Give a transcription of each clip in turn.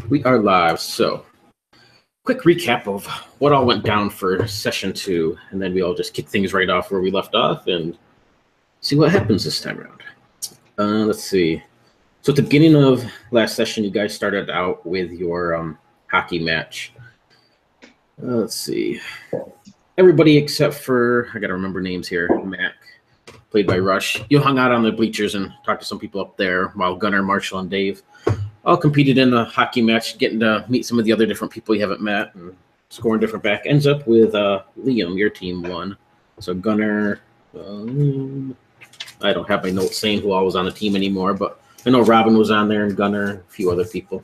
We are live. So, quick recap of what all went down for session 2, and then we all just kick things right off where we left off and see what happens this time around. Let's see. So, at the beginning of last session, you guys started out with your hockey match. Let's see. Everybody except for, I got to remember names here, Mac, played by Rush. You hung out on the bleachers and talked to some people up there, while Gunnar, Marshall, and Dave all competed in a hockey match, getting to meet some of the other different people you haven't met and scoring different back. Ends up with Liam, your team won. So Gunnar, I don't have my notes saying who all was on the team anymore, but I know Robin was on there and Gunnar, a few other people.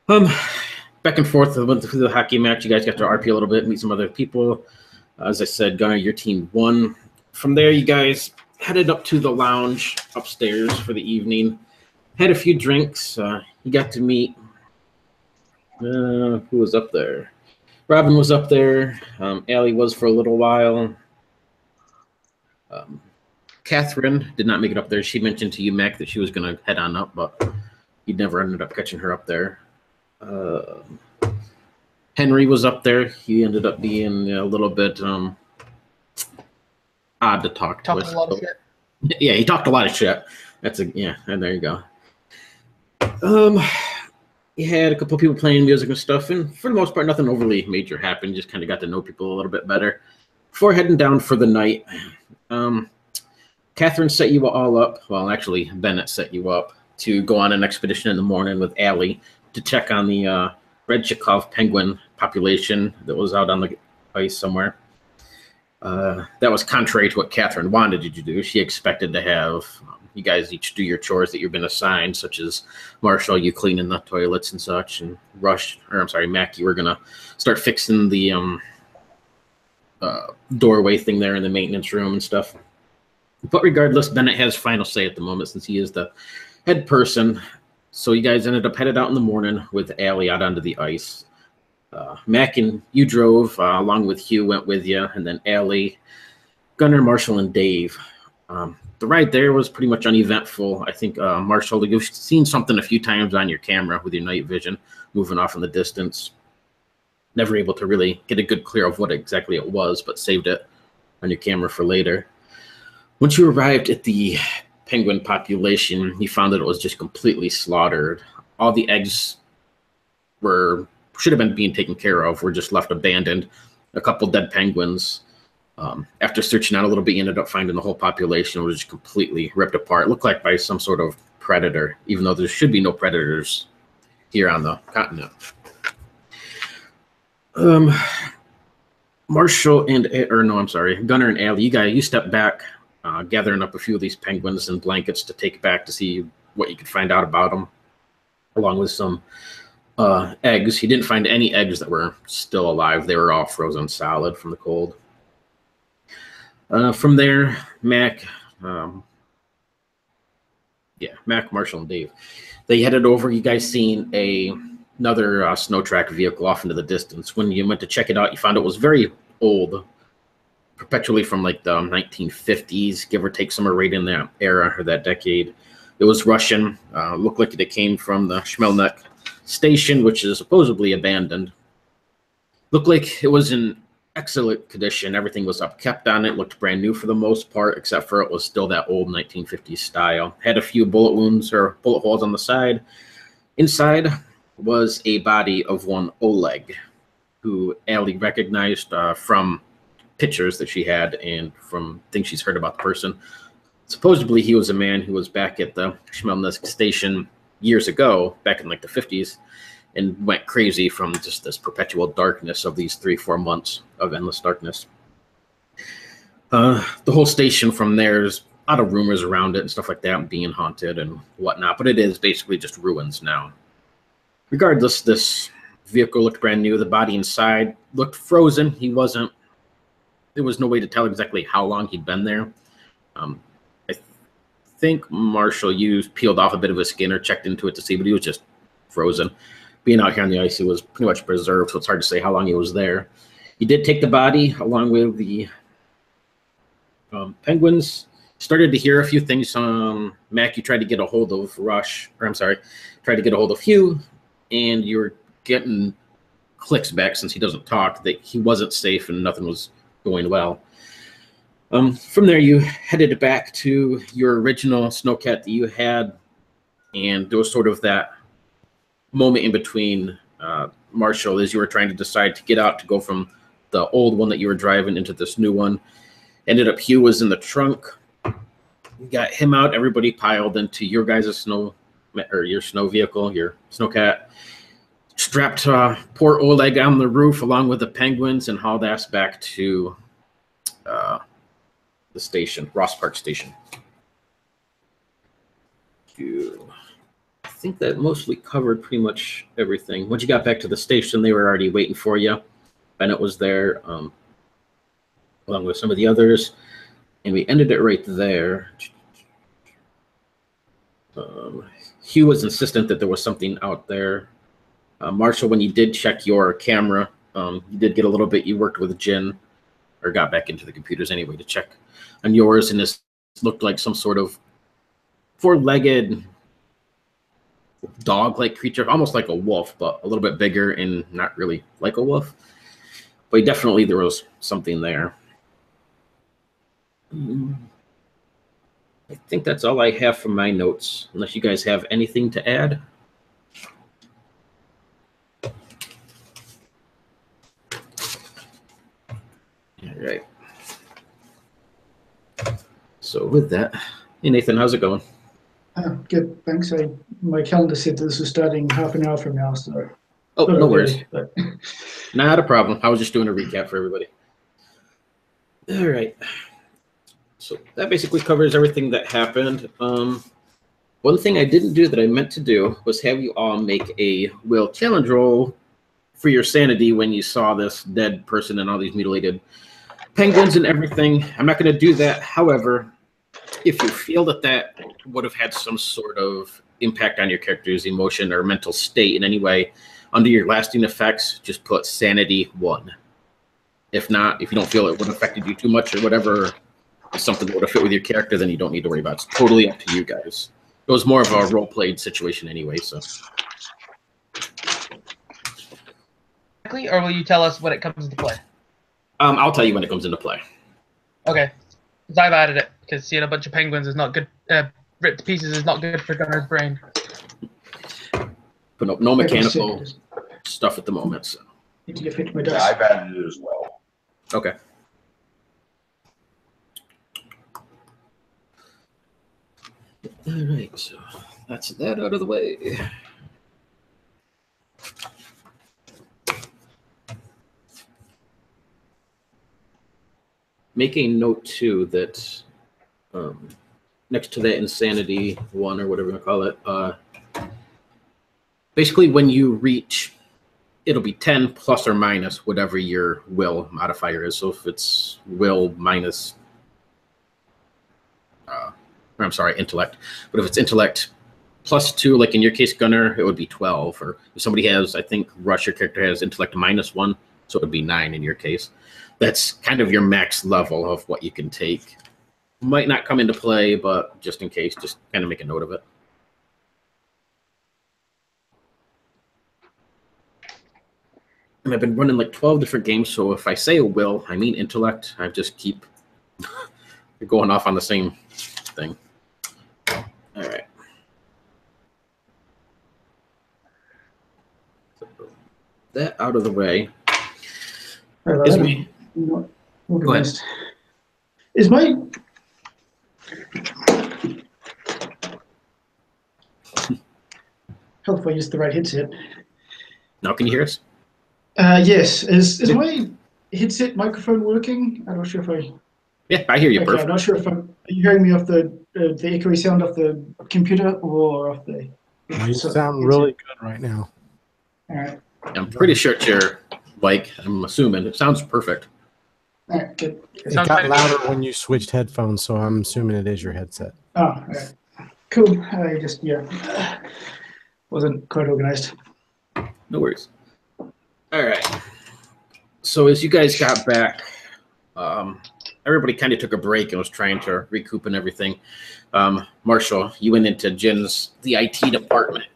Back and forth, I went through the hockey match. You guys got to RP a little bit, meet some other people. As I said, Gunnar, your team won. From there, you guys headed up to the lounge upstairs for the evening. Had a few drinks. You got to meet, who was up there? Robin was up there. Allie was for a little while. Catherine did not make it up there. She mentioned to you, Mac, that she was going to head on up, but you never ended up catching her up there. Henry was up there. He ended up being a little bit odd to talk to. Talked a lot of shit. Yeah, he talked a lot of shit. And there you go. You had a couple of people playing music and stuff, and for the most part, nothing overly major happened. Just kind of got to know people a little bit better. Before heading down for the night, Catherine set you all up. Well, actually, Bennett set you up to go on an expedition in the morning with Allie to check on the red Chekhov penguin population that was out on the ice somewhere. That was contrary to what Catherine wanted you to do. She expected to have you guys each do your chores that you've been assigned, such as Marshall, you cleaning the toilets and such, and Mac, you were gonna start fixing the doorway thing there in the maintenance room and stuff. But regardless, Bennett has final say at the moment since he is the head person. So you guys ended up headed out in the morning with Allie out onto the ice. Mac and you drove, along with Hugh went with you, and then Allie, Gunnar, Marshall, and Dave. The ride there was pretty much uneventful. I think, Marshall, you've seen something a few times on your camera with your night vision moving off in the distance. Never able to really get a good clear of what exactly it was, but saved it on your camera for later. Once you arrived at the penguin population, you found that it was just completely slaughtered. All the eggs should have been being taken care of, were just left abandoned. A couple dead penguins. After searching out a little bit, you ended up finding the whole population was just completely ripped apart. It looked like by some sort of predator, even though there should be no predators here on the continent. Gunnar and Allie, you stepped back, gathering up a few of these penguins and blankets to take back to see what you could find out about them, along with some eggs. You didn't find any eggs that were still alive. They were all frozen solid from the cold. From there, Mac, Marshall, and Dave, they headed over. You guys seen another snow track vehicle off into the distance. When you went to check it out, you found it was very old, perpetually from like the 1950s, give or take, somewhere right in that era or that decade. It was Russian. Looked like it came from the Schmelnek station, which is supposedly abandoned. Looked like it was in excellent condition. Everything was upkept on it. Looked brand new for the most part, except for it was still that old 1950s style. Had a few bullet wounds or bullet holes on the side. Inside was a body of one Oleg, who Allie recognized from pictures that she had and from things she's heard about the person. Supposedly, he was a man who was back at the Schmelnek station years ago, back in like the 50s, and went crazy from just this perpetual darkness of these 3-4 months of endless darkness. The whole station from there's a lot of rumors around it and stuff like that, being haunted and whatnot, but it is basically just ruins now. Regardless, this vehicle looked brand new. The body inside looked frozen. There was no way to tell exactly how long he'd been there. I think Marshall, you peeled off a bit of his skin or checked into it to see, but he was just frozen. Being out here on the ice, he was pretty much preserved, so it's hard to say how long he was there. You did take the body along with the penguins. Started to hear a few things. Mac, you tried to get a hold of Hugh. and you're getting clicks back since he doesn't talk that he wasn't safe and nothing was going well. From there, you headed back to your original snowcat that you had, and there was sort of that moment in between, Marshall, as you were trying to decide to get out to go from the old one that you were driving into this new one. Ended up Hugh was in the trunk. You got him out. Everybody piled into your guys' snow vehicle, your snowcat. Strapped poor Oleg on the roof along with the penguins and hauled ass back to the station, Ross Park Station. I think that mostly covered pretty much everything. Once you got back to the station, they were already waiting for you. Bennett was there, along with some of the others, and we ended it right there. Hugh was insistent that there was something out there. Marshall, when you did check your camera, you did get a little bit. You worked with Jen, or got back into the computers anyway to check on yours, and this looked like some sort of four-legged dog-like creature, almost like a wolf, but a little bit bigger and not really like a wolf. But definitely there was something there. I think that's all I have from my notes, unless you guys have anything to add. All right. So with that, hey Nathan, how's it going? Good, thanks. My calendar said this was starting half an hour from now, so. Oh, no worries. But not a problem. I was just doing a recap for everybody. All right. So that basically covers everything that happened. One thing I didn't do that I meant to do was have you all make a will challenge roll for your sanity when you saw this dead person and all these mutilated penguins and everything. I'm not going to do that. However, if you feel that that would have had some sort of impact on your character's emotion or mental state in any way, under your lasting effects, just put sanity 1. If not, if you don't feel it would have affected you too much or whatever, it's something that would have fit with your character, then you don't need to worry about it. It's totally up to you guys. It was more of a role-played situation anyway, so. Or will you tell us when it comes into play? I'll tell you when it comes into play. Okay. Because I've added it, because seeing a bunch of penguins is not good. Ripped to pieces is not good for Gunner's brain. But no mechanical stuff at the moment. So. Need to get fit to my Yeah, desk. I've added it as well. Okay. All right, so that's that out of the way. Make a note too that next to that insanity 1 or whatever you want to call it, basically when you reach, it'll be 10 plus or minus whatever your will modifier is. So if it's will minus, I'm sorry, intellect. But if it's intellect plus 2, like in your case, Gunner, it would be 12. Or if somebody has, I think Rush, your character has intellect minus 1, so it would be 9 in your case. That's kind of your max level of what you can take. Might not come into play, but just in case, just kind of make a note of it. And I've been running like 12 different games, so if I say a will, I mean intellect. I just keep going off on the same thing. All right. So that out of the way. Is me. Go ahead. Is my help if I use the right headset? Now can you hear us? Yes. Is my headset microphone working? I'm not sure if I. Yeah, I hear you. Okay, perfect. I'm not sure if are you hearing me off the echoey sound off the computer or off the. You sound really good right now. All right. I'm pretty sure it's your mic. I'm assuming it sounds perfect. All right. Good. It got louder when you switched headphones, so I'm assuming it is your headset. Oh, all right. Cool. I just wasn't quite organized. No worries. All right. So as you guys got back, everybody kind of took a break and was trying to recoup and everything. Marshall, you went into the IT department,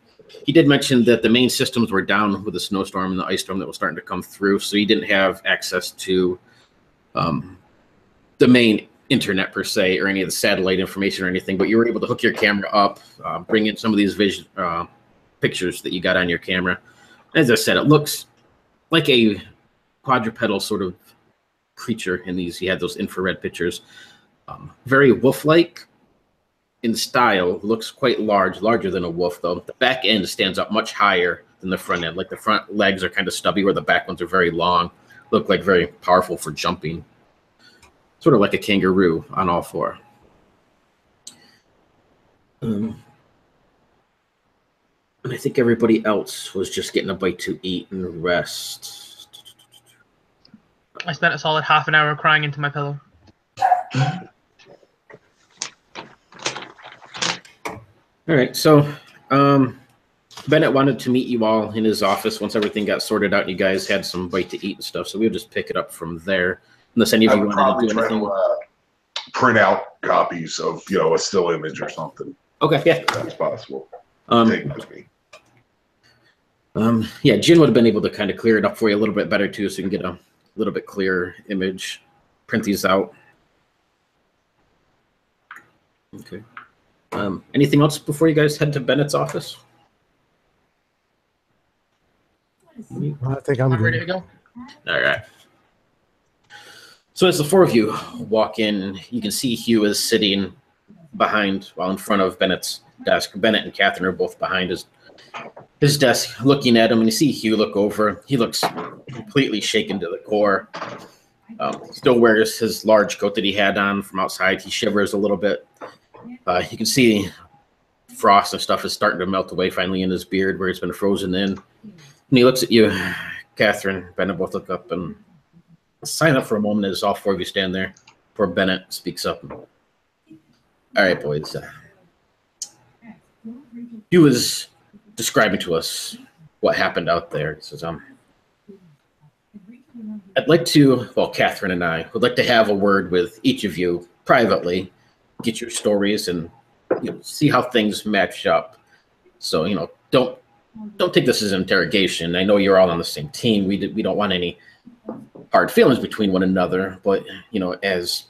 He did mention that the main systems were down with the snowstorm and the ice storm that was starting to come through, so he didn't have access to the main internet per se, or any of the satellite information or anything. But you were able to hook your camera up, bring in some of these pictures that you got on your camera. As I said, it looks like a quadrupedal sort of creature in these. You had those infrared pictures, very wolf-like in style. Looks quite larger than a wolf though. The back end stands up much higher than the front end. Like the front legs are kind of stubby, where the back ones are very long. Look like very powerful for jumping, sort of like a kangaroo on all four. And I think everybody else was just getting a bite to eat and rest. I spent a solid half an hour crying into my pillow. All right, so Bennett wanted to meet you all in his office once everything got sorted out and you guys had some bite to eat and stuff. So we'll just pick it up from there, unless any of you wanted to do anything. Print out copies of a still image or something. Okay, yeah, if that's possible. Take with me. Yeah, Jin would have been able to kind of clear it up for you a little bit better too, so you can get a little bit clearer image. Print these out. Okay. Anything else before you guys head to Bennett's office? I think I'm Ready to good. go? All right. So as the four of you walk in, you can see Hugh is sitting behind, well, in front of Bennett's desk. Bennett and Catherine are both behind his desk, looking at him, and you see Hugh look over. He looks completely shaken to the core. Still wears his large coat that he had on from outside. He shivers a little bit. You can see frost and stuff is starting to melt away finally in his beard where it's been frozen in. And he looks at you, Catherine, Bennett both look up and sign up for a moment as all four of you stand there before Bennett speaks up. All right, boys. He was describing to us what happened out there. He says, I'd like to, well, Catherine and I would like to have a word with each of you privately, get your stories and see how things match up. So, don't take this as an interrogation. I know you're all on the same team. We don't want any hard feelings between one another, but, as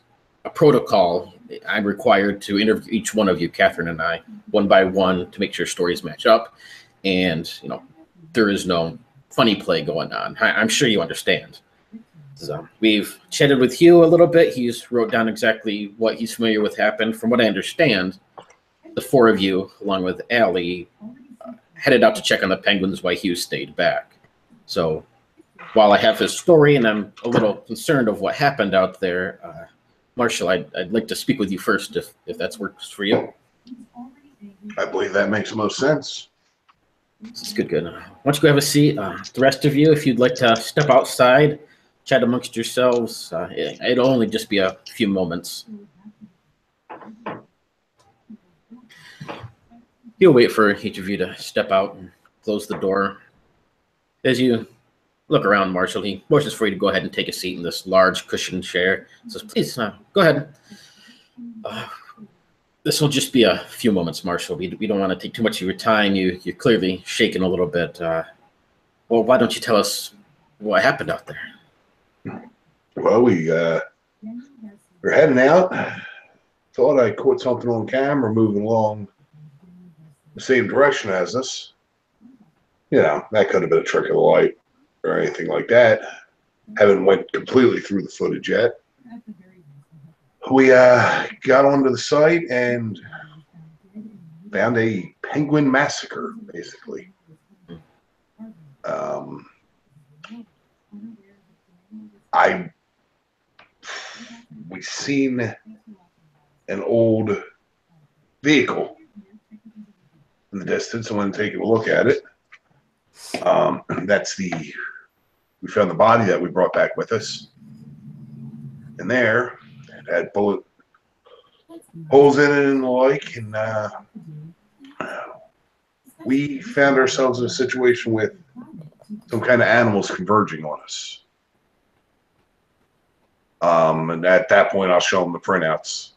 a protocol, I'm required to interview each one of you, Catherine and I, one by one to make sure stories match up. And, there is no funny play going on. I'm sure you understand. So we've chatted with Hugh a little bit. He's wrote down exactly what he's familiar with happened. From what I understand, the four of you, along with Allie, headed out to check on the penguins while Hugh stayed back. So while I have his story and I'm a little concerned of what happened out there, Marshall, I'd like to speak with you first if that works for you. I believe that makes the most sense. It's good. Why don't you go have a seat? The rest of you, if you'd like to step outside, chat amongst yourselves. It'll only just be a few moments. He'll wait for each of you to step out and close the door. As you look around, Marshall, he motions for you to go ahead and take a seat in this large cushioned chair. He says, please, go ahead. This will just be a few moments, Marshall. We don't want to take too much of your time. You're clearly shaking a little bit. Well, why don't you tell us what happened out there? Well, we were heading out. Thought I caught something on camera moving along the same direction as us. That could have been a trick of the light or anything like that. Haven't went completely through the footage yet. We got onto the site and found a penguin massacre, basically. We seen an old vehicle in the distance. I went and taking a look at it. We found the body that we brought back with us. And there, it had bullet holes in it and the like. And we found ourselves in a situation with some kind of animals converging on us. And at that point, I'll show them the printouts.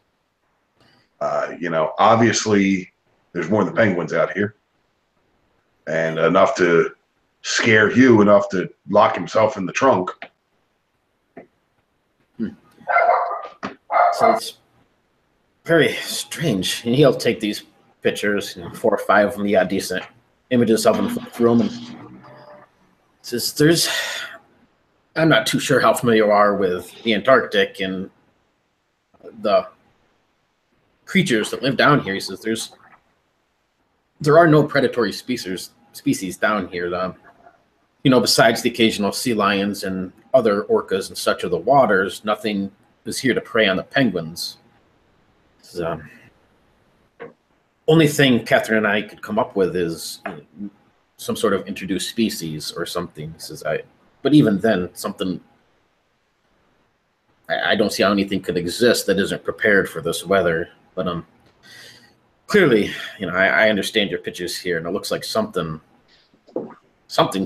Obviously, there's more than penguins out here. and enough to scare Hugh enough to lock himself in the trunk. So it's very strange. And he'll take these pictures, 4 or 5 of them. He got decent images of them, flip through them, and says there's. I'm not too sure how familiar you are with the Antarctic and the creatures that live down here. He says there are no predatory species down here. Besides the occasional sea lions and other orcas and such of the waters, nothing is here to prey on the penguins. Only thing Catherine and I could come up with is some sort of introduced species or something. He says, but even then, something, I don't see how anything could exist that isn't prepared for this weather. But clearly, I understand your pictures here, and it looks like something's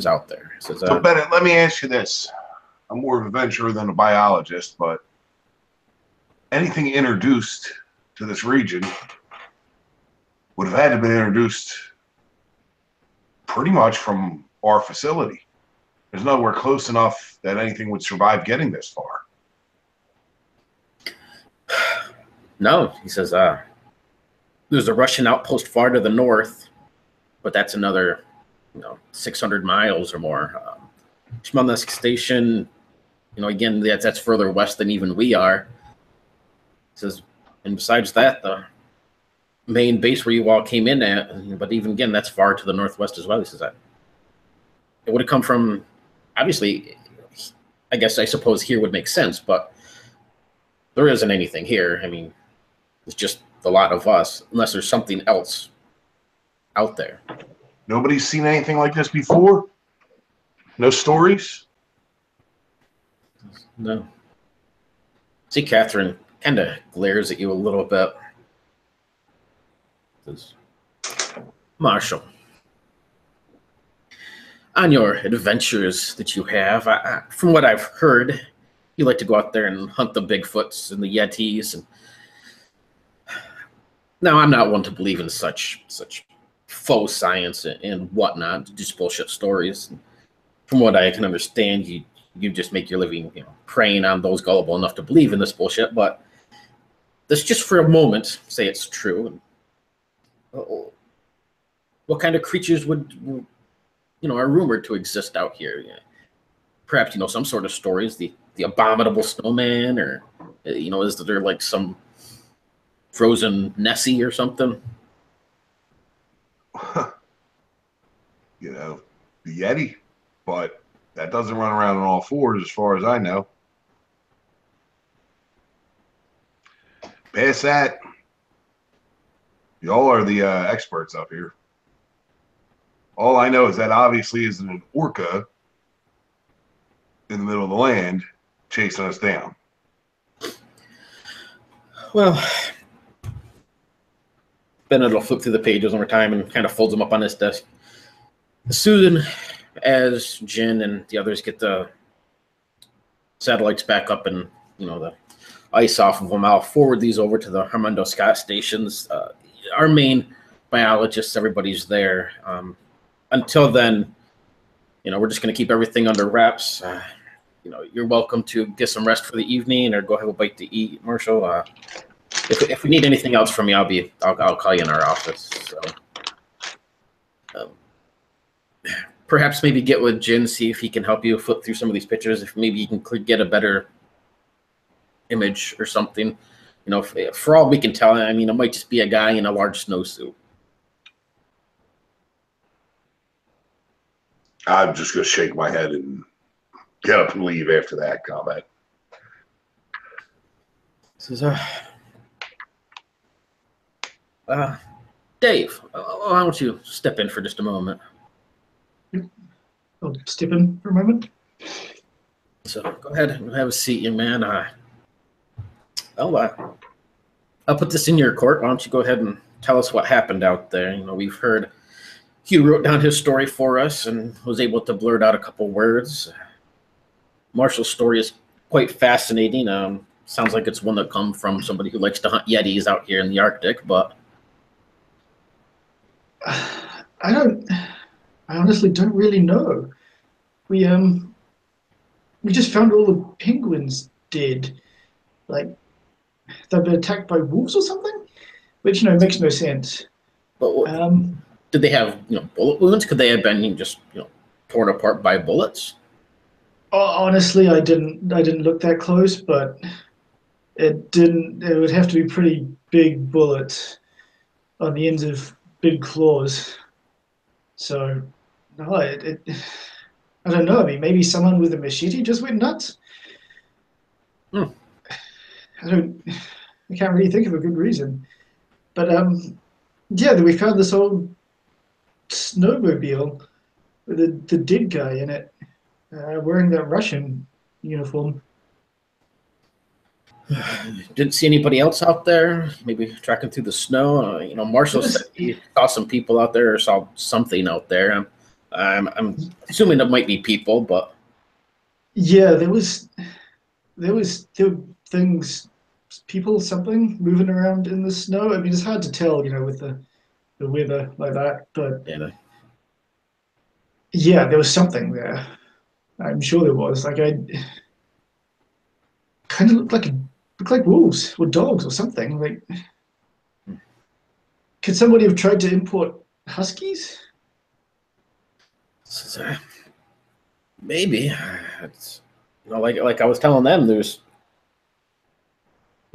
out there. He says, So Bennett, let me ask you this. I'm more of a venturer than a biologist, but anything introduced to this region would have had to be introduced pretty much from our facility. There's nowhere close enough that anything would survive getting this far. No, he says, there's a Russian outpost far to the north, but that's another 600 miles or more. Chmelnysk Station, again, that's further west than even we are. He says, and besides that, the main base where you all came in at, but even again, that's far to the northwest as well. He says that it would have come from, obviously, I suppose here would make sense, but there isn't anything here. I mean, it's just a lot of us, unless there's something else out there. Nobody's seen anything like this before? No stories? No. See, Catherine kind of glares at you a little bit. Says, Marshall, on your adventures that you have, from what I've heard, you like to go out there and hunt the Bigfoots and the Yetis. And now, I'm not one to believe in such faux science and whatnot, just bullshit stories. From what I can understand, you just make your living, preying on those gullible enough to believe in this bullshit. But let's just for a moment say it's true. What kind of creatures would are rumored to exist out here? Perhaps some sort of stories, the abominable snowman, or is there like some frozen Nessie or something? The Yeti, but that doesn't run around on all fours as far as I know. Past that, y'all are the experts up here. All I know is that obviously isn't an orca in the middle of the land chasing us down. Well, Bennett will flip through the pages over time and kind of folds them up on his desk. As soon as Jin and the others get the satellites back up and, the ice off of them, I'll forward these over to the Armando Scott stations. Our main biologists, everybody's there. Until then, we're just going to keep everything under wraps. You're welcome to get some rest for the evening or go have a bite to eat, Marshall. If we need anything else from you, I'll call you in our office. So, perhaps maybe get with Jin, see if he can help you flip through some of these pictures. If maybe you can get a better image or something. For all we can tell, I mean, it might just be a guy in a large snowsuit. I'm just going to shake my head and get up and leave after that comment. This is Dave, why don't you step in for just a moment? I'll step in for a moment. So go ahead and have a seat, young man. I'll put this in your court. Why don't you go ahead and tell us what happened out there? We've heard Hugh wrote down his story for us and was able to blurt out a couple words. Marshall's story is quite fascinating. Sounds like it's one that comes from somebody who likes to hunt Yetis out here in the Arctic, but I don't I honestly don't really know. We just found all the penguins dead. Like they've been attacked by wolves or something, which makes no sense. But did they have bullet wounds? Could they have been just torn apart by bullets? Honestly, I didn't look that close, but it didn't. It would have to be pretty big bullets on the ends of big claws. So no, I don't know. I mean, maybe someone with a machete just went nuts. Hmm. I can't really think of a good reason. But yeah, we found this old snowmobile with the dead guy in it, wearing that Russian uniform. Didn't see anybody else out there. Maybe tracking through the snow. Marshall said he saw some people out there or saw something out there. I'm assuming it might be people, but Yeah, there were things, people, something moving around in the snow. I mean, it's hard to tell, with the weather like that. But yeah, yeah, there was something there. I'm sure there was. Like I kind of looked like wolves or dogs or something. Like, could somebody have tried to import huskies? maybe it's like I was telling them. There's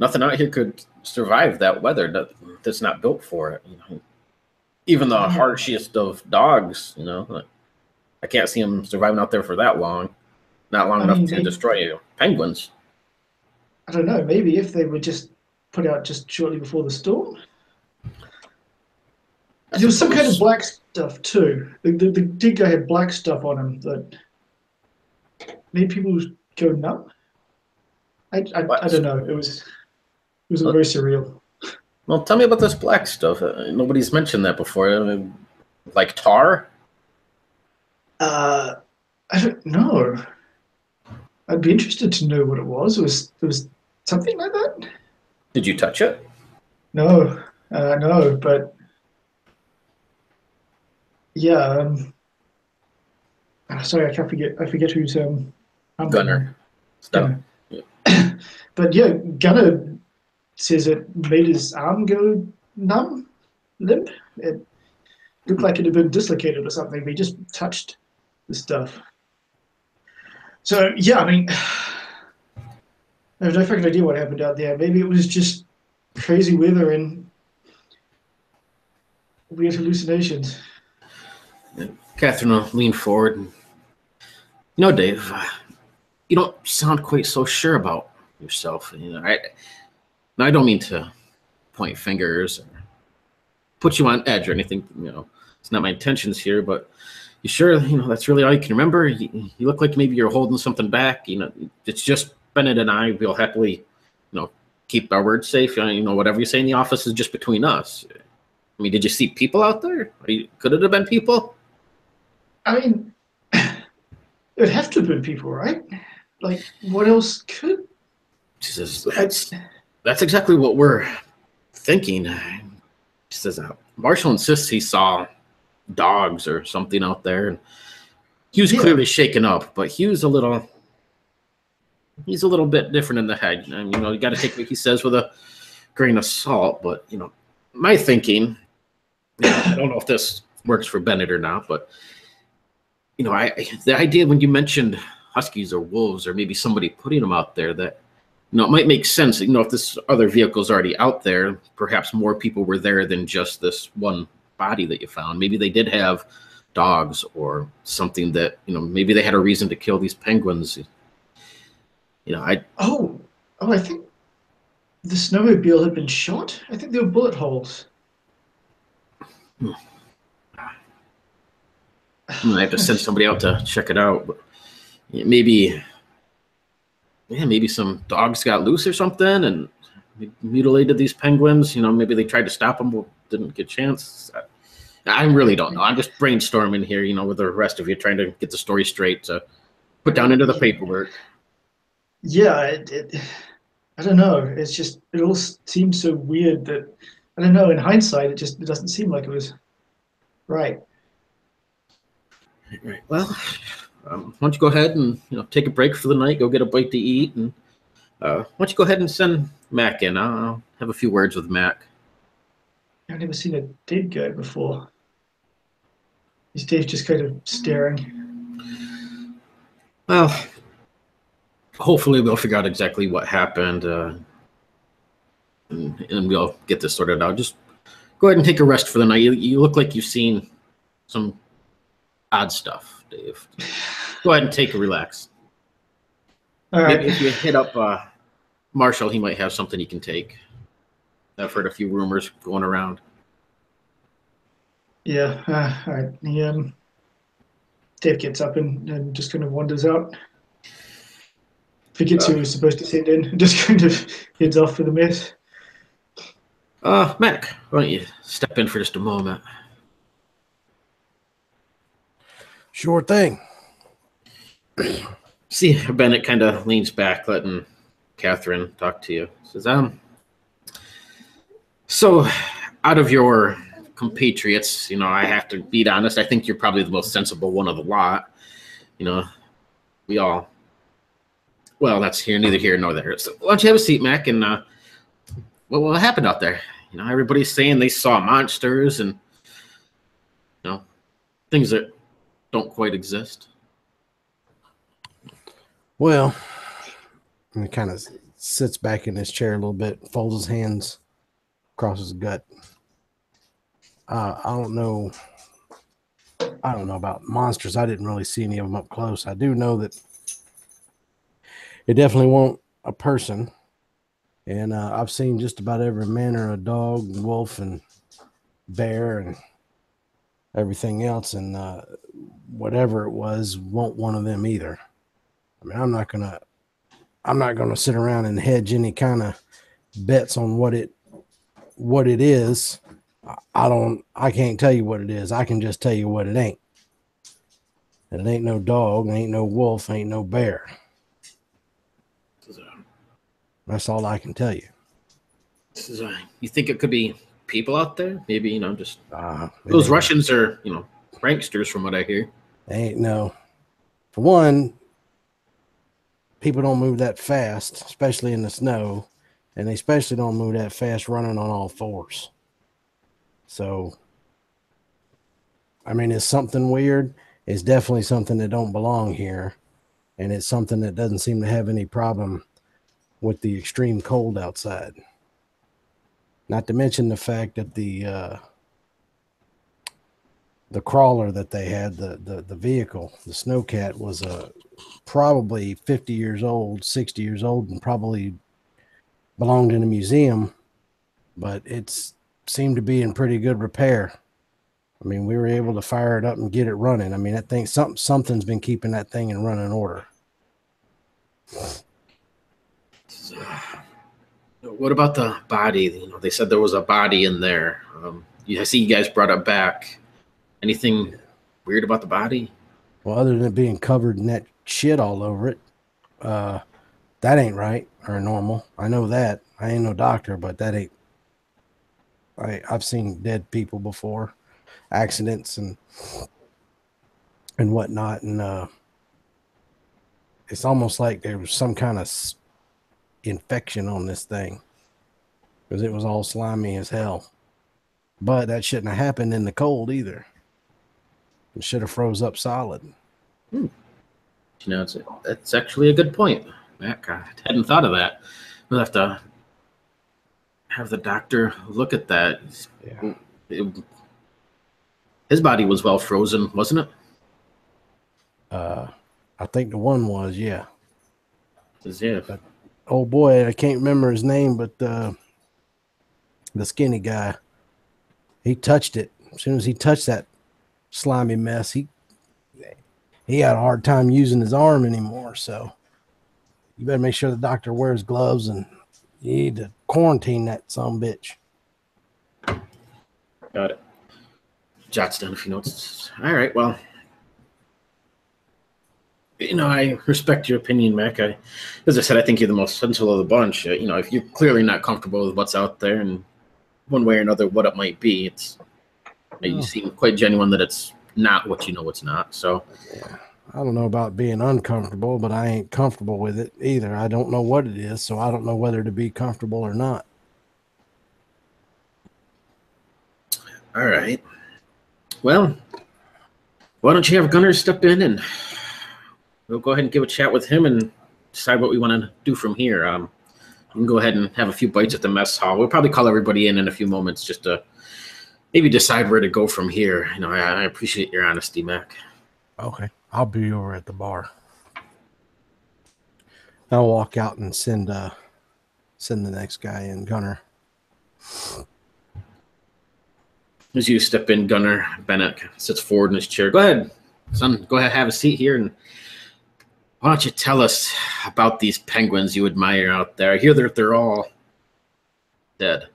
nothing out here could survive that weather. That's not built for it. Even the harshest of dogs. I can't see them surviving out there for that long. Not long enough to destroy penguins. I don't know. Maybe if they were just put out just shortly before the storm. There was some kind of black stuff too. The dead guy had black stuff on him that made people go numb. I don't know. It was very surreal. Well, tell me about this black stuff. Nobody's mentioned that before. Like tar? I don't know. I'd be interested to know what it was. It was something like that? Did you touch it? No, no, but yeah. Sorry, I forget who's Gunner. Stuff. Yeah. But yeah, Gunner says it made his arm go numb, limp. It looked like it had been dislocated or something, but he just touched the stuff. So yeah, I mean, I have no fucking idea what happened out there. Maybe it was just crazy weather and weird hallucinations. Catherine will lean forward. Dave, you don't sound quite so sure about yourself. I don't mean to point fingers or put you on edge or anything. It's not my intentions here, but you sure, that's really all you can remember? You look like maybe you're holding something back. It's just Bennett and I will happily, keep our word safe. Whatever you say in the office is just between us. I mean, did you see people out there? Could it have been people? I mean, it would have to have been people, right? Like, what else could? She says, that's exactly what we're thinking. She says, Marshall insists he saw dogs or something out there. And he was clearly shaken up, but he's a little bit different in the head. And, you got to take what he says with a grain of salt. But, my thinking, I don't know if this works for Bennett or not, but, the idea when you mentioned huskies or wolves or maybe somebody putting them out there that, it might make sense. If this other vehicle's already out there, perhaps more people were there than just this one body that you found. Maybe they did have dogs or something that, maybe they had a reason to kill these penguins. I think the snowmobile had been shot. I think there were bullet holes. I have to send somebody out to check it out. But maybe some dogs got loose or something and mutilated these penguins. Maybe they tried to stop them, but didn't get a chance. I really don't know. I'm just brainstorming here, with the rest of you, trying to get the story straight to put down into the paperwork. Yeah, I don't know. It's just, it all seems so weird that, I don't know, in hindsight, it doesn't seem like it was right. Right. Well, why don't you go ahead and take a break for the night, go get a bite to eat, and why don't you go ahead and send Mac in? I'll have a few words with Mac. I've never seen a dead guy before. Is Dave just kind of staring? Well, hopefully we'll figure out exactly what happened, and we'll get this sorted out. Just go ahead and take a rest for the night. You look like you've seen some odd stuff, Dave. Go ahead and take a relax. All right. Maybe if you hit up Marshall, he might have something he can take. I've heard a few rumors going around. Yeah. All right. Dave gets up and just kind of wanders out. Forgets who he was supposed to send in. And just kind of heads off for the mess. Mac, why don't you step in for just a moment? Sure thing. See, Bennett kind of leans back, letting Catherine talk to you. Says, so out of your compatriots, I have to be honest, I think you're probably the most sensible one of the lot. We all, well, that's neither here nor there. So why don't you have a seat, Mac, and what happened out there? Everybody's saying they saw monsters and things that don't quite exist. Well, and he kind of sits back in his chair a little bit, folds his hands across his gut. I don't know about monsters. I didn't really see any of them up close. I do know that it definitely wasn't a person. And I've seen just about every manner of dog, wolf, and bear, and everything else. And whatever it was, won't one of them either. I mean, I'm not gonna sit around and hedge any kind of bets on what it is. I can't tell you what it is. I can just tell you what it ain't. And it ain't no dog, ain't no wolf, ain't no bear. That's all I can tell you. You think it could be people out there? Maybe, just Those Russians are, pranksters from what I hear. Ain't no. For one, people don't move that fast, especially in the snow, and they especially don't move that fast running on all fours. So, I mean, it's something weird. It's definitely something that don't belong here, and it's something that doesn't seem to have any problem with the extreme cold outside. Not to mention the fact that the crawler that they had, the vehicle, the snowcat, was probably 50 years old, 60 years old, and probably belonged in a museum, but it seemed to be in pretty good repair. I mean, we were able to fire it up and get it running. I mean, that thing, something's been keeping that thing in running order. What about the body? They said there was a body in there. I see you guys brought it back. Anything weird about the body? Well, other than it being covered in that shit all over it, that ain't right or normal. I know that. I ain't no doctor, but that ain't. I've seen dead people before, accidents and whatnot, and it's almost like there was some kind of infection on this thing because it was all slimy as hell. But that shouldn't have happened in the cold either. It should have froze up solid. That's actually a good point, Mac. I hadn't thought of that. We'll have to have the doctor look at that. Yeah. His body was well frozen, wasn't it? I think the one was, yeah. Yeah. But, oh boy, I can't remember his name, but the skinny guy, he touched it. As soon as he touched that slimy mess, he had a hard time using his arm anymore. So you better make sure the doctor wears gloves, and you need to quarantine that sumbitch. Got it. Jots down a few notes. All right, well, I respect your opinion, Mac. As I said, I think you're the most sensible of the bunch. If you're clearly not comfortable with what's out there and one way or another what it might be, you seem quite genuine that it's not what you know it's not. So Yeah. I don't know about being uncomfortable, but I ain't comfortable with it either. I don't know what it is, so I don't know whether to be comfortable or not. all right. Well, why don't you have Gunnar step in and we'll go ahead and give a chat with him and decide what we want to do from here. You can go ahead and have a few bites at the mess hall. We'll probably call everybody in a few moments just to maybe decide where to go from here. You know, I appreciate your honesty, Mac. Okay. I'll be over at the bar. I'll walk out and send the next guy in, Gunner. As you step in, Gunnar Bennett sits forward in his chair. Go ahead, son. Go ahead, have a seat here, and why don't you tell us about these penguins you admire out there? I hear that they're all dead.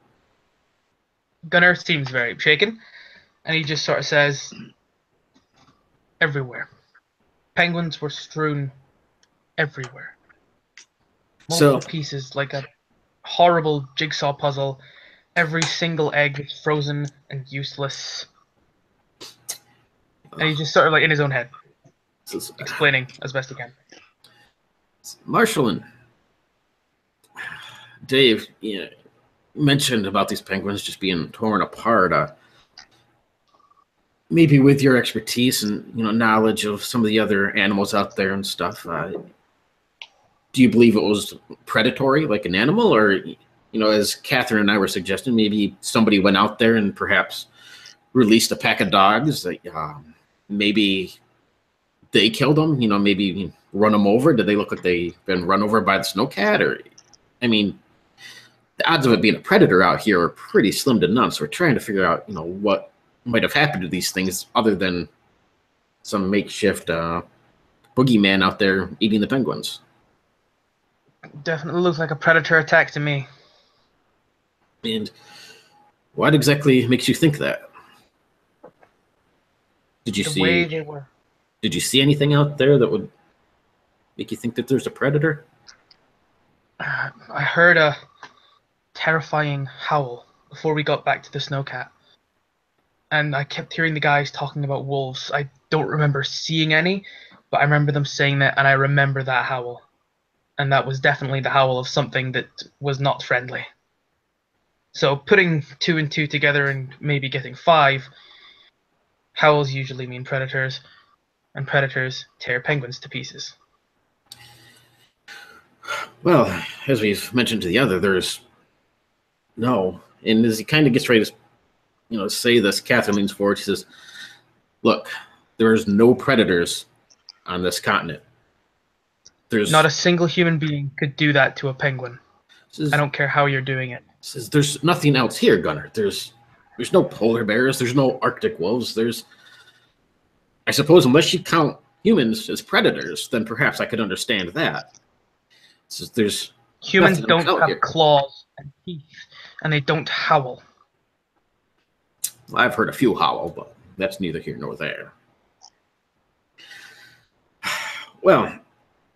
Gunnar seems very shaken, and he just sort of says, everywhere. Penguins were strewn everywhere. Multiple pieces, like a horrible jigsaw puzzle. Every single egg is frozen and useless. And he's just sort of like in his own head, explaining as best he can. Marshall and Dave, mentioned about these penguins just being torn apart. Maybe with your expertise and knowledge of some of the other animals out there and stuff, do you believe it was predatory, like an animal, or as Catherine and I were suggesting, maybe somebody went out there and perhaps released a pack of dogs? Maybe they killed them. Maybe run them over. Did they look like they've been run over by the snowcat? Or, the odds of it being a predator out here are pretty slim to none. So we're trying to figure out, what might have happened to these things other than some makeshift boogeyman out there eating the penguins. Definitely looks like a predator attack to me. And what exactly makes you think that? Did you The see? way they were. Did you see anything out there that would make you think that there's a predator? I heard a terrifying howl before we got back to the snowcat. And I kept hearing the guys talking about wolves. I don't remember seeing any, but I remember them saying that, and I remember that howl. And that was definitely the howl of something that was not friendly. So putting 2 and 2 together and maybe getting 5, howls usually mean predators, and predators tear penguins to pieces. Well, as we've mentioned to the other, there's no. And as he kind of gets ready to say this, Catherine leans forward. She says, look, there's no predators on this continent. There's not a single human being could do that to a penguin. I don't care how you're doing it. Says there's nothing else here, Gunnar. There's no polar bears. There's no Arctic wolves. I suppose, unless you count humans as predators, then perhaps I could understand that. Says there's humans don't have here. Claws and teeth, and they don't howl. I've heard a few howl, but that's neither here nor there. Well,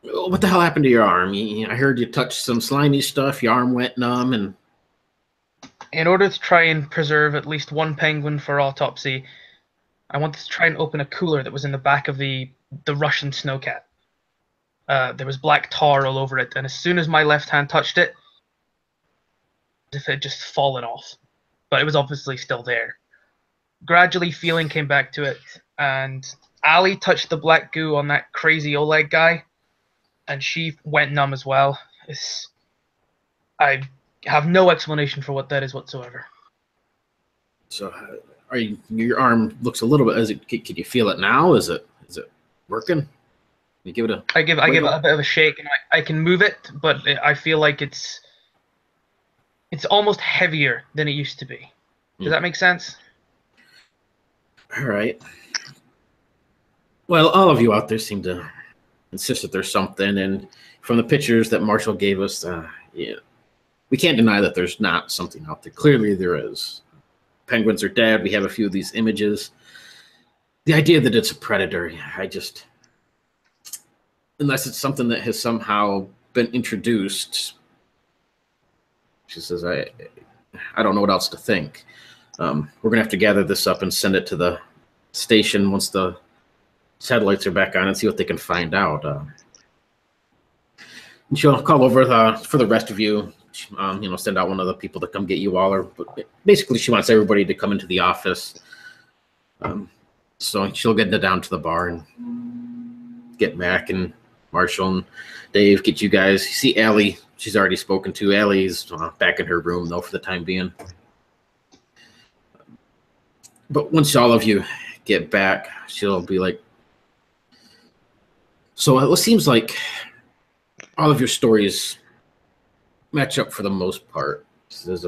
what the hell happened to your arm? I heard you touched some slimy stuff. Your arm went numb, and in order to try and preserve at least one penguin for autopsy, I wanted to try and open a cooler that was in the back of the Russian snowcat. There was black tar all over it, and as soon as my left hand touched it, as if it had just fallen off. But it was obviously still there. Gradually, feeling came back to it, and Ali touched the black goo on that crazy Oleg guy, and she went numb as well. I have no explanation for what that is whatsoever. So, your arm looks a little bit. Can you feel it now? Is it working? You give it a. I give it a bit of a shake, and I can move it, but I feel like it's almost heavier than it used to be. Does that make sense? All right. Well, all of you out there seem to insist that there's something, and from the pictures that Marshall gave us, we can't deny that there's not something out there. Clearly, there is. Penguins are dead. We have a few of these images. The idea that it's a predator, unless it's something that has somehow been introduced, she says, I don't know what else to think. We're gonna have to gather this up and send it to the station once the satellites are back on and see what they can find out. And she'll call over for the rest of you. Send out one of the people to come get you all. Or basically, she wants everybody to come into the office. So she'll get down to the bar and get Mac and Marshall and Dave, get you guys. You see Allie, she's already spoken to. Allie's back in her room, though, for the time being. But once all of you get back, she'll be like, so it seems like all of your stories match up for the most part. Says,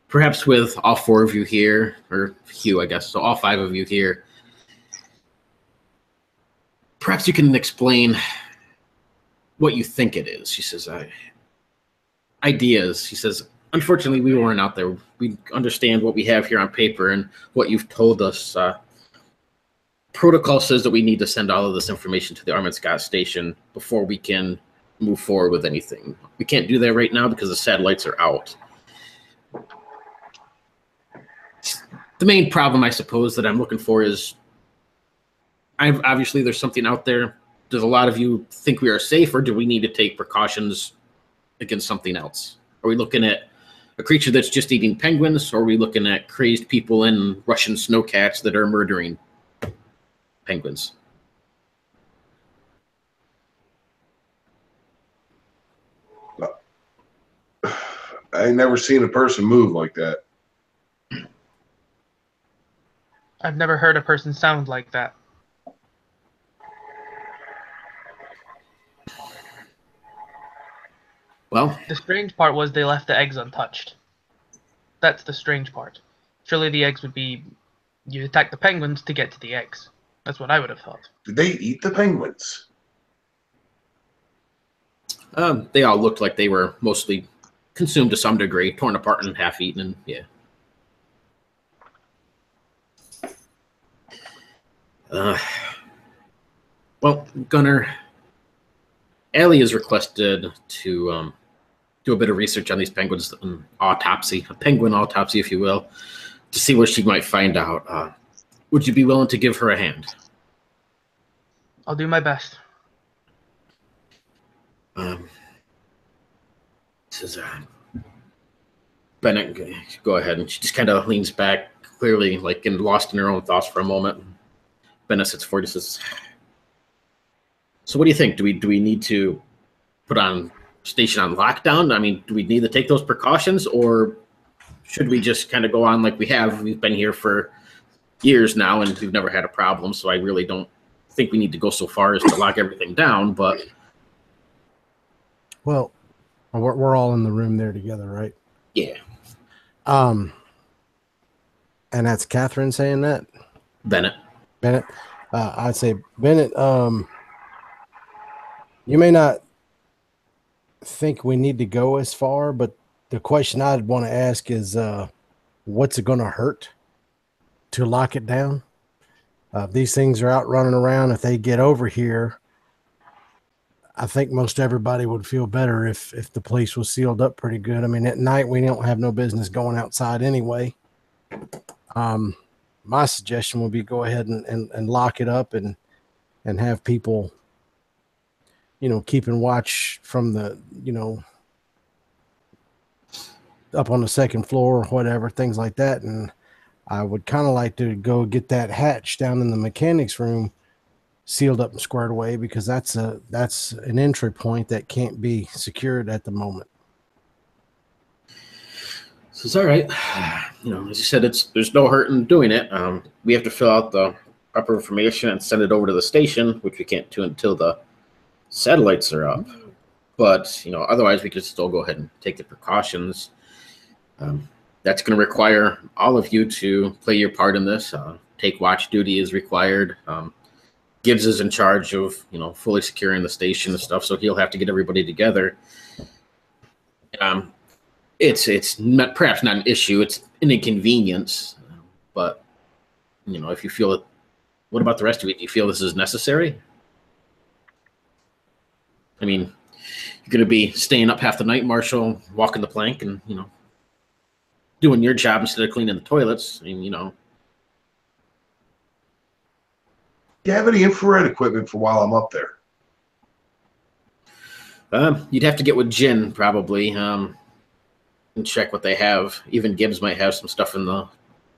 perhaps with all four of you here, or Hugh, I guess, so all five of you here, perhaps you can explain what you think it is. She says, ideas. She says, unfortunately, we weren't out there. We understand what we have here on paper and what you've told us. Protocol says that we need to send all of this information to the Armin Scott station before we can move forward with anything. We can't do that right now because the satellites are out. The main problem, I suppose, that I'm looking for is obviously there's something out there. Does a lot of you think we are safe, or do we need to take precautions against something else? Are we looking at a creature that's just eating penguins, or are we looking at crazed people and Russian snowcats that are murdering penguins? I ain't never seen a person move like that. I've never heard a person sound like that. Well, the strange part was they left the eggs untouched. That's the strange part. Surely the eggs would be, you attack the penguins to get to the eggs. That's what I would have thought. Did they eat the penguins? They all looked like they were mostly consumed to some degree, torn apart and half eaten, and yeah. Well, Gunnar, Allie is requested to do a bit of research on these penguins, an autopsy, a penguin autopsy, if you will, to see what she might find out. Would you be willing to give her a hand? I'll do my best. Says Bennett, go ahead. And she just kind of leans back, clearly like lost in her own thoughts for a moment. Bennett sits forward and says, so what do you think? Do we need to put on station on lockdown? I mean, do we need to take those precautions, or should we just kind of go on like we have? We've been here for years now and we've never had a problem, so I really don't think we need to go so far as to lock everything down. But well, we're all in the room there together, right? Yeah. And that's Catherine saying that? Bennett. I'd say, Bennett, you may not think we need to go as far, but the question I'd want to ask is, what's it going to hurt to lock it down? These things are out running around. If they get over here, I think most everybody would feel better if the place was sealed up pretty good. I mean, at night, we don't have no business going outside anyway. My suggestion would be go ahead and lock it up and have people, keeping watch from the, up on the second floor or whatever, things like that. And I would kind of like to go get that hatch down in the mechanics room sealed up and squared away, because that's an entry point that can't be secured at the moment. So it's all right. As you said, there's no hurt in doing it. We have to fill out the proper information and send it over to the station, which we can't do until the satellites are up. But otherwise we could still go ahead and take the precautions. That's going to require all of you to play your part in this. Take watch duty is required. Gibbs is in charge of, fully securing the station and stuff, so he'll have to get everybody together. It's not, perhaps not an issue. It's an inconvenience, but if you feel it, what about the rest of it? Do you feel this is necessary? I mean, you're going to be staying up half the night, Marshall, walking the plank, and doing your job instead of cleaning the toilets. I mean, Do you have any infrared equipment for while I'm up there? You'd have to get with Jin probably, and check what they have. Even Gibbs might have some stuff in the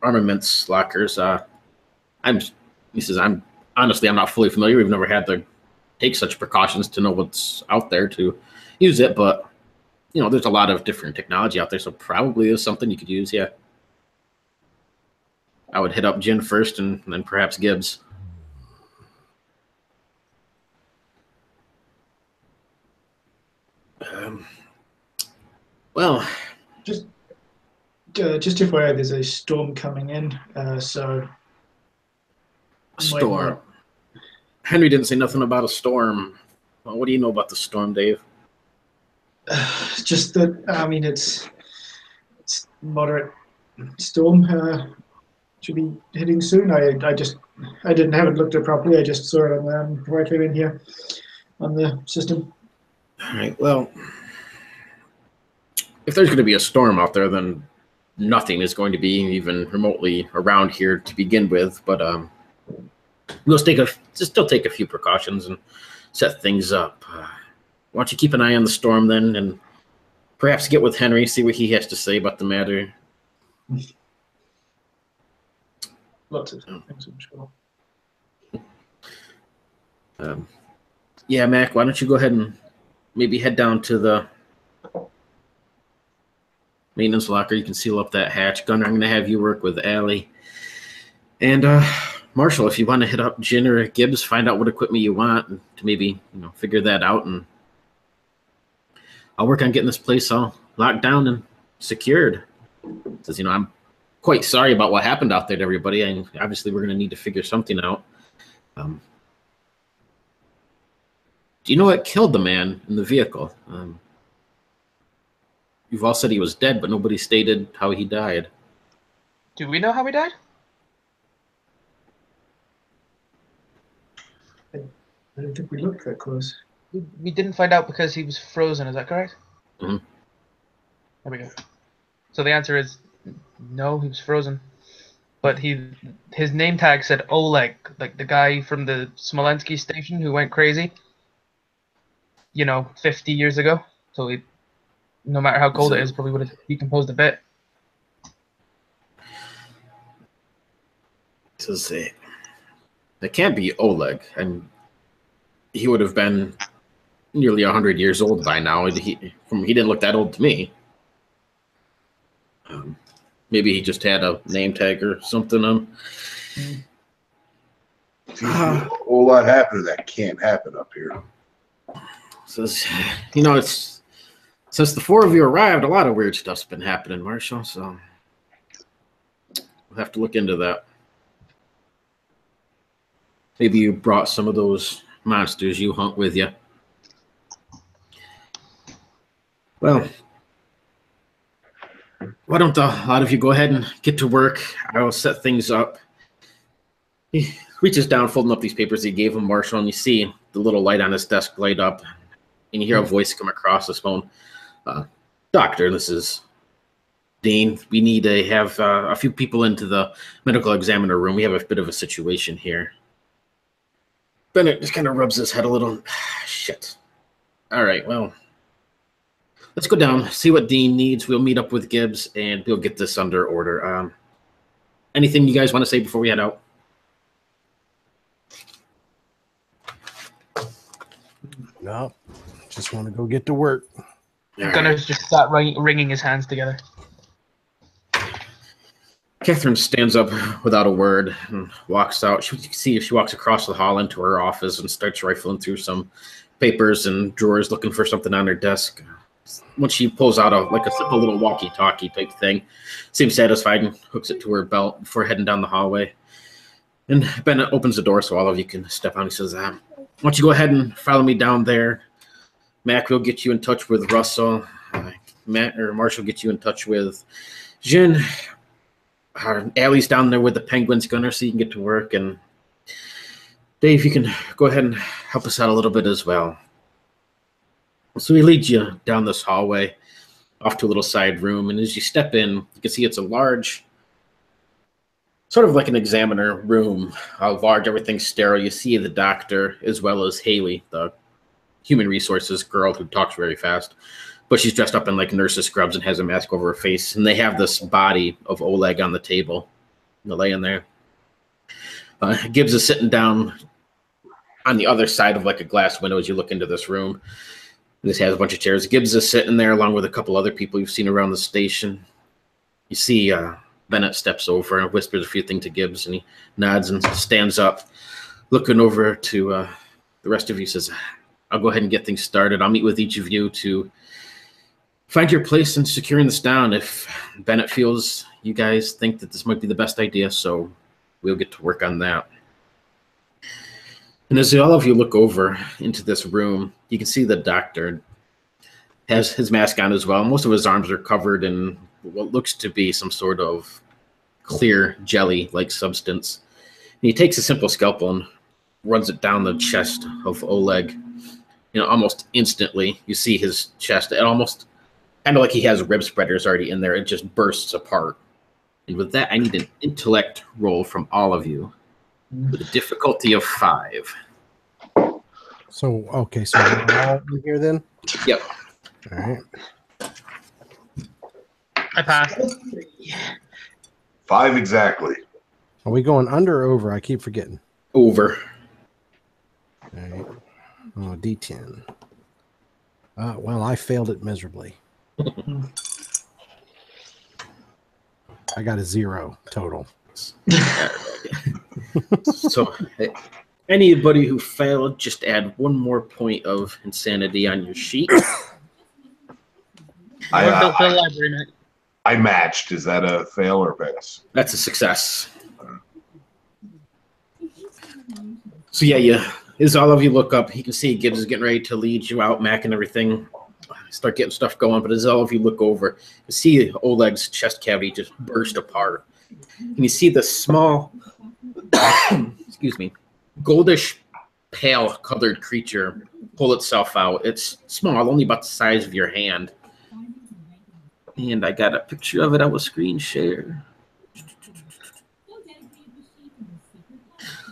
armaments lockers. He says, I'm honestly, I'm not fully familiar. We've never had to take such precautions to know what's out there to use it, but you know, there's a lot of different technology out there, so probably is something you could use. Yeah, I would hit up Jin first, and then perhaps Gibbs. Well, Just FYI, there's a storm coming in, so a storm. Henry didn't say nothing about a storm. Well, what do you know about the storm, Dave? just that, I mean, it's moderate storm. Should be hitting soon. I haven't looked at it properly. I just saw it on before I came in here on the system. All right. Well, if there's going to be a storm out there, then nothing is going to be even remotely around here to begin with. But we'll still take a few precautions and set things up. Why don't you keep an eye on the storm then, and perhaps get with Henry, see what he has to say about the matter. Lots of things, I'm sure. Yeah, Mac, why don't you go ahead and maybe head down to the maintenance locker. You can seal up that hatch. Gunner, I'm going to have you work with Allie. And Marshall, if you want to hit up Jin or Gibbs, find out what equipment you want and to maybe figure that out. And I'll work on getting this place all locked down and secured. Says, I'm quite sorry about what happened out there to everybody, and obviously we're going to need to figure something out. Do you know what killed the man in the vehicle? You've all said he was dead, but nobody stated how he died. Do we know how he died? I don't think we looked that close. We didn't find out because he was frozen, is that correct? Mm-hmm. There we go. So the answer is no, he was frozen. But his name tag said Oleg, like the guy from the Smolensky station who went crazy, 50 years ago. So no matter how cold it is, probably would have decomposed a bit. To say, it can't be Oleg, and he would have been nearly 100 years old by now. He didn't look that old to me. Maybe he just had a name tag or something on. A whole lot happened that can't happen up here. Says, it's since the four of you arrived, a lot of weird stuff's been happening, Marshall. So we'll have to look into that. Maybe you brought some of those monsters you hunt with you. Well, why don't a lot of you go ahead and get to work? I will set things up. He reaches down, folding up these papers he gave him, Marshall, and you see the little light on his desk light up, and you hear a voice come across his phone. Doctor, this is Dean. We need to have a few people into the medical examiner room. We have a bit of a situation here. Bennett just kind of rubs his head a little. Shit. All right, well, let's go down, see what Dean needs. We'll meet up with Gibbs, and we'll get this under order. Anything you guys want to say before we head out? No, just want to go get to work. Gunner's just sat wringing his hands together. Catherine stands up without a word and walks out. She walks across the hall into her office and starts rifling through some papers and drawers looking for something on her desk. Once she pulls out a simple little walkie-talkie type thing, seems satisfied and hooks it to her belt before heading down the hallway. And Bennett opens the door so all of you can step on. He says, why don't you go ahead and follow me down there? Mac will get you in touch with Russell. Matt or Marshall will get you in touch with Jin. Allie's down there with the Penguins, Gunner, so you can get to work. And Dave, you can go ahead and help us out a little bit as well. So he leads you down this hallway, off to a little side room. And as you step in, you can see it's a large sort of like an examiner room, large, everything's sterile. You see the doctor as well as Haley, the human resources girl who talks very fast, but she's dressed up in like nurse's scrubs and has a mask over her face. And they have this body of Oleg on the table, laying there. Gibbs is sitting down on the other side of like a glass window as you look into this room. This has a bunch of chairs. Gibbs is sitting there along with a couple other people you've seen around the station. You see Bennett steps over and whispers a few things to Gibbs, and he nods and stands up, looking over to the rest of you, says, I'll go ahead and get things started. I'll meet with each of you to find your place in securing this down. If Bennett feels you guys think that this might be the best idea, so we'll get to work on that. And as all of you look over into this room, you can see the doctor has his mask on as well. Most of his arms are covered in what looks to be some sort of clear jelly-like substance. And he takes a simple scalpel and runs it down the chest of Oleg. Almost instantly, you see his chest. It almost kind of like he has rib spreaders already in there. It just bursts apart. And with that, I need an intellect roll from all of you with a difficulty of 5. So, okay, so we're all in here then? Yep. All right. I passed. 5 exactly. Are we going under or over? I keep forgetting. Over. All right. Oh, D10. Well, I failed it miserably. I got a 0 total. So, anybody who failed, just add 1 more point of insanity on your sheet. I matched. Is that a fail or pass? That's a success. So yeah, as all of you look up, you can see Gibbs is getting ready to lead you out, Mac and everything. Start getting stuff going, but as all of you look over, you see Oleg's chest cavity just burst apart. And you see the small, excuse me, goldish, pale-colored creature pull itself out. It's small, only about the size of your hand. And I got a picture of it I will screen share.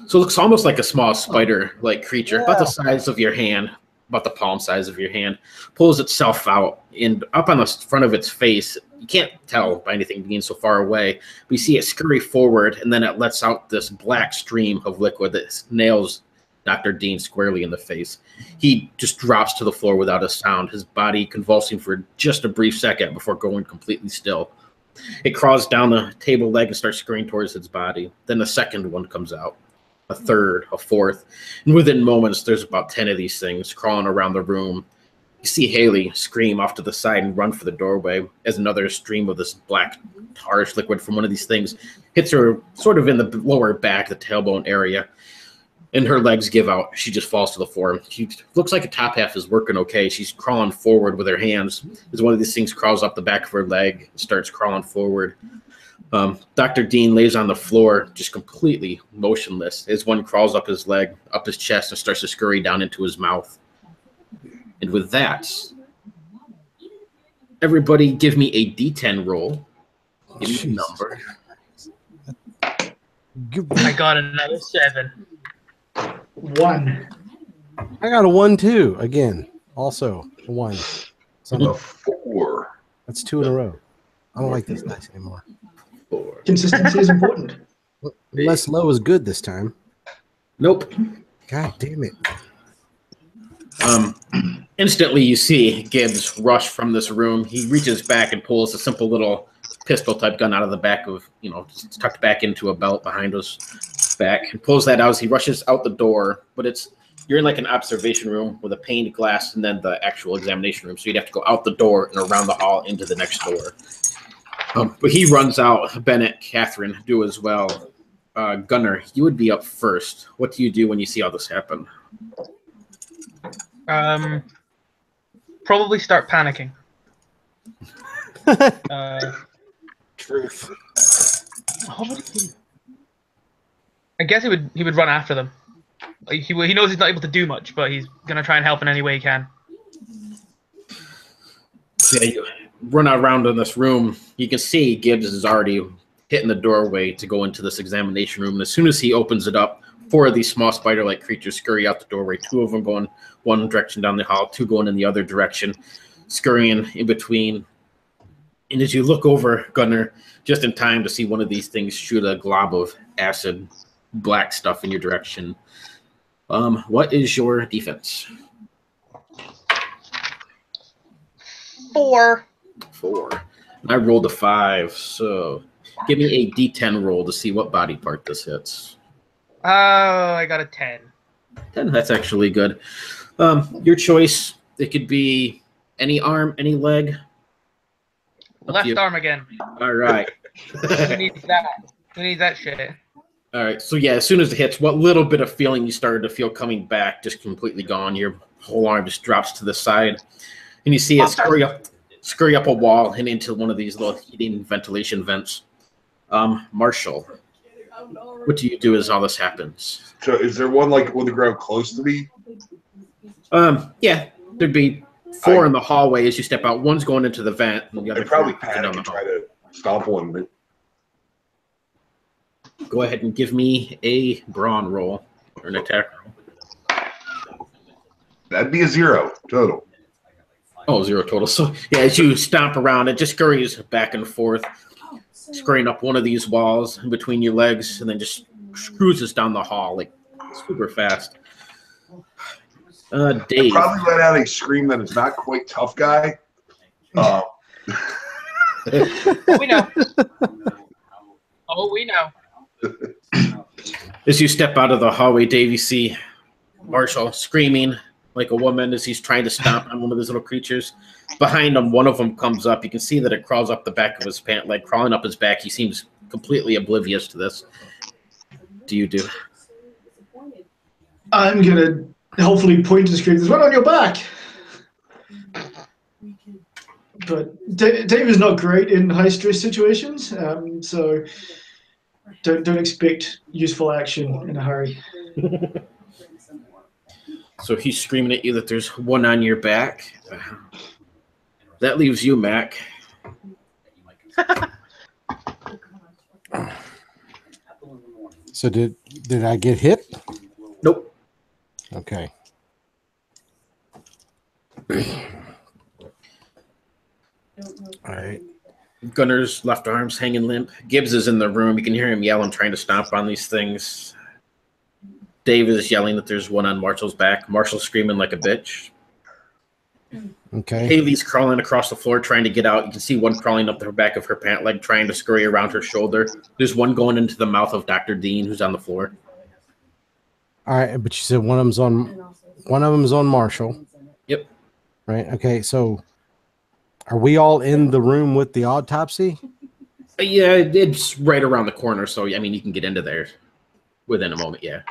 So it looks almost like a small spider-like creature, about the size of your hand, about the palm size of your hand, pulls itself out, and up on the front of its face, you can't tell by anything being so far away, but you see it scurry forward, and then it lets out this black stream of liquid that nails Dr. Dean squarely in the face. He just drops to the floor without a sound, his body convulsing for just a brief second before going completely still. It crawls down the table leg and starts scurrying towards its body. Then a second one comes out, a third, a fourth, and within moments, there's about 10 of these things crawling around the room. You see Haley scream off to the side and run for the doorway as another stream of this black tarish liquid from one of these things hits her sort of in the lower back, the tailbone area, and her legs give out. She just falls to the floor. She looks like a top half is working okay. She's crawling forward with her hands as one of these things crawls up the back of her leg and starts crawling forward. Dr. Dean lays on the floor, just completely motionless, as one crawls up his leg, up his chest, and starts to scurry down into his mouth. And with that, everybody give me a D10 roll. Give me a number. I got another 7. 1. I got a 1 too. Again, also a 1. A 4. That's 2 in a row. I don't like this dice anymore. 4. Consistency is important. Less low is good this time. Nope. God damn it. Instantly, you see Gibbs rush from this room. He reaches back and pulls a simple little pistol-type gun out of the back of, it's tucked back into a belt behind his back, and pulls that out as he rushes out the door. But you're in like an observation room with a paned glass and then the actual examination room. So you'd have to go out the door and around the hall into the next door. But he runs out. Bennett, Catherine do as well. Gunnar, you would be up first. What do you do when you see all this happen? Probably start panicking. Truth. I guess he would run after them. He knows he's not able to do much, but he's gonna try and help in any way he can. Yeah, you run around in this room. You can see Gibbs is already hitting the doorway to go into this examination room. And as soon as he opens it up, 4 of these small spider-like creatures scurry out the doorway. 2 of them going one direction down the hall, 2 going in the other direction, scurrying in between. And as you look over, Gunnar, just in time to see one of these things shoot a glob of acid, black stuff in your direction. What is your defense? 4. 4. And I rolled a 5, so give me a D10 roll to see what body part this hits. Oh, I got a 10. 10, that's actually good. Your choice, it could be any arm, any leg. Left arm again. All right. Who needs that? Who needs that shit? All right. So, yeah, as soon as it hits, what little bit of feeling you started to feel coming back just completely gone. Your whole arm just drops to the side. And you see it scurry up a wall and into one of these little heating ventilation vents. Marshall, what do you do as all this happens? So is there one like on the ground close to me? Yeah, there'd be 4 in the hallway as you step out. One's going into the vent, and the other I'd probably 4 panic and try to stop one. But go ahead and give me a brawn roll or an attack roll. that'd be a 0 total. Oh, 0 total. So, yeah, as you stomp around, it just scurries back and forth, scurrying up one of these walls in between your legs, and then just cruises down the hall like super fast. Dave. Probably let out a scream that is not quite tough guy. We know. Oh, we know. As you step out of the hallway, Dave, you see Marshall screaming like a woman as he's trying to stomp on one of those little creatures. Behind him, one of them comes up. You can see that it crawls up the back of his pant leg, crawling up his back. He seems completely oblivious to this. Do you do? I'm going to hopefully point and scream, there's one on your back. But Dave is not great in high-stress situations, so don't expect useful action in a hurry. So he's screaming at you that there's one on your back. That leaves you, Mac. So did I get hit? Nope. Okay. All right. Gunnar's left arm's hanging limp. Gibbs is in the room. You can hear him yelling, trying to stomp on these things. Dave is yelling that there's one on Marshall's back. Marshall's screaming like a bitch. Okay. Haley's crawling across the floor, trying to get out. You can see one crawling up the back of her pant leg, trying to scurry around her shoulder. There's one going into the mouth of Dr. Dean, who's on the floor. All right, but you said one of them's on Marshall. Yep. Right. Okay. So, are we all in the room with the autopsy? Yeah, it's right around the corner, so I mean, you can get into there within a moment. Yeah.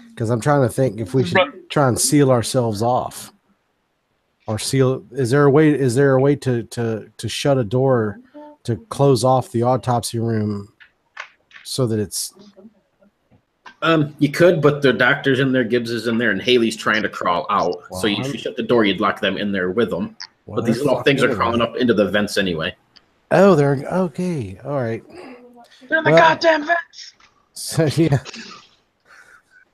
Because I'm trying to think if we should try and seal ourselves off, or seal. Is there a way to shut a door to close off the autopsy room so that it's? You could, but the doctor's in there, Gibbs is in there, and Haley's trying to crawl out. Well, so if you shut the door, you'd lock them in there with them. Well, but these little things are crawling up into the vents anyway. Oh, they're okay. All right. They're in the goddamn vents. So yeah.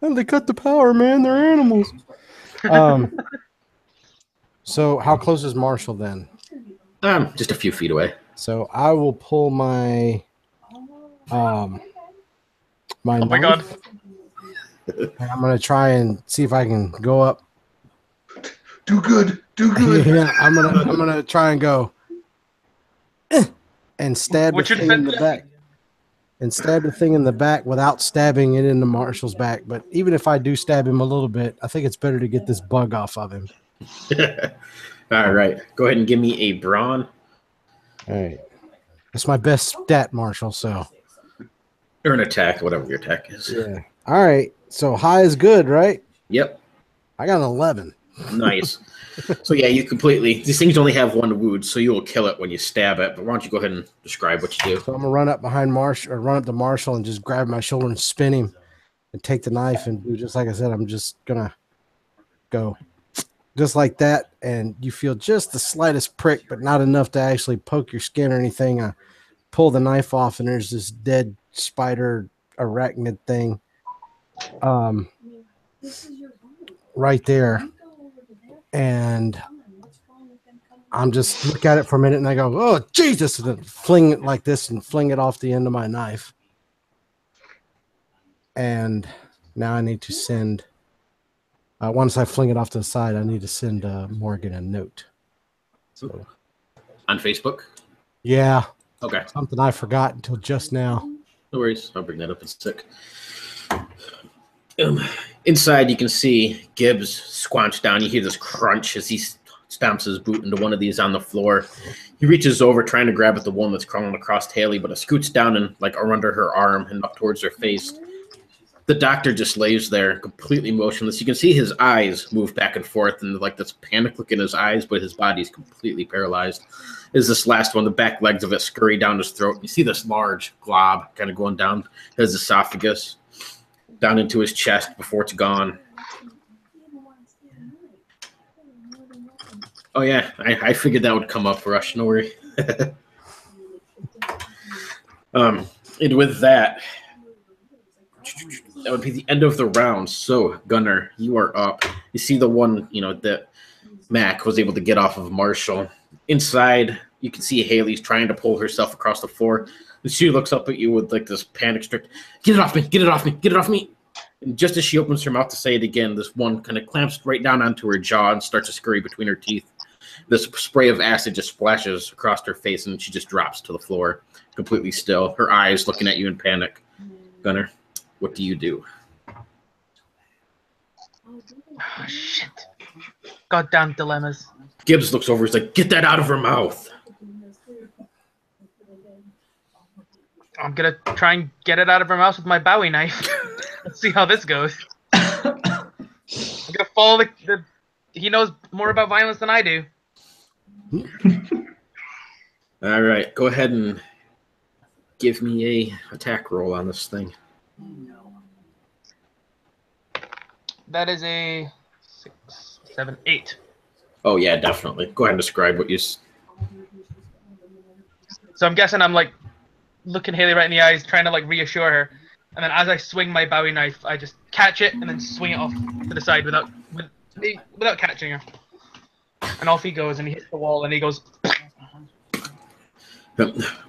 And they cut the power, man. They're animals. So how close is Marshall then? Just a few feet away. So I will pull my my Oh my knife, god. and I'm gonna try and see if I can go up. Do good. Do good. Yeah, I'm gonna try and go and stab the thing in the back. And stab the thing in the back without stabbing it into Marshall's back. But even if I do stab him a little bit, I think it's better to get this bug off of him. All right. Go ahead and give me a brawn. All right. That's my best stat, Marshall, so. Or an attack, whatever your attack is. Yeah. All right. So high is good, right? Yep. I got an 11. Nice. So yeah, you completely. These things only have one wound, so you will kill it when you stab it. But why don't you go ahead and describe what you do? So I'm gonna run up behind Marshall, or run up to Marshall, and just grab my shoulder and spin him, and take the knife and do just like I said. I'm just gonna go just like that, and you feel just the slightest prick, but not enough to actually poke your skin or anything. I pull the knife off, and there's this dead spider arachnid thing right there. And I'm just look at it for a minute, and I go, "Oh, Jesus!" and then fling it like this and fling it off the end of my knife. And now I need to send, once I fling it off to the side, I need to send Morgan a note. So, On Facebook? Yeah. Okay. Something I forgot until just now. No worries. I'll bring that up in a sec. Inside, you can see Gibbs squanched down. You hear this crunch as he stamps his boot into one of these on the floor. He reaches over, trying to grab at the one that's crawling across Haley, but it scoots down and under her arm and up towards her face. The doctor just lays there, completely motionless. You can see his eyes move back and forth, and like this panic look in his eyes, but his body's completely paralyzed. Is this last one? The back legs of it scurry down his throat. You see this large glob kind of going down his esophagus, down into his chest before it's gone. Oh yeah, I figured that would come up, Rush. No worry. And with that would be the end of the round. So, Gunnar, you are up. You see the one, that Mac was able to get off of Marshall. Inside, you can see Haley's trying to pull herself across the floor. And she looks up at you with like this panic strict, "Get it off me, get it off me, get it off me." And just as she opens her mouth to say it again, this one kind of clamps right down onto her jaw and starts to scurry between her teeth. This spray of acid just splashes across her face, and she just drops to the floor, completely still, her eyes looking at you in panic. Gunnar, what do you do? Oh, shit. Goddamn dilemmas. Gibbs looks over. He's like, "Get that out of her mouth." I'm gonna try and get it out of her mouth with my Bowie knife. Let's see how this goes. I'm gonna follow the he knows more about violence than I do. All right, go ahead and give me a attack roll on this thing. That is a 6, 7, 8. Oh yeah, definitely. Go ahead and describe what you. So I'm guessing I'm like looking Haley right in the eyes, trying to like reassure her, and then as I swing my Bowie knife, I just catch it and then swing it off to the side without catching her. And off he goes, and he hits the wall, and he goes.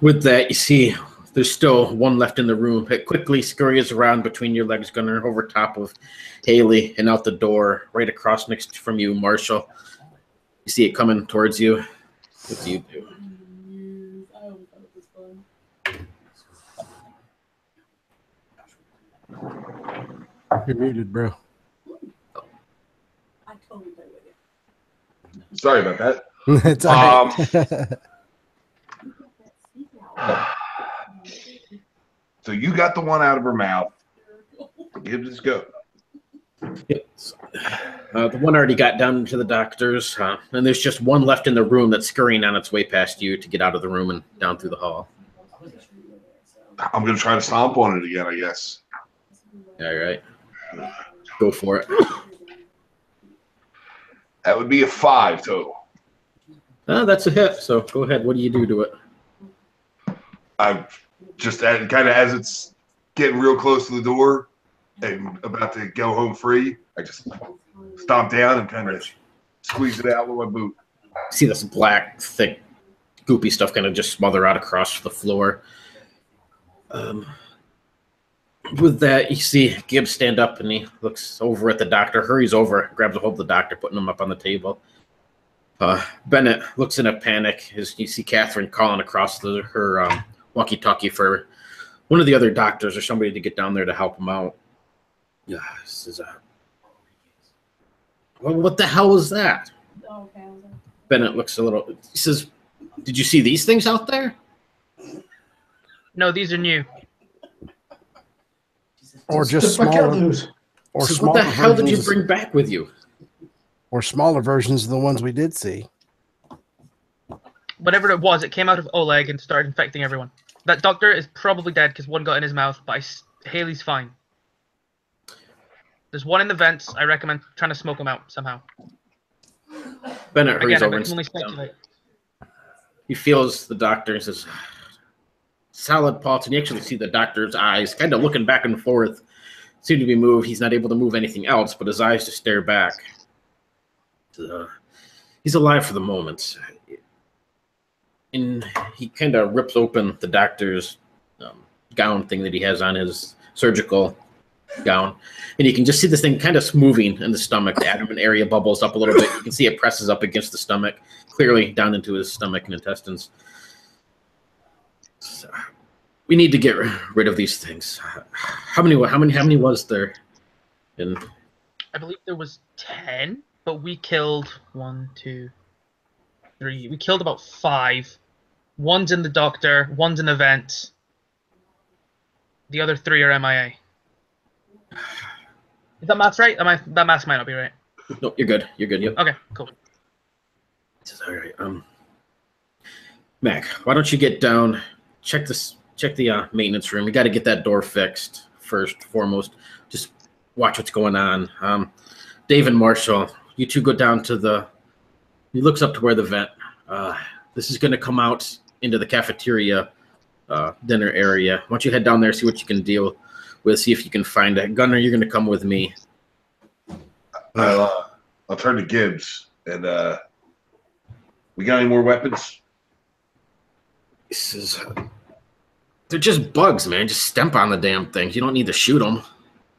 With that, you see there's still one left in the room. It quickly scurries around between your legs, Gunnar, over top of Haley, and out the door, right across next from you, Marshall. You see it coming towards you. What do you do? You're muted, bro. Sorry about that. It's all right. So you got the one out of her mouth. Gibbs is go. Yes. The one already got down to the doctor's, and there's just one left in the room that's scurrying on its way past you to get out of the room and down through the hall. I'm going to try to stomp on it again, I guess. All right. Go for it. That would be a 5 total. That's a hit, so go ahead. What do you do to it? I just kind of as it's getting real close to the door and about to go home free, I just stomp down and kind of squeeze it out with my boot. See this black, thick, goopy stuff kind of just smother out across the floor. With that, you see Gibbs stand up and he looks over at the doctor, hurries over, grabs a hold of the doctor, putting him up on the table. Bennett looks in a panic as you see Catherine calling across her walkie-talkie for one of the other doctors or somebody to get down there to help him out. Yeah, this is well, what the hell was that? Bennett looks a little. He says, "Did you see these things out there?" No, these are new. Or just Fuck out smaller. those. Or Says, smaller what the hell did you versions- bring back with you? Or smaller versions of the ones we did see. Whatever it was, it came out of Oleg and started infecting everyone. That doctor is probably dead because one got in his mouth, but Haley's fine. There's one in the vents. I recommend trying to smoke him out somehow. Bennett hurries Again, I over and can only sits down. speculate. He feels the doctor and says, "Solid pulse." And you actually see the doctor's eyes kind of looking back and forth, seem to be moved. He's not able to move anything else, but his eyes just stare back. He's alive for the moment. And he kind of rips open the doctor's gown thing that he has on, his surgical gown, and you can just see this thing kind of moving in the stomach. The abdomen area bubbles up a little bit. You can see it presses up against the stomach, clearly down into his stomach and intestines. So, we need to get rid of these things. How many was there? And I believe there was 10, but we killed 1, 2, 3. We killed about 5. One's in the doctor, one's in the vent. The other 3 are MIA. Is that math right? That math might not be right. no, you're good. You're good. Yep. Okay, cool. All right. Mac, why don't you get down? Check the maintenance room. You got to get that door fixed first, foremost. Just watch what's going on. Dave and Marshall, you two go down to the. He looks up to where the vent. This is going to come out into the cafeteria dinner area. Why don't you head down there, see what you can deal with, see if you can find it. Gunner, you're going to come with me. I'll turn to Gibbs and we got any more weapons? They're just bugs, man. Just stamp on the damn things. You don't need to shoot them.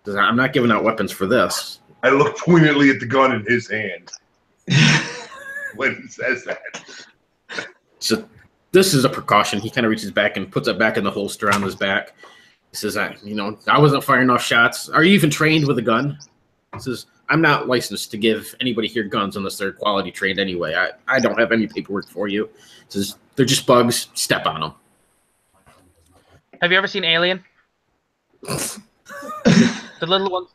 I'm not giving out weapons for this. I look pointedly at the gun in his hand when he says that. So this is a precaution. He kind of reaches back and puts it back in the holster on his back. He says, I wasn't firing off shots. Are you even trained with a gun? He says, I'm not licensed to give anybody here guns unless they're quality trained anyway. I don't have any paperwork for you. He says, they're just bugs. Step on them. Have you ever seen Alien? The little ones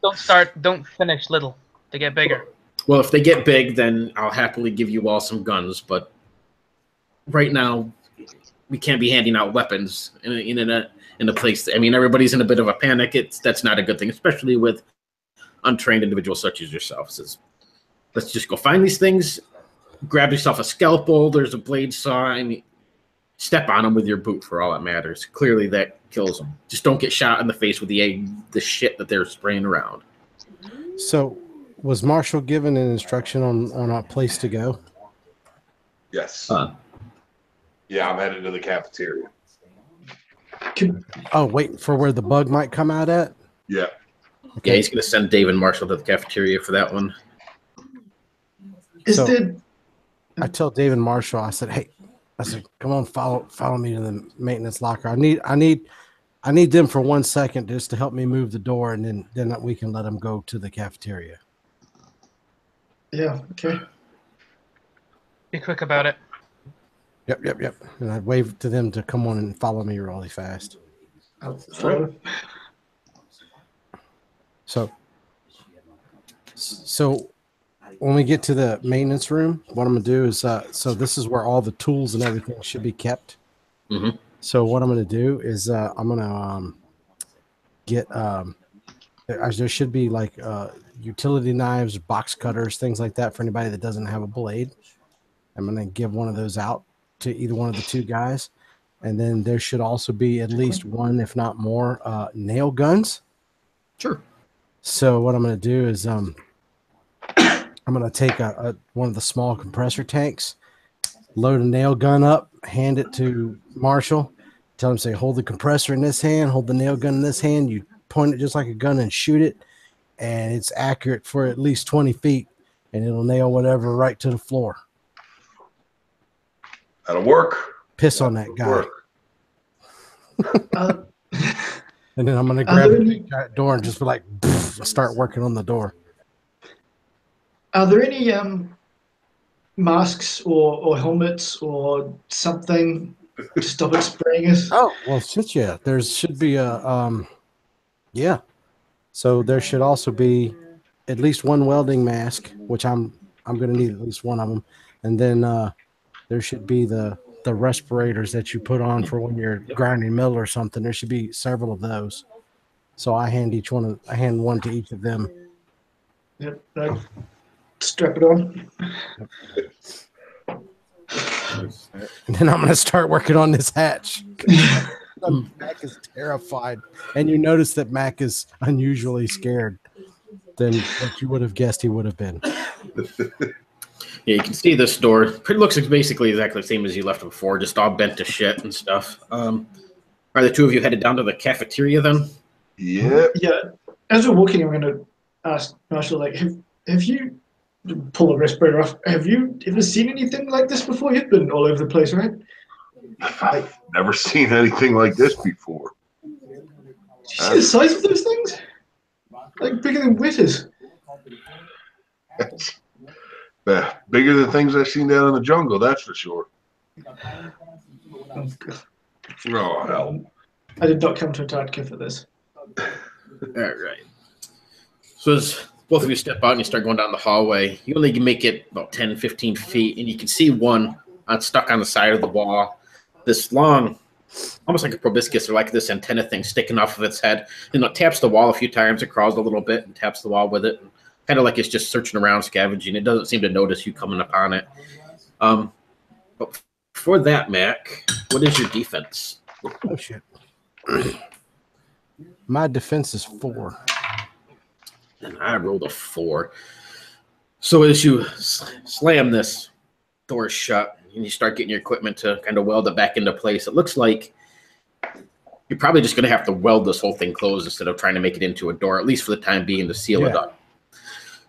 don't finish little. They get bigger. Well, if they get big, then I'll happily give you all some guns. But right now, we can't be handing out weapons in a place. I mean, everybody's in a bit of a panic. That's not a good thing, especially with untrained individuals such as yourself. Says, let's just go find these things. Grab yourself a scalpel. There's a blade saw. I mean, step on them with your boot for all that matters. Clearly, that kills them. Just don't get shot in the face with the shit that they're spraying around. So, was Marshall given an instruction on a place to go? Yes. Yeah, I'm headed to the cafeteria. Waiting for where the bug might come out at? Yeah. Okay. Yeah, he's going to send Dave and Marshall to the cafeteria for that one. I tell Dave and Marshall, I said, come on, follow me to the maintenance locker. I need them for 1 second just to help me move the door, and then we can let them go to the cafeteria. Yeah, okay. Be quick about it. Yep. And I'd wave to them to come on and follow me really fast. I'll follow. So when we get to the maintenance room, what I'm going to do is, so this is where all the tools and everything should be kept. Mm-hmm. So what I'm going to do is I'm going to get, there should be like utility knives, box cutters, things like that for anybody that doesn't have a blade. I'm going to give one of those out to either one of the two guys. And then there should also be at least one, if not more, nail guns. Sure. So what I'm going to do is I'm going to take one of the small compressor tanks, load a nail gun up, hand it to Marshall, tell him, say, hold the compressor in this hand, hold the nail gun in this hand. You point it just like a gun and shoot it, and it's accurate for at least 20 feet, and it'll nail whatever right to the floor. That'll work. Piss on that guy. And then I'm going to grab the door and just be like, start working on the door. Are there any masks or helmets or something to stop it spraying us? Oh, well, shit, yeah. There should be a, yeah. So there should also be at least one welding mask, which I'm going to need at least one of them. And then there should be the respirators that you put on for when you're grinding metal or something. There should be several of those. So I hand one to each of them. Yep. I strap it on. And then I'm going to start working on this hatch. Mac is terrified. And you notice that Mac is unusually scared than what you would have guessed he would have been. Yeah, you can see this door. It looks basically exactly the same as you left it before, just all bent to shit and stuff. Are the two of you headed down to the cafeteria then? Yep. Yeah. As we're walking, I'm going to ask Marshall, like, have you pull the respirator off? Have you ever seen anything like this before? You've been all over the place, right? I've never seen anything like this before. Did you see the size of those things? Like bigger than Witters. Bigger than things I've seen down in the jungle, that's for sure. Oh, God. Oh, hell. I did not come to Antarctica for this. All right. So as both of you step out and you start going down the hallway, you only can make it about 10, 15 feet, and you can see one stuck on the side of the wall. This long, almost like a proboscis or like this antenna thing sticking off of its head. And it taps the wall a few times. It crawls a little bit and taps the wall with it. Kind of like it's just searching around, scavenging. It doesn't seem to notice you coming upon it. But for that, Mac, what is your defense? Oh, shit. My defense is 4. And I rolled a 4. So as you slam this door shut and you start getting your equipment to kind of weld it back into place, it looks like you're probably just going to have to weld this whole thing closed instead of trying to make it into a door, at least for the time being, to seal it up.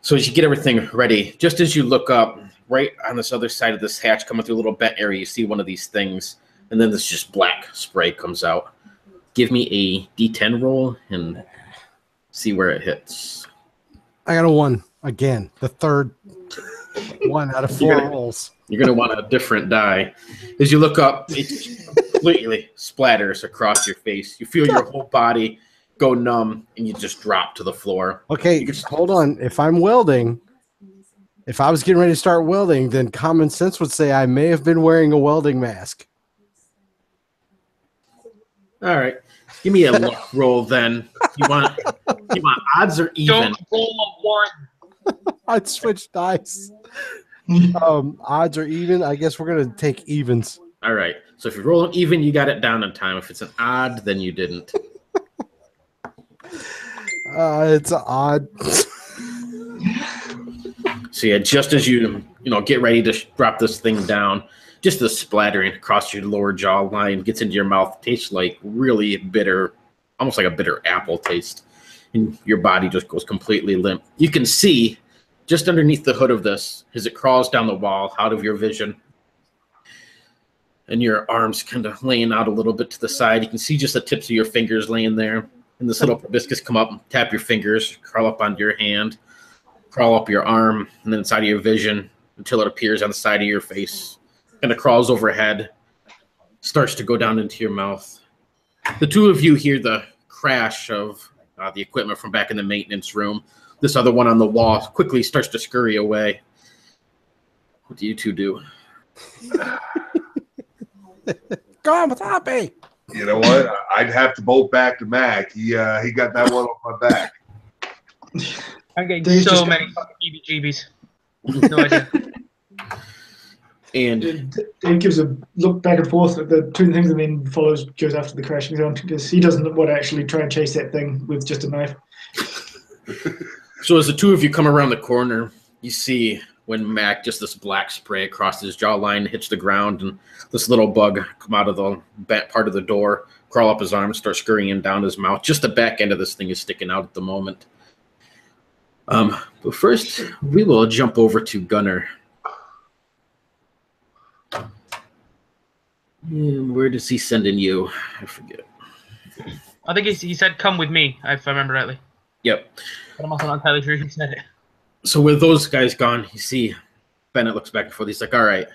So as you get everything ready, just as you look up, right on this other side of this hatch, coming through a little bent area, you see one of these things, and then this just black spray comes out. Give me a D10 roll and see where it hits. I got a 1 again. The third 1 out of 4 rolls. You're going to want a different die. As you look up, it completely splatters across your face. You feel your whole body go numb, and you just drop to the floor. Okay, hold on. If I'm welding, if I was getting ready to start welding, then common sense would say I may have been wearing a welding mask. All right. Give me a luck roll then. You want odds or even? Don't roll a 1. I'd switch dice. Odds or even? I guess we're going to take evens. All right. So if you roll an even, you got it down in time. If it's an odd, then you didn't. It's an odd. So yeah, just as you get ready to drop this thing down, just the splattering across your lower jaw line gets into your mouth. Tastes like really bitter, almost like a bitter apple taste. And your body just goes completely limp. You can see just underneath the hood of this, as it crawls down the wall out of your vision, and your arms kind of laying out a little bit to the side. You can see just the tips of your fingers laying there. And this little proboscis come up and tap your fingers, crawl up onto your hand, crawl up your arm, and then inside of your vision until it appears on the side of your face. Kind of crawls overhead, starts to go down into your mouth. The two of you hear the crash of the equipment from back in the maintenance room. This other one on the wall quickly starts to scurry away. What do you two do? Go on without me. You know what? I'd have to bolt back to Mac. He got that one off my back. I'm getting Dave's so just- many fucking heebie-jeebies. No idea. And Dave gives a look back and forth at the two things and then goes after the crashing zone because he doesn't want to actually try and chase that thing with just a knife. so as the two of you come around the corner, you see when Mac, just this black spray across his jawline, hits the ground, and this little bug come out of the bent part of the door, crawl up his arm, and start scurrying down his mouth. Just the back end of this thing is sticking out at the moment. But first, we will jump over to Gunner. And where does he sending you? I forget. I think he said, "Come with me," if I remember rightly. Yep. But I'm also not entirely sure he said it. So with those guys gone, you see Bennett looks back and forth. He's like, all right,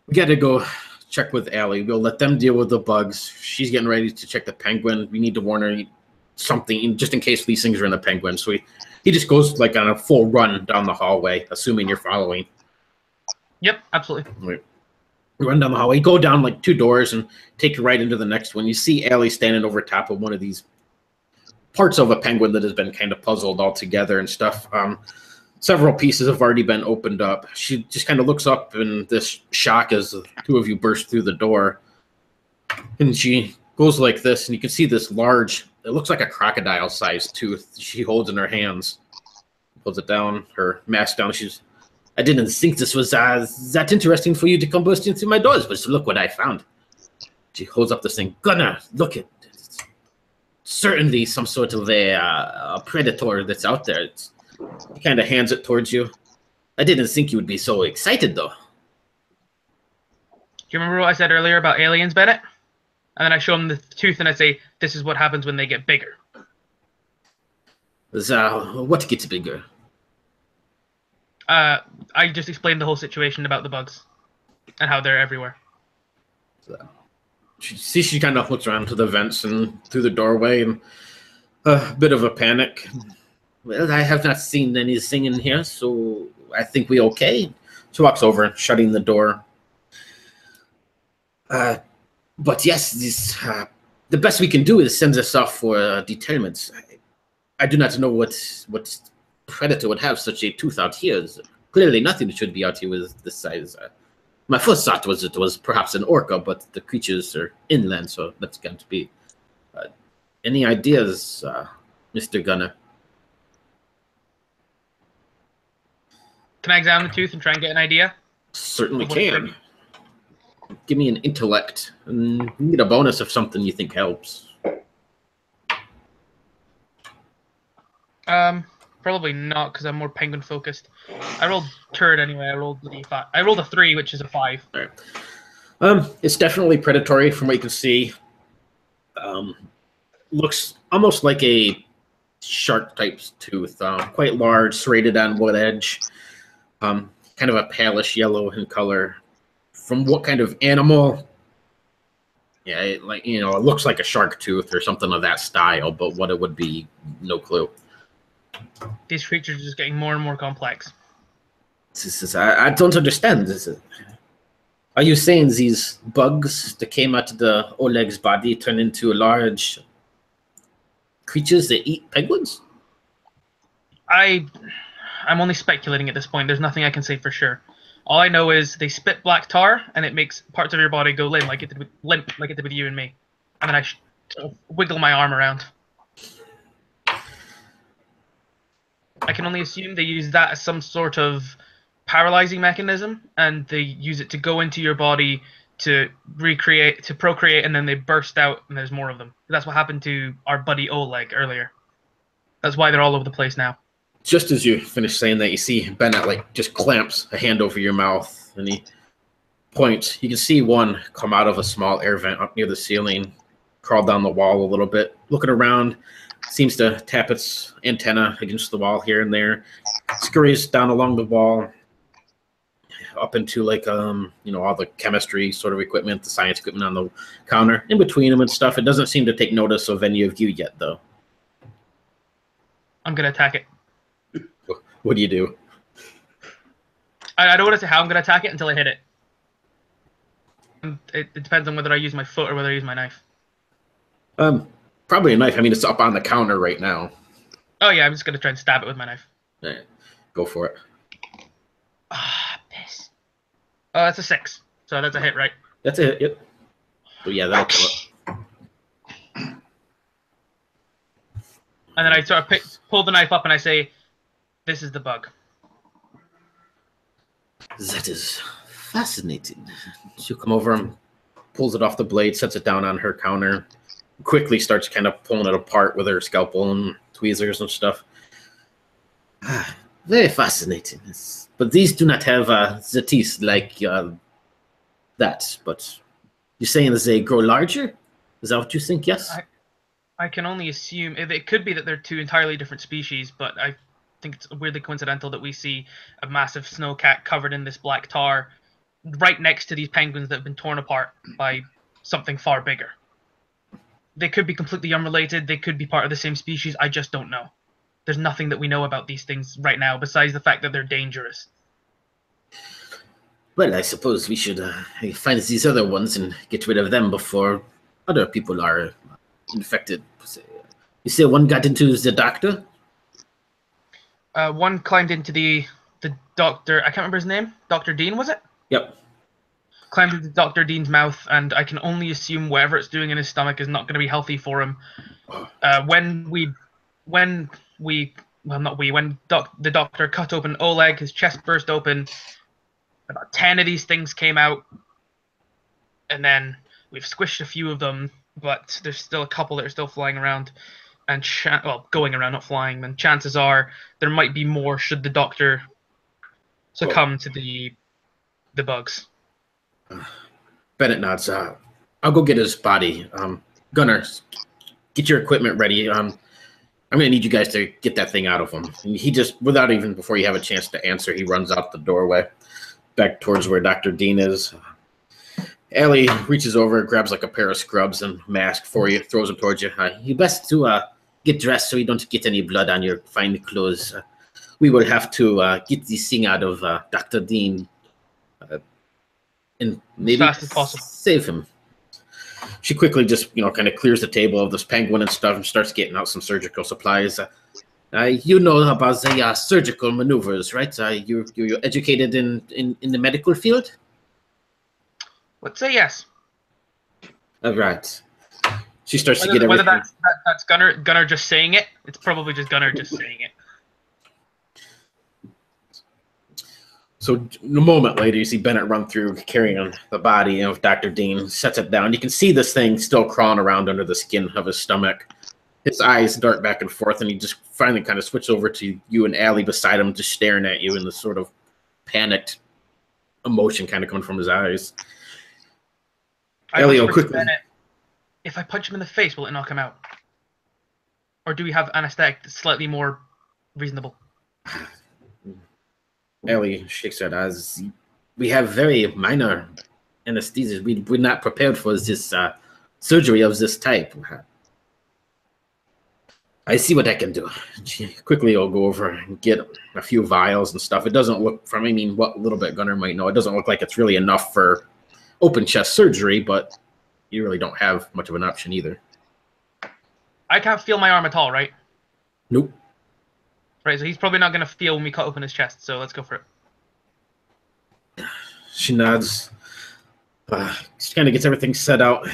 we got to go check with Allie. We'll let them deal with the bugs. She's getting ready to check the penguin. We need to warn her something just in case these things are in the penguin. So he just goes like on a full run down the hallway, assuming you're following. Yep, absolutely. Right. You run down the hallway, go down like 2 doors and take you right into the next one. You see Allie standing over top of one of these parts of a penguin that has been kind of puzzled all together and stuff. Several pieces have already been opened up. She just kind of looks up in this shock as the two of you burst through the door. And she goes like this, and you can see this large, it looks like a crocodile-sized tooth she holds in her hands. Pulls it down, her mask down. I didn't think this was that interesting for you to come bursting through my doors, but look what I found. She holds up this thing. Gunner, look at it. It's certainly some sort of a predator that's out there. He kind of hands it towards you. I didn't think you would be so excited, though. Do you remember what I said earlier about aliens, Bennett? And then I show him the tooth and I say, this is what happens when they get bigger. What gets bigger? I just explained the whole situation about the bugs and how they're everywhere. She kind of looks around to the vents and through the doorway, and a bit of a panic. Well, I have not seen anything in here, so I think we okay. She walks over, shutting the door. But yes, the best we can do is send this off for deterrence. I do not know what predator would have such a tooth out here. Clearly nothing should be out here with this size. My first thought was it was perhaps an orca, but the creatures are inland, so that's going to be. Any ideas, Mr. Gunner? Can I examine the tooth and try and get an idea? Certainly can. Give me an intellect, and you can get a bonus if something you think helps. Probably not, because I'm more penguin focused. I rolled turd anyway. I rolled a 3, which is a 5. All right. It's definitely predatory from what you can see. Looks almost like a shark type tooth, quite large, serrated on one edge. Kind of a palish yellow in color. From what kind of animal? Yeah, it looks like a shark tooth or something of that style, but what it would be, no clue. These creatures are just getting more and more complex. I don't understand. Are you saying these bugs that came out of the Oleg's body turn into large creatures that eat penguins? I'm only speculating at this point. There's nothing I can say for sure. All I know is they spit black tar, and it makes parts of your body go limp, like it did with you and me. And then I sort of wiggle my arm around. I can only assume they use that as some sort of paralyzing mechanism, and they use it to go into your body to recreate, to procreate, and then they burst out, and there's more of them. That's what happened to our buddy Oleg earlier. That's why they're all over the place now. Just as you finish saying that, you see Bennett just clamps a hand over your mouth, and he points. You can see one come out of a small air vent up near the ceiling, crawl down the wall a little bit, looking around, seems to tap its antenna against the wall here and there, scurries down along the wall, up into all the chemistry sort of equipment, the science equipment on the counter, in between them and stuff. It doesn't seem to take notice of any of you yet, though. I'm gonna attack it. What do you do? I don't want to say how I'm going to attack it until I hit it. It depends on whether I use my foot or whether I use my knife. Probably a knife. I mean, it's up on the counter right now. Oh, yeah, I'm just going to try and stab it with my knife. All right. Go for it. Piss. Oh, that's a 6. So that's a hit, right? That's a hit, yep. So yeah, that'll kill it. And then I sort of pull the knife up and I say, this is the bug. That is fascinating. She'll come over and pulls it off the blade, sets it down on her counter, quickly starts kind of pulling it apart with her scalpel and tweezers and stuff. Very fascinating. But these do not have the teeth like that. But you're saying as they grow larger? Is that what you think, yes? I can only assume. It could be that they're two entirely different species, but I think it's weirdly coincidental that we see a massive snowcat covered in this black tar right next to these penguins that have been torn apart by something far bigger. They could be completely unrelated. They could be part of the same species. I just don't know. There's nothing that we know about these things right now besides the fact that they're dangerous. Well, I suppose we should find these other ones and get rid of them before other people are infected. You say one got into the doctor? One climbed into the doctor. I can't remember his name. Dr. Dean, was it? Yep. Climbed into Dr. Dean's mouth, and I can only assume whatever it's doing in his stomach is not going to be healthy for him. When the doctor cut open Oleg, his chest burst open. About 10 of these things came out, and then we've squished a few of them, but there's still a couple that are still flying around, and going around, not flying. And chances are there might be more should the doctor succumb to the bugs. Bennett nods. I'll go get his body. Gunnar, get your equipment ready. I'm going to need you guys to get that thing out of him. And he just, before you have a chance to answer, he runs out the doorway back towards where Dr. Dean is. Allie reaches over, grabs like a pair of scrubs and mask for you, throws them towards you. You best to get dressed so you don't get any blood on your fine clothes. We will have to get this thing out of Dr. Dean and maybe as fast as possible. Save him. She quickly just, kind of clears the table of this penguin and stuff and starts getting out some surgical supplies. You know about the surgical maneuvers, right? You're educated in the medical field? Let's say yes. All right. She starts to get everything. Whether that's Gunnar just saying it, it's probably just Gunnar just saying it. So a moment later, you see Bennett run through carrying the body of Dr. Dean, sets it down. You can see this thing still crawling around under the skin of his stomach. His eyes dart back and forth, and he just finally kind of switches over to you and Allie beside him, just staring at you in this sort of panicked emotion kind of coming from his eyes. Elio, quickly. Bennett, if I punch him in the face, will it knock him out? Or do we have anesthetic that's slightly more reasonable? Ellie shakes her head as we have very minor anesthesia. We're not prepared for this surgery of this type. I see what I can do. She quickly will go over and get a few vials and stuff. It doesn't look, what little bit Gunnar might know, it doesn't look like it's really enough for open chest surgery, but you really don't have much of an option either. I can't feel my arm at all, right? Nope. Right, so he's probably not going to feel when we cut open his chest, so let's go for it. She nods. She kind of gets everything set out.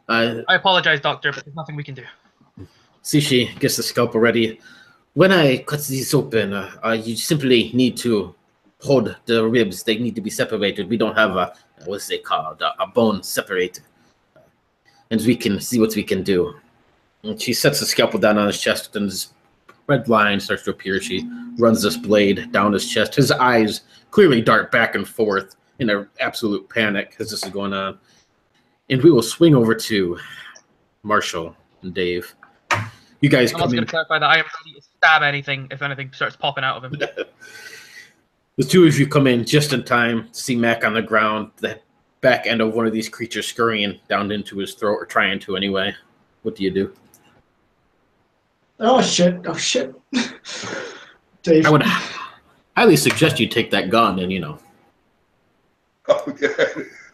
I apologize, doctor, but there's nothing we can do. See, she gets the scalpel ready. When I cut these open, you simply need to hold the ribs. They need to be separated. We don't have what's it called? A bone separator. And we can see what we can do. And she sets the scalpel down on his chest, and this red line starts to appear. She runs this blade down his chest. His eyes clearly dart back and forth in an absolute panic as this is going on. And we will swing over to Marshall and Dave. You guys I'm come also in. going to clarify that I am ready to stab anything if anything starts popping out of him. The two of you come in just in time to see Mac on the ground, the back end of one of these creatures scurrying down into his throat, or trying to anyway. What do you do? Oh shit! Dave. I would highly suggest you take that gun and, Oh, yeah.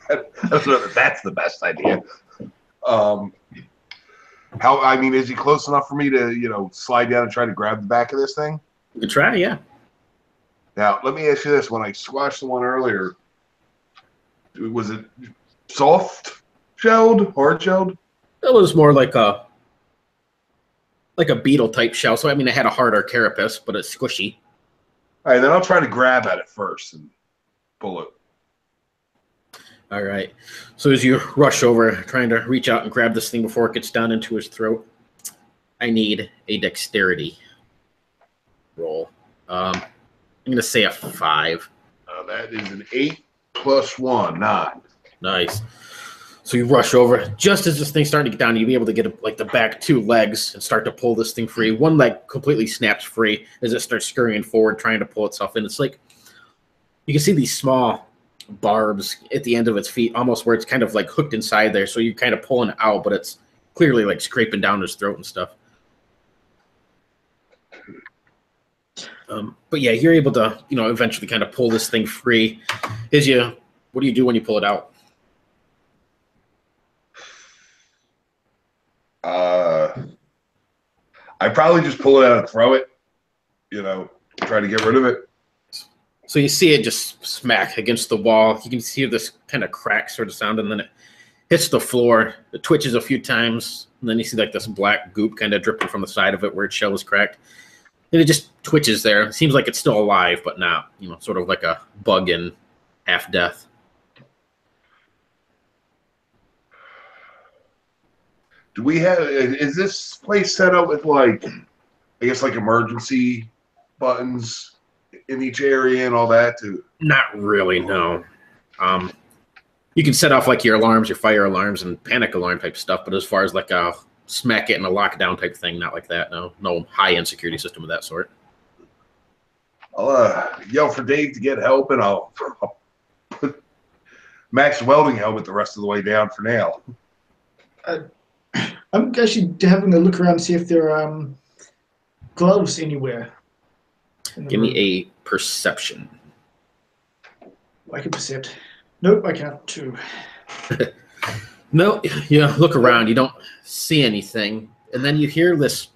I don't know that that's the best idea. Is he close enough for me to, slide down and try to grab the back of this thing? You can try, yeah. Now, let me ask you this. When I squashed the one earlier, was it soft-shelled, hard-shelled? It was more like a beetle-type shell. So, it had a harder carapace, but it's squishy. All right, then I'll try to grab at it first and pull it. All right. So as you rush over, trying to reach out and grab this thing before it gets down into his throat, I need a dexterity roll. I'm going to say a 5. That is an 8 plus 1, 9. Nice. So you rush over. Just as this thing's starting to get down, you'll be able to get the back 2 legs and start to pull this thing free. One leg completely snaps free as it starts scurrying forward, trying to pull itself in. It's like you can see these small barbs at the end of its feet, almost where it's kind of like hooked inside there. So you're kind of pulling it out, but it's clearly like scraping down his throat and stuff. But yeah, you're able to, eventually kind of pull this thing free. What do you do when you pull it out? I probably just pull it out and throw it. you know, try to get rid of it. So you see it just smack against the wall. You can see this kind of crack sort of sound, and then it hits the floor. It twitches a few times, and then you see like this black goop kind of dripping from the side of it where its shell was cracked. And it just twitches there. It seems like it's still alive, but not, you know, sort of like a bug in half death. Do we have, is this place set up with like, I guess like emergency buttons in each area and all that too? Not really, no. You can set off like your alarms, your fire alarms, and panic alarm type stuff, but as far as like a smack it and a lockdown type thing, not like that. No high-end security system of that sort. I'll yell for Dave to get help, and I'll put Max welding helmet the rest of the way down for now. I'm actually having a look around to see if there are gloves anywhere. Give me a perception. I can percept. Nope, I can't too. No, you look around, you don't see anything, and then you hear this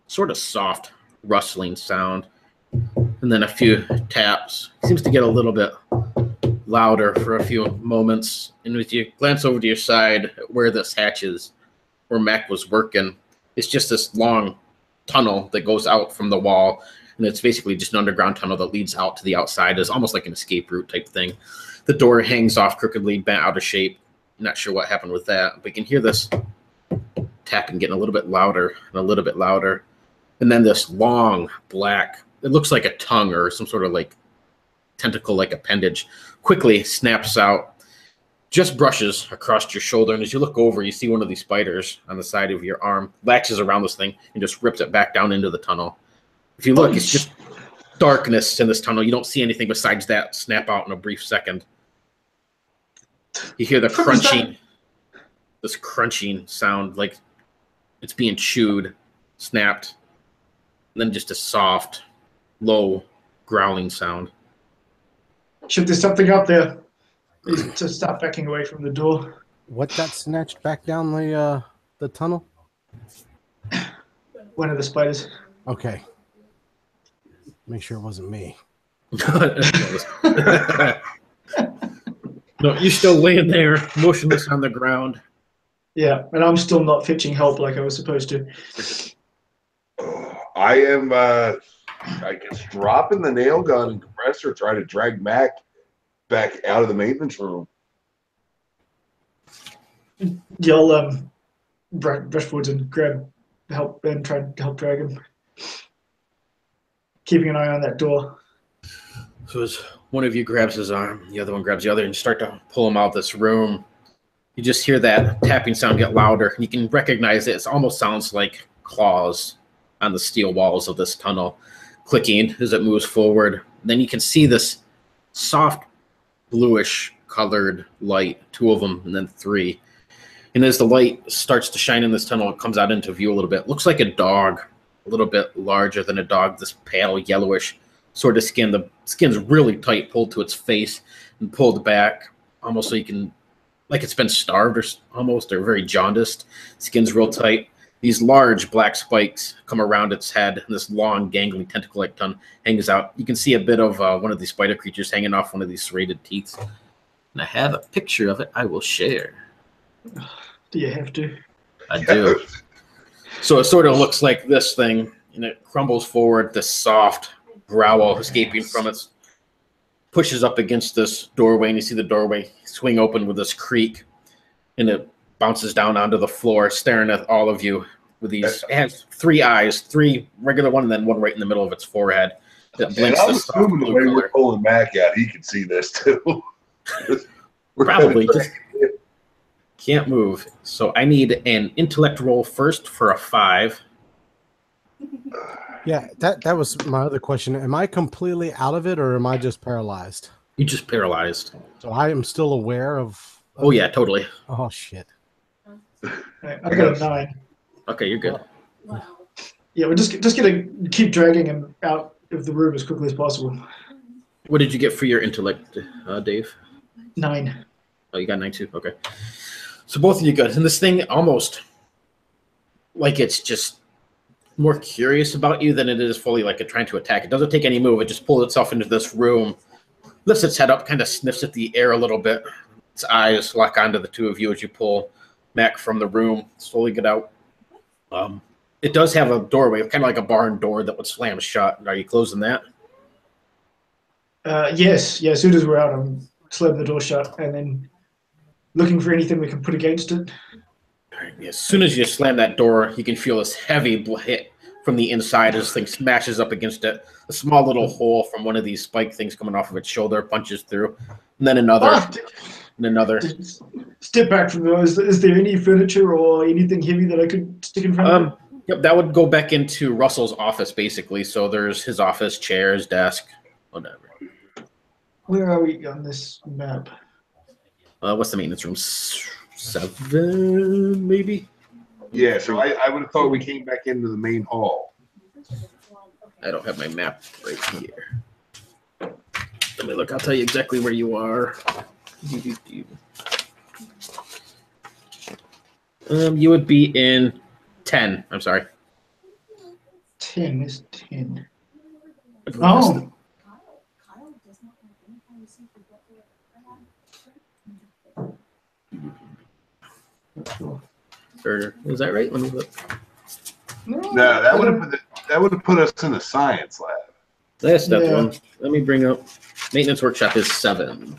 sort of soft rustling sound, and then a few taps. It seems to get a little bit louder for a few moments, and as you glance over to your side where this hatch is, where Mac was working, it's just this long tunnel that goes out from the wall, and it's basically just an underground tunnel that leads out to the outside. It's almost like an escape route type thing. The door hangs off crookedly, bent out of shape. Not sure what happened with that, but you can hear this tapping getting a little bit louder and a little bit louder. And then this long black, it looks like a tongue or some sort of like tentacle-like appendage, quickly snaps out, just brushes across your shoulder. And as you look over, you see one of these spiders on the side of your arm, latches around this thing and just rips it back down into the tunnel. If you look, it's just darkness in this tunnel. You don't see anything besides that snap out in a brief second. You hear the crunching, this crunching sound like it's being chewed, snapped, and then just a soft, low, growling sound. Should there's something up there? Please to stop backing away from the door. What got snatched back down the tunnel? One of the spiders. Okay. Make sure it wasn't me. No, you're still laying there, motionless on the ground. Yeah, and I'm still not fetching help like I was supposed to. I am, I guess, dropping the nail gun and compressor, trying to drag Mac back out of the maintenance room. Y'all rush forwards and grab help and try to help drag him. Keeping an eye on that door. So as one of you grabs his arm, the other one grabs the other, and you start to pull him out of this room. You just hear that tapping sound get louder. You can recognize it. It almost sounds like claws on the steel walls of this tunnel, clicking as it moves forward. Then you can see this soft bluish colored light, two of them, and then three. And as the light starts to shine in this tunnel, it comes out into view a little bit. It looks like a dog, a little bit larger than a dog, this pale yellowish sort of skin. The skin's really tight, pulled to its face and pulled back, almost so you can, like it's been starved or almost, or very jaundiced. Skin's real tight. These large black spikes come around its head, and this long, gangly, tentacle-like tongue hangs out. You can see a bit of one of these spider creatures hanging off one of these serrated teeth. And I have a picture of it I will share. Do you have to? I do. So it sort of looks like this thing, and it crumbles forward, this soft growl escaping from it, pushes up against this doorway, and you see the doorway swing open with this creak, and it bounces down onto the floor, staring at all of you with these. It has three eyes, three regular one, and then one right in the middle of its forehead. That blinks. And I'm assuming the way we're pulling Mac out, he can see this too. Probably just can't move. So I need an intellect roll first for a 5. Yeah, that was my other question. Am I completely out of it, or am I just paralyzed? You just paralyzed. So I am still aware of Oh yeah, totally. Oh shit. Right, I've got a 9. Okay, you're good. Yeah, we're just gonna keep dragging him out of the room as quickly as possible. What did you get for your intellect, Dave? 9. Oh, you got 9 too? Okay. So both of you good. And this thing almost like it's just more curious about you than it is fully like trying to attack. It doesn't take any move. It just pulls itself into this room, lifts its head up, kind of sniffs at the air a little bit. Its eyes lock onto the two of you as you pull Mac from the room, slowly get out. It does have a doorway, kind of like a barn door that would slam shut. Are you closing that? Yes. Yeah, as soon as we're out, I'm slamming the door shut and then looking for anything we can put against it. All right, as soon as you slam that door, you can feel this heavy hit from the inside as this thing smashes up against it. A small little hole from one of these spike things coming off of its shoulder punches through. And then another. And another. Step back from those. Is there any furniture or anything heavy that I could stick in front of it? Yep, that would go back into Russell's office, basically. So there's his office, chairs, desk, whatever. Where are we on this map? What's the maintenance room? 7, maybe? Yeah, so I would have thought we came back into the main hall. I don't have my map right here. Let me look. I'll tell you exactly where you are. You would be in 10. I'm sorry. 10 is 10. Oh. Or is that right? Let me look. No, that would have put us in the science lab. That's that one. Let me bring up maintenance workshop is 7.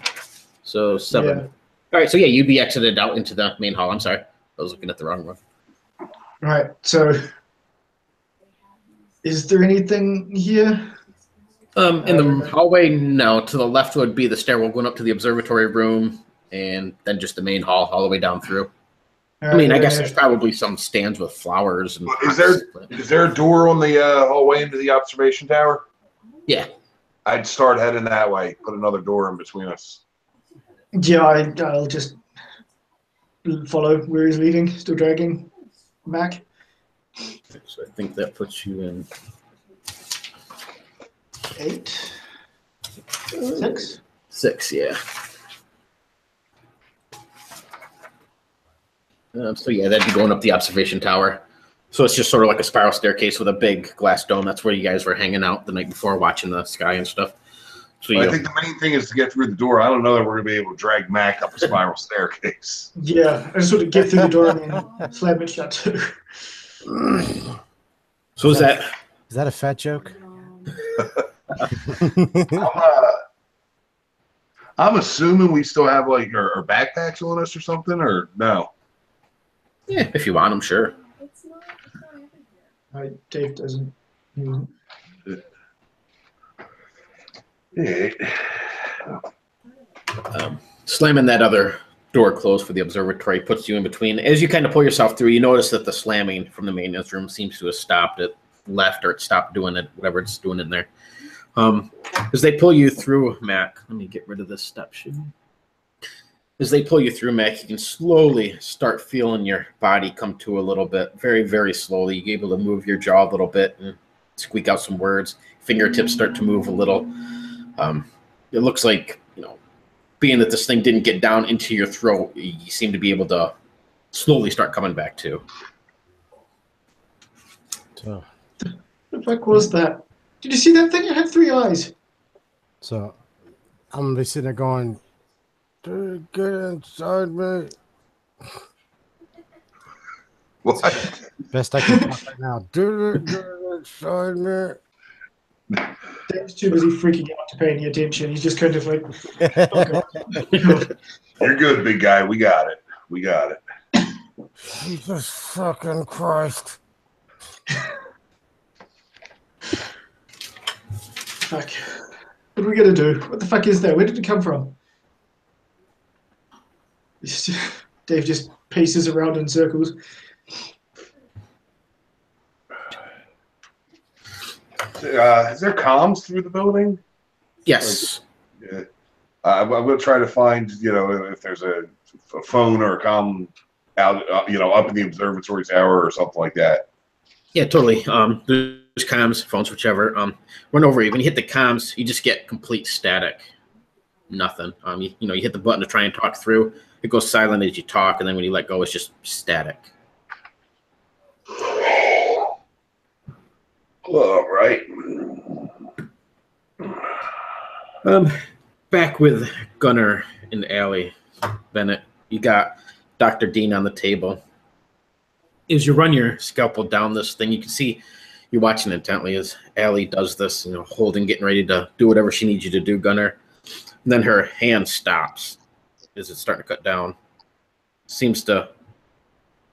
So 7. Yeah. All right. So yeah, you'd be exited out into the main hall. I'm sorry, I was looking at the wrong one. Right. So, is there anything here? In the hallway, no. To the left would be the stairwell going up to the observatory room, and then just the main hall all the way down through. I mean, I guess there's probably some stands with flowers. And is there a door on the hallway into the observation tower? Yeah. I'd start heading that way. Put another door in between us. Yeah, I'll just follow where he's leading. Still dragging Mac. So I think that puts you in 8, 6. 6, yeah. So yeah, that'd be going up the observation tower. So it's just sort of like a spiral staircase with a big glass dome. That's where you guys were hanging out the night before, watching the sky and stuff. So I think the main thing is to get through the door. I don't know that we're going to be able to drag Mac up a spiral staircase. Yeah, I just want to get through the door and then slam it shut too. So is that a fat joke? I'm assuming we still have like our backpacks on us or something, or no? Yeah, if you want them, sure. Dave doesn't. Yeah. Slamming that other door closed for the observatory puts you in between. As you kind of pull yourself through, you notice that the slamming from the maintenance room seems to have stopped. It left, or it stopped doing it, whatever it's doing in there. As they pull you through, Mac, let me get rid of this step sheet. As they pull you through, Mac, you can slowly start feeling your body come to a little bit, very, very slowly. You're able to move your jaw a little bit and squeak out some words. Fingertips start to move a little. It looks like, being that this thing didn't get down into your throat, you seem to be able to slowly start coming back to. So, What the fuck was that? Did you see that thing? It had 3 eyes. So I'm gonna be sitting there going, "Dude, get inside me." What? Best I can talk right now. Dude, get inside me. Dave's too busy freaking out to pay any attention. He's just kind of like, You're good, big guy. We got it. We got it. Jesus fucking Christ. fuck. What are we gonna do? What the fuck is that? Where did it come from? Dave just paces around in circles. Is there comms through the building? Yes. Yeah. I'm going to try to find, if there's a phone or a comm out, up in the observatory tower or something like that. Yeah, totally. There's comms, phones, whichever. Run over you. When you hit the comms, you just get complete static. Nothing. You hit the button to try and talk through. It goes silent as you talk, and then when you let go, it's just static. All right. Back with Gunner and Allie, Bennett. You got Dr. Dean on the table. As you run your scalpel down this thing, you can see you're watching intently as Allie does this, holding, getting ready to do whatever she needs you to do, Gunner. And then her hand stops as it's starting to cut down. Seems to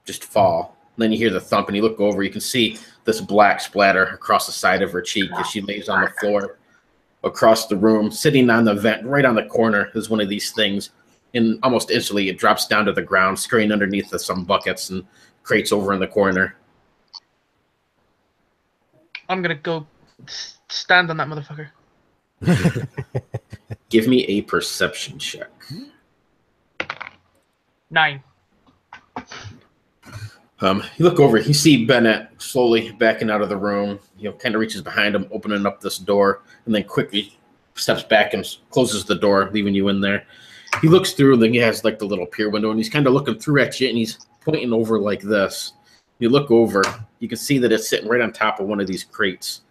just fall. And then you hear the thump, and you look over. You can see this black splatter across the side of her cheek as she lays on the floor across the room, sitting on the vent, right on the corner is one of these things. And almost instantly, it drops down to the ground, scurrying underneath some buckets and crates over in the corner. I'm gonna go stand on that motherfucker. Give me a perception check. 9. You look over, you see Bennett slowly backing out of the room, kind of reaches behind him, opening up this door, and then quickly steps back and closes the door, leaving you in there. He looks through, and then he has like the little pier window, and he's kind of looking through at you, and he's pointing over like this. You look over, you can see that it's sitting right on top of one of these crates.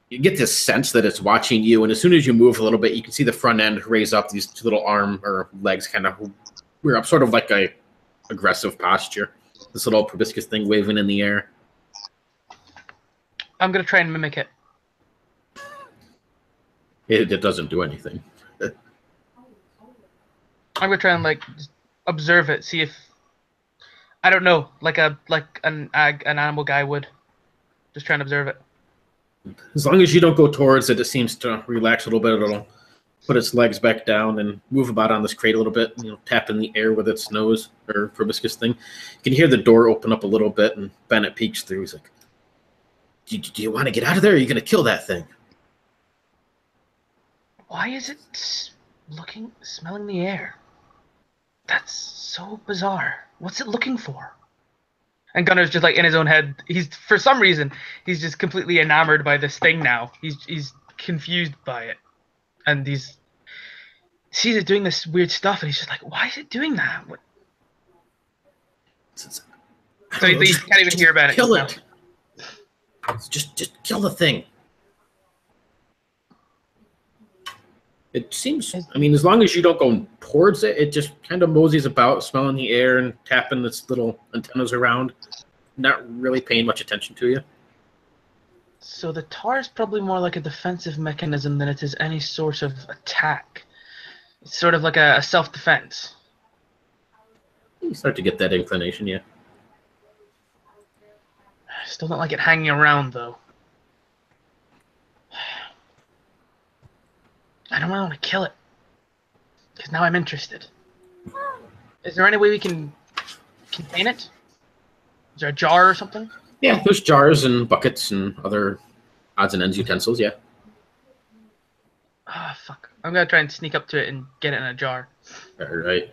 You get this sense that it's watching you, and as soon as you move a little bit, you can see the front end raise up, these two little arm or legs kind of rear up, sort of like a aggressive posture. This little proboscis thing waving in the air. I'm gonna try and mimic it. It doesn't do anything. I'm gonna try and just observe it, see if I don't know, like an animal guy would. Just try and observe it. As long as you don't go towards it, it seems to relax a little bit. It'll put its legs back down and move about on this crate a little bit, tapping the air with its nose or proboscis thing. You can hear the door open up a little bit, and Bennett peeks through. He's like, do you want to get out of there, or are you going to kill that thing? Why is it smelling the air? That's so bizarre. What's it looking for? And Gunner's just like in his own head. For some reason, he's just completely enamored by this thing now. He's confused by it. And he sees it doing this weird stuff, and he's just like, why is it doing that? What? So he can't even hear about it. Kill it. Just kill the thing. It seems, as long as you don't go towards it, it just kind of moseys about, smelling the air and tapping its little antennas around, not really paying much attention to you. So the tar is probably more like a defensive mechanism than it is any sort of attack. It's sort of like a self-defense. You start to get that inclination, yeah. I still don't like it hanging around, though. I don't want to kill it. Because now I'm interested. Is there any way we can contain it? Is there a jar or something? Yeah, there's jars and buckets and other odds and ends utensils, yeah. Ah, fuck. I'm going to try and sneak up to it and get it in a jar. All right.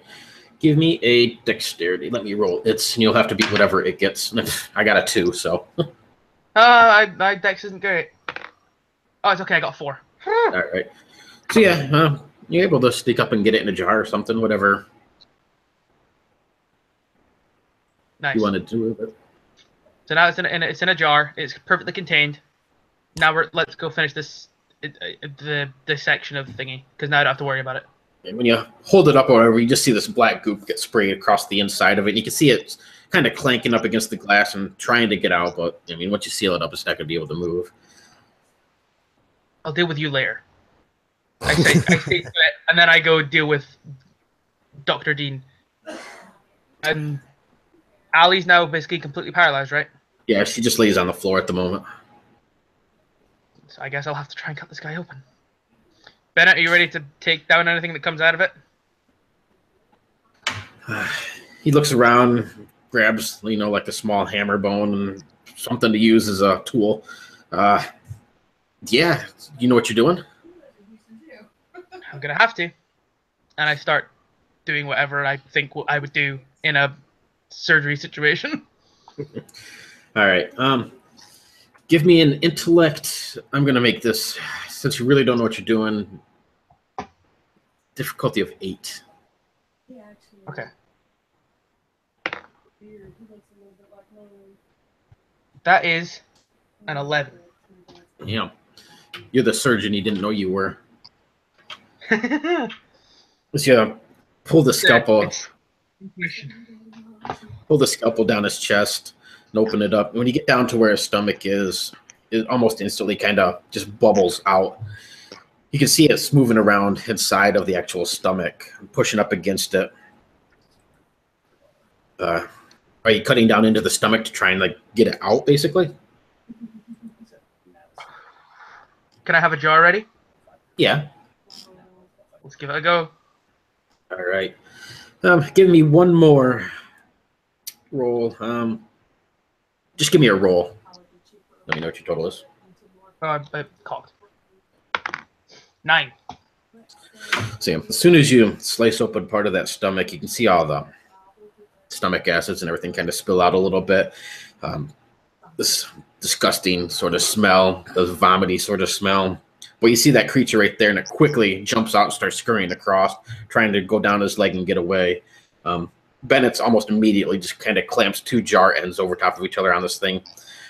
Give me a dexterity. Let me roll. You'll have to beat whatever it gets. I got a 2, so. My dex isn't great. Oh, it's okay. I got 4. All right. So yeah, you're able to sneak up and get it in a jar or something, whatever Nice. you want to do with it. So now it's in a jar. It's perfectly contained. Now let's go finish this section of the thingy, because now I don't have to worry about it. And when you hold it up or whatever, you just see this black goop get sprayed across the inside of it. You can see it kind of clanking up against the glass and trying to get out, but once you seal it up, it's not going to be able to move. I'll deal with you later. I say to it, and then I go deal with Dr. Dean. And Allie's now basically completely paralyzed, right? Yeah, she just lays on the floor at the moment. So I guess I'll have to try and cut this guy open. Bennett, are you ready to take down anything that comes out of it? He looks around, grabs, like a small hammer bone and something to use as a tool. Yeah, you know what you're doing? I'm going to have to. And I start doing whatever I think I would do in a surgery situation. All right. Give me an intellect. I'm going to make this, since you really don't know what you're doing, difficulty of 8. Okay. That is An 11. Yeah. You're the surgeon you didn't know you were. Let's pull the scalpel. It's Pull the scalpel down his chest and open it up. And when you get down to where his stomach is, it almost instantly kind of just bubbles out. You can see it's moving around inside of the actual stomach, pushing up against it. Are you cutting down into the stomach to try and like get it out, basically? Can I have a jar ready? Yeah. Let's give it a go. All right. Give me one more roll. Just give me a roll. Let me know what your total is. Cocked. 9. So as soon as you slice open part of that stomach, you can see all the stomach acids and everything kind of spill out a little bit. This disgusting sort of smell, this vomity sort of smell. But you see that creature right there, and it quickly jumps out and starts scurrying across, trying to go down his leg and get away. Bennett's almost immediately just kind of clamps 2 jar ends over top of each other on this thing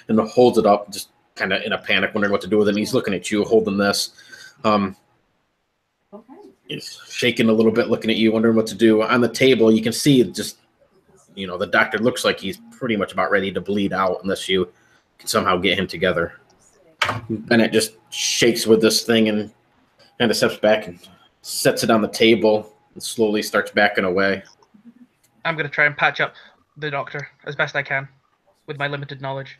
and holds it up, just kind of in a panic, wondering what to do with it. And he's looking at you, holding this. He's shaking a little bit, looking at you, wondering what to do. On the table, you can see just, the doctor looks like he's pretty much about ready to bleed out unless you can somehow get him together. Bennett just shakes with this thing and kind of steps back and sets it on the table and slowly starts backing away. I'm going to try and patch up the doctor as best I can with my limited knowledge.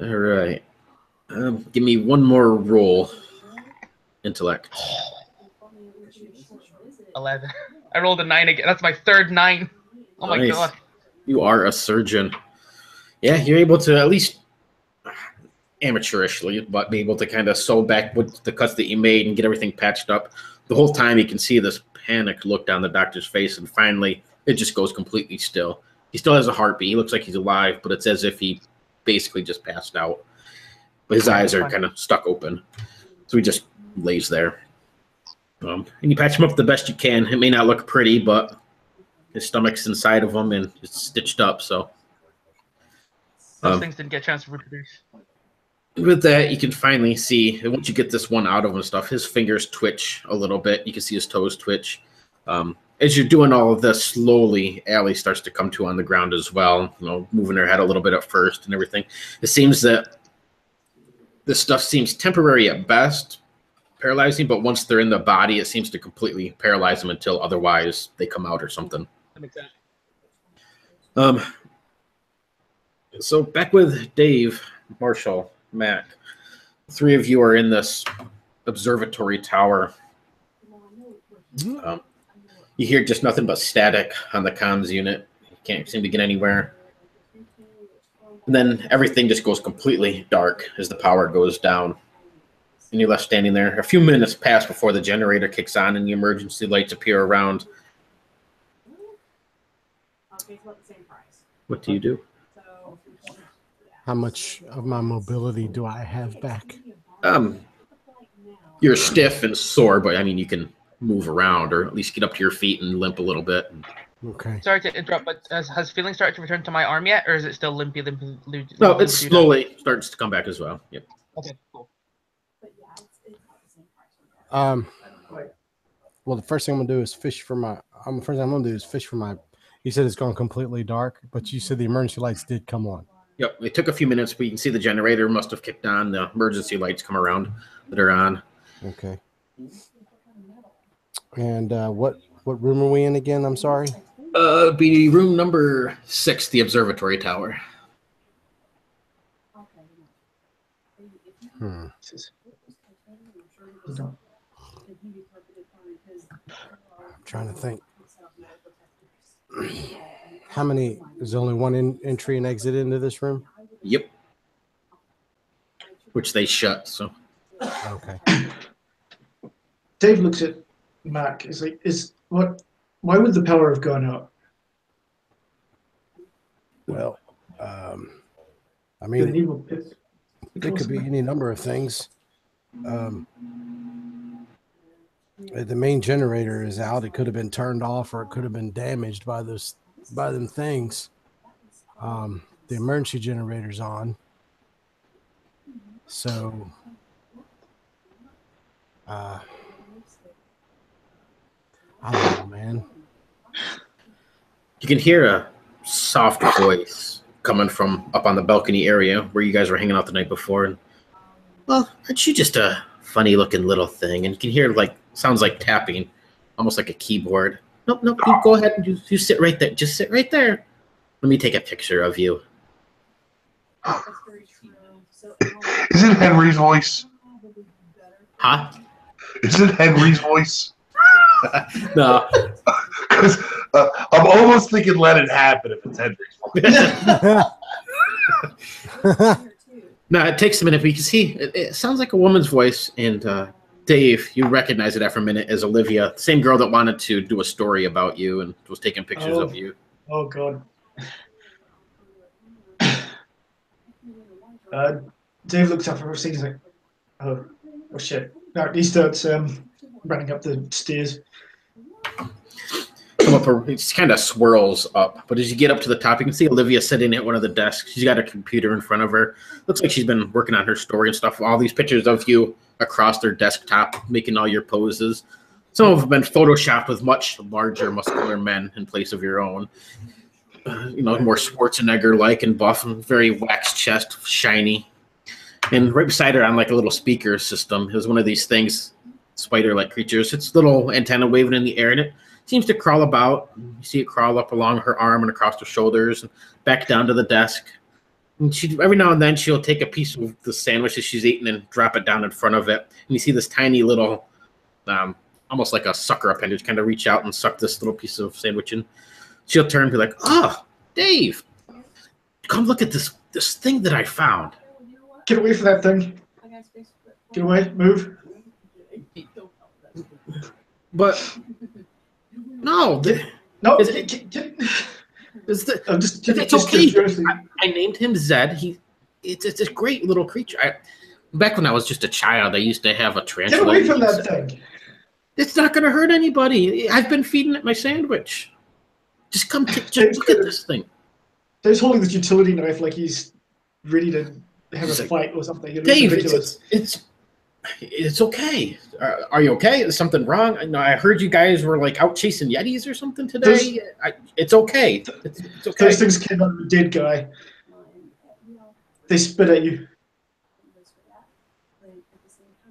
All right. Give me one more roll. Intellect. 11. I rolled a 9 again. That's my third 9. Oh my Nice. god. You are a surgeon. Yeah, you're able to at least amateurishly, but be able to kind of sew back with the cuts that you made and get everything patched up. The whole time you can see this panicked look down the doctor's face, and finally it just goes completely still. He still has a heartbeat. He looks like he's alive, but it's as if he basically just passed out. But his eyes are kind of stuck open. So he just lays there. And you patch him up the best you can. It may not look pretty, but his stomach's inside of him and it's stitched up. So those things didn't get a chance to reproduce. With that, you can finally see, once you get this one out of him and stuff, his fingers twitch a little bit. You can see his toes twitch. As you're doing all of this, slowly, Allie starts to come to on the ground as well, moving her head a little bit at first and everything. It seems that this stuff seems temporary at best, paralyzing, but once they're in the body, it seems to completely paralyze them until otherwise they come out or something. That makes sense. So back with Dave, Marshall, Matt. 3 of you are in this observatory tower. You hear just nothing but static on the comms unit. You can't seem to get anywhere. And then everything just goes completely dark as the power goes down. And you're left standing there. A few minutes pass before the generator kicks on and the emergency lights appear around. What do you do? How much of my mobility do I have back? You're stiff and sore, but you can move around or at least get up to your feet and limp a little bit. Okay. Sorry to interrupt, but has feeling started to return to my arm yet, or is it still limpy? No, it slowly starts to come back as well. Yep. Okay, cool. Well, the first thing I'm gonna do is fish for my. You said it's gone completely dark, but you said the emergency lights did come on. Yep. It took a few minutes, but you can see the generator must have kicked on. The emergency lights come around that are on. Okay. And what room are we in again? I'm sorry. Be room number 6, the observatory tower. I'm trying to think. How many? Is there only one entry and exit into this room? Yep. Which they shut. So. Okay. Dave looks at Mac. He's like, why would the power have gone up? Well, It could be any number of things. The main generator is out. It could have been turned off, or it could have been damaged by them things. The emergency generator's on. So, I don't know, man. You can hear a soft voice coming from up on the balcony area where you guys were hanging out the night before. And, well, aren't you just a funny looking little thing? And you can hear sounds like tapping, almost like a keyboard. Nope, nope. You go ahead and you sit right there. Just sit right there. Let me take a picture of you. Is it Henry's voice? Huh? Is it Henry's voice? No. Because I'm almost thinking let it happen if it's Henry's voice. No, it takes a minute because it sounds like a woman's voice. And Dave, you recognize it after a minute as Olivia, the same girl that wanted to do a story about you and was taking pictures of you. Oh, God. Dave looks up for a second. He's like, oh shit. No, he starts running up the stairs. It kind of swirls up, but as you get up to the top, you can see Olivia sitting at one of the desks. She's got a computer in front of her. Looks like she's been working on her story and stuff. All these pictures of you across their desktop, making all your poses. Some of them have been photoshopped with much larger, muscular men in place of your own. More Schwarzenegger-like and buff and very waxed chest, shiny. And right beside her on like a little speaker system is one of these things, spider-like creatures. It's a little antenna waving in the air, and it seems to crawl about. You see it crawl up along her arm and across her shoulders and back down to the desk. And every now and then she'll take a piece of the sandwich that she's eating and drop it down in front of it. And you see this tiny little, almost like a sucker appendage, kind of reach out and suck this little piece of sandwich in. She'll turn and be like, "Oh, Dave, come look at this thing that I found." Get away from that thing. Get away. Move. But no, No. it's okay. Seriously. I named him Zed. It's a great little creature. Back when I was just a child, I used to have a tarantula. Get away from that thing. It's not going to hurt anybody. I've been feeding it my sandwich. Just come, just look at this thing. Dave's holding this utility knife like he's ready to have a fight or something. Dave, it's okay. Are you okay? Is something wrong? I heard you guys were like out chasing Yetis or something today. It's okay. It's okay. Those things came out of a dead guy. They spit at you.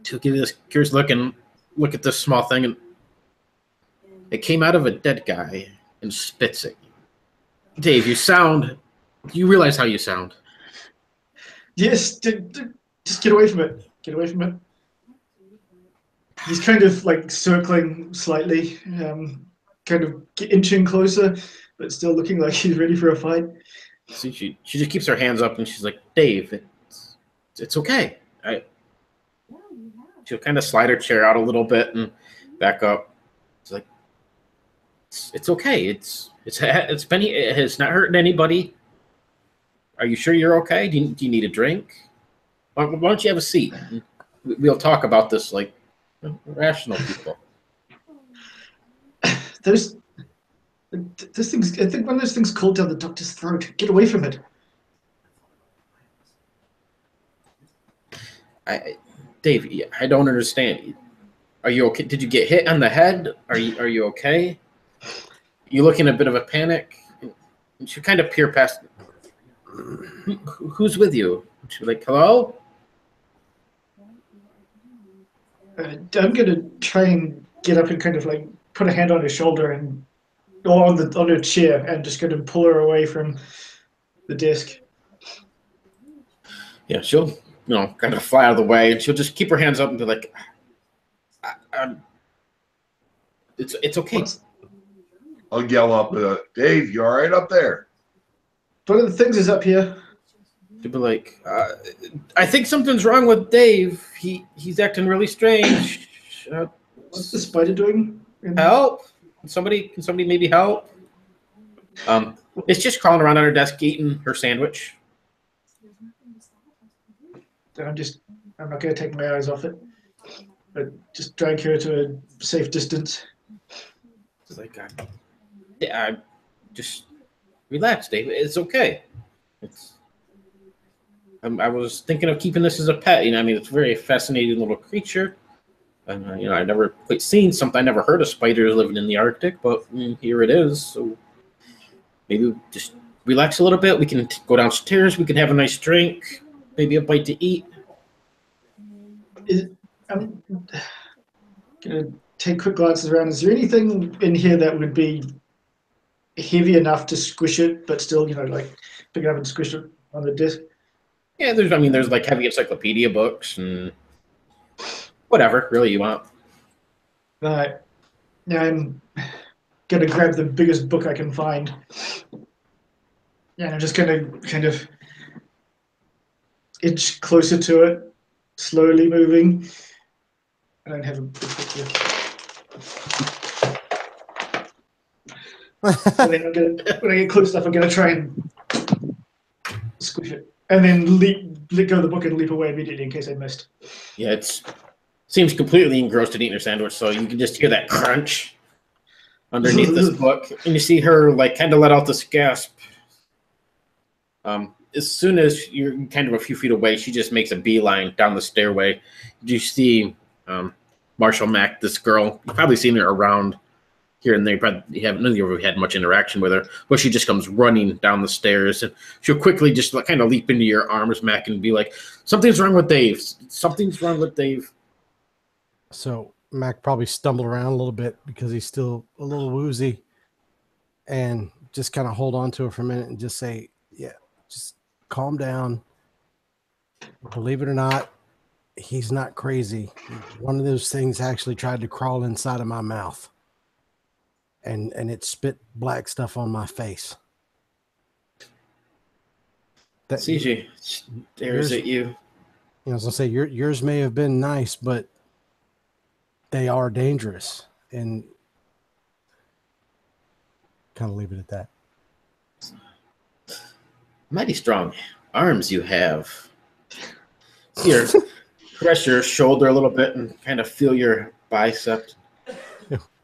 To give you this curious look and look at this small thing, and it came out of a dead guy and spits at you. Dave, you realize how you sound? Yes, just get away from it. Get away from it. He's kind of like circling slightly, kind of inching closer, but still looking like he's ready for a fight. See, she just keeps her hands up and she's like, "Dave, it's okay." She'll kind of slide her chair out a little bit and back up. It's like, it's okay. It has not hurting anybody. Are you sure you're okay? Do you need a drink? Why don't you have a seat? We'll talk about this like rational people. This thing's. I think one of those things called down the doctor's throat. Get away from it. Dave, I don't understand. Are you okay? Did you get hit on the head? Are you okay? You look in a bit of a panic. And she kind of peer past. Who's with you? She's like, "Hello." I'm gonna try and get up and kind of like put a hand on her shoulder and on her chair and just gonna pull her away from the desk. Yeah, she'll kind of fly out of the way, and she'll just keep her hands up and be like, "It's okay." I'll yell up, "Dave, you all right up there?" One of the things is up here. She'll be like, "I think something's wrong with Dave. He's acting really strange. What's the spider doing? Help! Can somebody maybe help?" It's just crawling around on her desk, eating her sandwich. I'm not going to take my eyes off it, but just drag her to a safe distance. It's like, just relax, Dave. It's okay. I was thinking of keeping this as a pet. I mean, it's a very fascinating little creature. And, I've never quite seen something. I never heard of spiders living in the Arctic, but here it is. So maybe just relax a little bit. We can go downstairs. We can have a nice drink, maybe a bite to eat. I'm gonna take quick glances around. Is there anything in here that would be heavy enough to squish it, but still, like pick it up and squish it on the desk? Yeah, there's like heavy encyclopedia books and whatever really you want. Right. Yeah, I'm gonna grab the biggest book I can find. Yeah, I'm just gonna kind of inch closer to it, slowly moving. I don't have a big book here. And then when I get close enough, I'm gonna try and squish it, and then let go of the book and leap away immediately in case I missed. Yeah, it seems completely engrossed in eating her sandwich, so you can just hear that crunch underneath this book, and you see her like kind of let out this gasp. As soon as you're kind of a few feet away, she just makes a beeline down the stairway. You see Marshall Mack, this girl. You've probably seen her around here and there. Probably none of you have had much interaction with her, but she just comes running down the stairs, and she'll quickly just kind of leap into your arms, Mac, and be like, "Something's wrong with Dave. Something's wrong with Dave." So Mac probably stumbled around a little bit because he's still a little woozy, and just kind of hold on to her for a minute and just say, "Yeah, just calm down. Believe it or not, he's not crazy. One of those things actually tried to crawl inside of my mouth, and it spit black stuff on my face." That CJ stares at you. I was gonna say yours may have been nice, but they are dangerous, and kind of leave it at that. Mighty strong arms you have. Here, press your shoulder a little bit and kind of feel your bicep.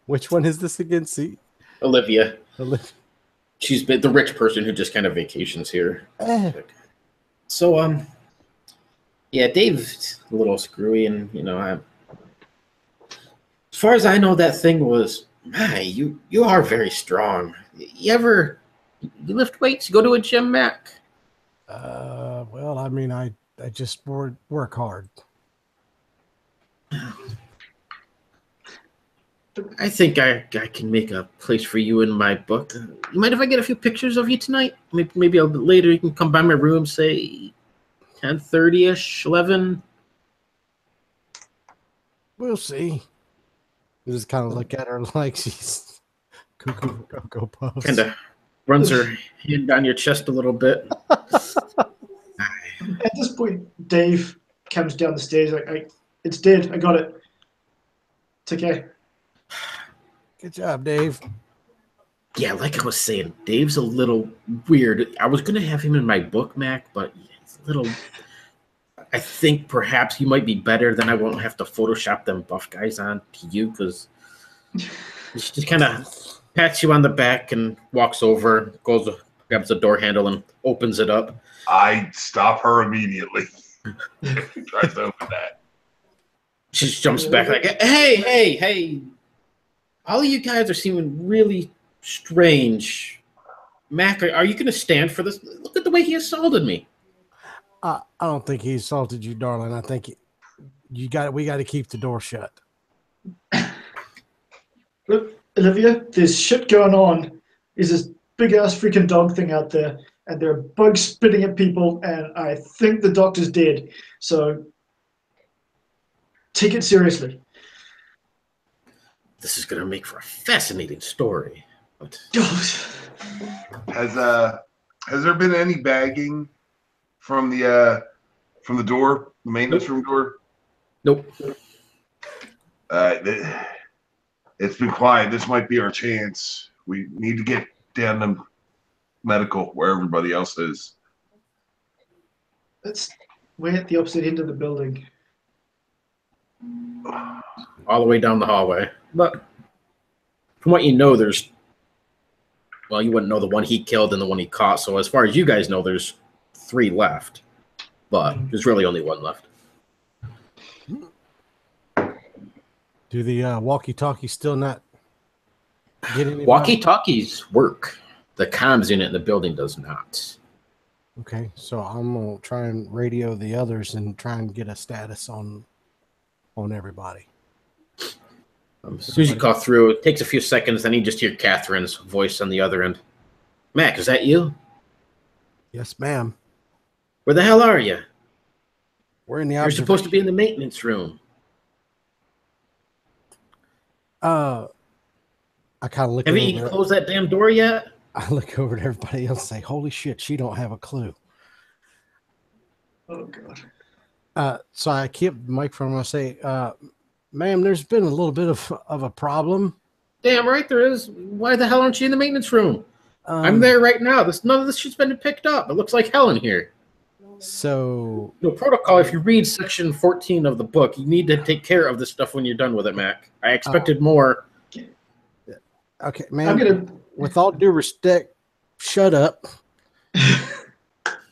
Which one is this again? See, Olivia. Olivia. She's been the rich person who just kind of vacations here. So, yeah, Dave's a little screwy, and as far as I know, that thing was, you are very strong. You lift weights? You go to a gym, Mac? Well, I mean, I just work hard. I think I can make a place for you in my book. You mind if I get a few pictures of you tonight? Maybe a bit later you can come by my room, say 10:30ish, 11. We'll see. You just kind of look at her like she's cuckoo for Cocoa Puffs. Kind of runs her hand down your chest a little bit. At this point, Dave comes down the stairs like, "It's dead. I got it. It's okay." Good job, Dave. Yeah, like I was saying, Dave's a little weird. I was going to have him in my book, Mac, but he's a little... I think perhaps he might be better, then I won't have to Photoshop them buff guys on to you, because he just kind of pats you on the back and walks over, grabs the door handle and opens it up. I stop her immediately. Tries to open that. She just jumps back like, hey. All of you guys are seeming really strange. Mac, are you going to stand for this? Look at the way he assaulted me. I don't think he assaulted you, darling. I think we got to keep the door shut. Look, Olivia, there's shit going on. There's this big ass freaking dog thing out there, and there are bugs spitting at people, and I think the doctor's dead. So take it seriously. This is going to make for a fascinating story. But... Has there been any bagging from the door, the maintenance room door? Nope. It's been quiet. This might be our chance. We need to get down to medical where everybody else is. We're at the opposite end of the building. All the way down the hallway. But from what you know, you wouldn't know the one he killed and the one he caught. So as far as you guys know, there's 3 left. but there's really only one left. Do the walkie-talkies still not get anybody? Walkie-talkies work. The comms unit in the building does not. Okay, so I'm gonna try and radio the others and try and get a status on everybody. As soon as you call through, it takes a few seconds, then you just hear Catherine's voice on the other end. Mac, is that you? Yes, ma'am. Where the hell are you? We're in the. You're supposed to be in the maintenance room. I kind of look. Have you closed that damn door yet? I look over at everybody else and say, "Holy shit, she don't have a clue." Oh god. So I keep the microphone and I say, "Ma'am, there's been a little bit of a problem." Damn right there is. Why the hell aren't you in the maintenance room? I'm there right now. None of this shit's been picked up. It looks like hell in here. So, Protocol, if you read section 14 of the book, you need to take care of this stuff when you're done with it, Mac. I expected more. Okay, man. With all due respect, shut up.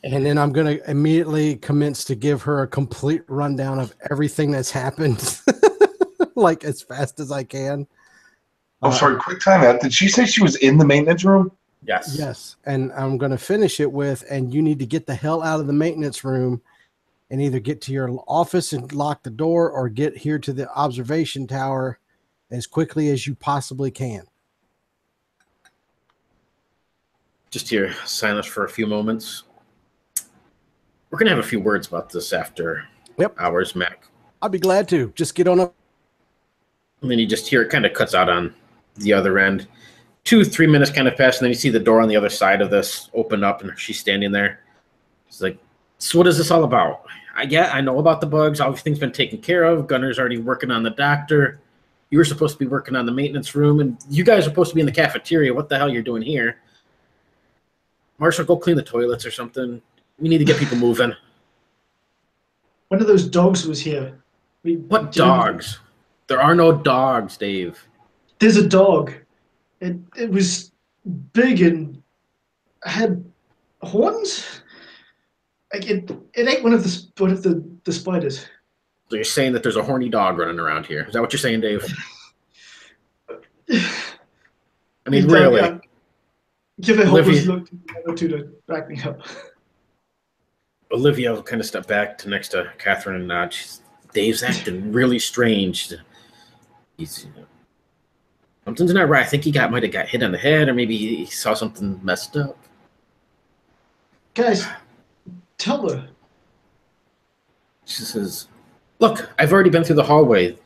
And then I'm going to immediately commence to give her a complete rundown of everything that's happened, like as fast as I can. Oh, sorry, quick time out. Did she say she was in the maintenance room? Yes. Yes. And I'm going to finish it with, and you need to get the hell out of the maintenance room and either get to your office and lock the door or get here to the observation tower as quickly as you possibly can. Just hear silence for a few moments. We're going to have a few words about this after hours, Mac. I'll be glad to. Just get on up. And then you just hear it kind of cuts out on the other end. 2-3 minutes kind of pass, and then you see the door on the other side of this open up, and she's standing there. It's like, so what is this all about? I know about the bugs. Everything's been taken care of. Gunner's already working on the doctor. You were supposed to be working on the maintenance room, and you guys are supposed to be in the cafeteria. What the hell you're doing here? Marshall, go clean the toilets or something. We need to get people moving. One of those dogs was here. What dogs? There are no dogs, Dave. There's a dog. It was big and had horns. Like it ate one of the spiders. So you're saying that there's a horny dog running around here? Is that what you're saying, Dave? I mean, really? Give it Hopper's look to the other two to back me up. Olivia will kind of step back to next to Catherine and nod. Dave's acting really strange. Something's not right. I think he might have got hit on the head, or maybe he saw something messed up. Guys, tell her. She says, look, I've already been through the hallway.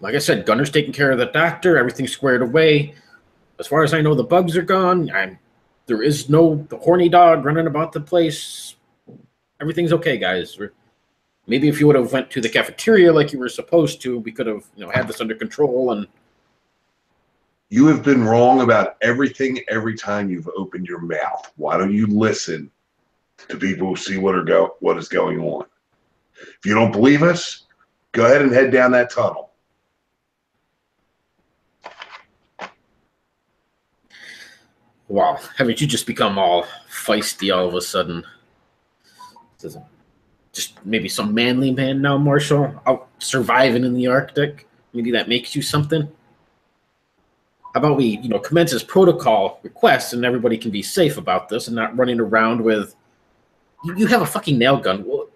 Like I said, Gunner's taking care of the doctor. Everything's squared away. As far as I know, the bugs are gone. There is no horny dog running about the place. Everything's okay, guys. Maybe if you would have went to the cafeteria like you were supposed to, we could have had this under control. And you have been wrong about everything every time you've opened your mouth. Why don't you listen to people who see what is going on? If you don't believe us, go ahead and head down that tunnel. Wow, haven't you just become all feisty all of a sudden? Just maybe some manly man now, Marshall, out surviving in the Arctic. Maybe that makes you something. How about we, commence this protocol request, and everybody can be safe about this and not running around with. You have a fucking nail gun. Well,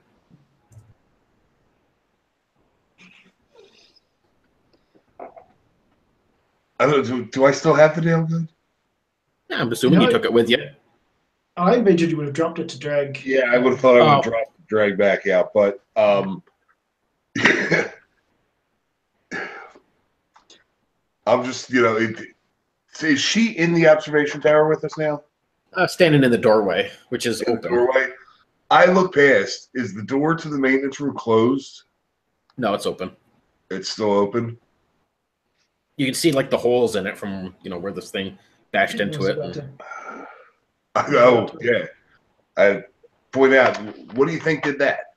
I don't know, do I still have the nail gun? Yeah, I'm assuming you took it with you. I imagined you would have dropped it to drag. Yeah, I would have thought I would have dropped the drag back out, but I'm just, is she in the observation tower with us now? Standing in the doorway, which is open. Doorway. I look past. Is the door to the maintenance room closed? No, it's open. It's still open. You can see like the holes in it from where this thing bashed into it. Oh yeah. I point out. What do you think did that?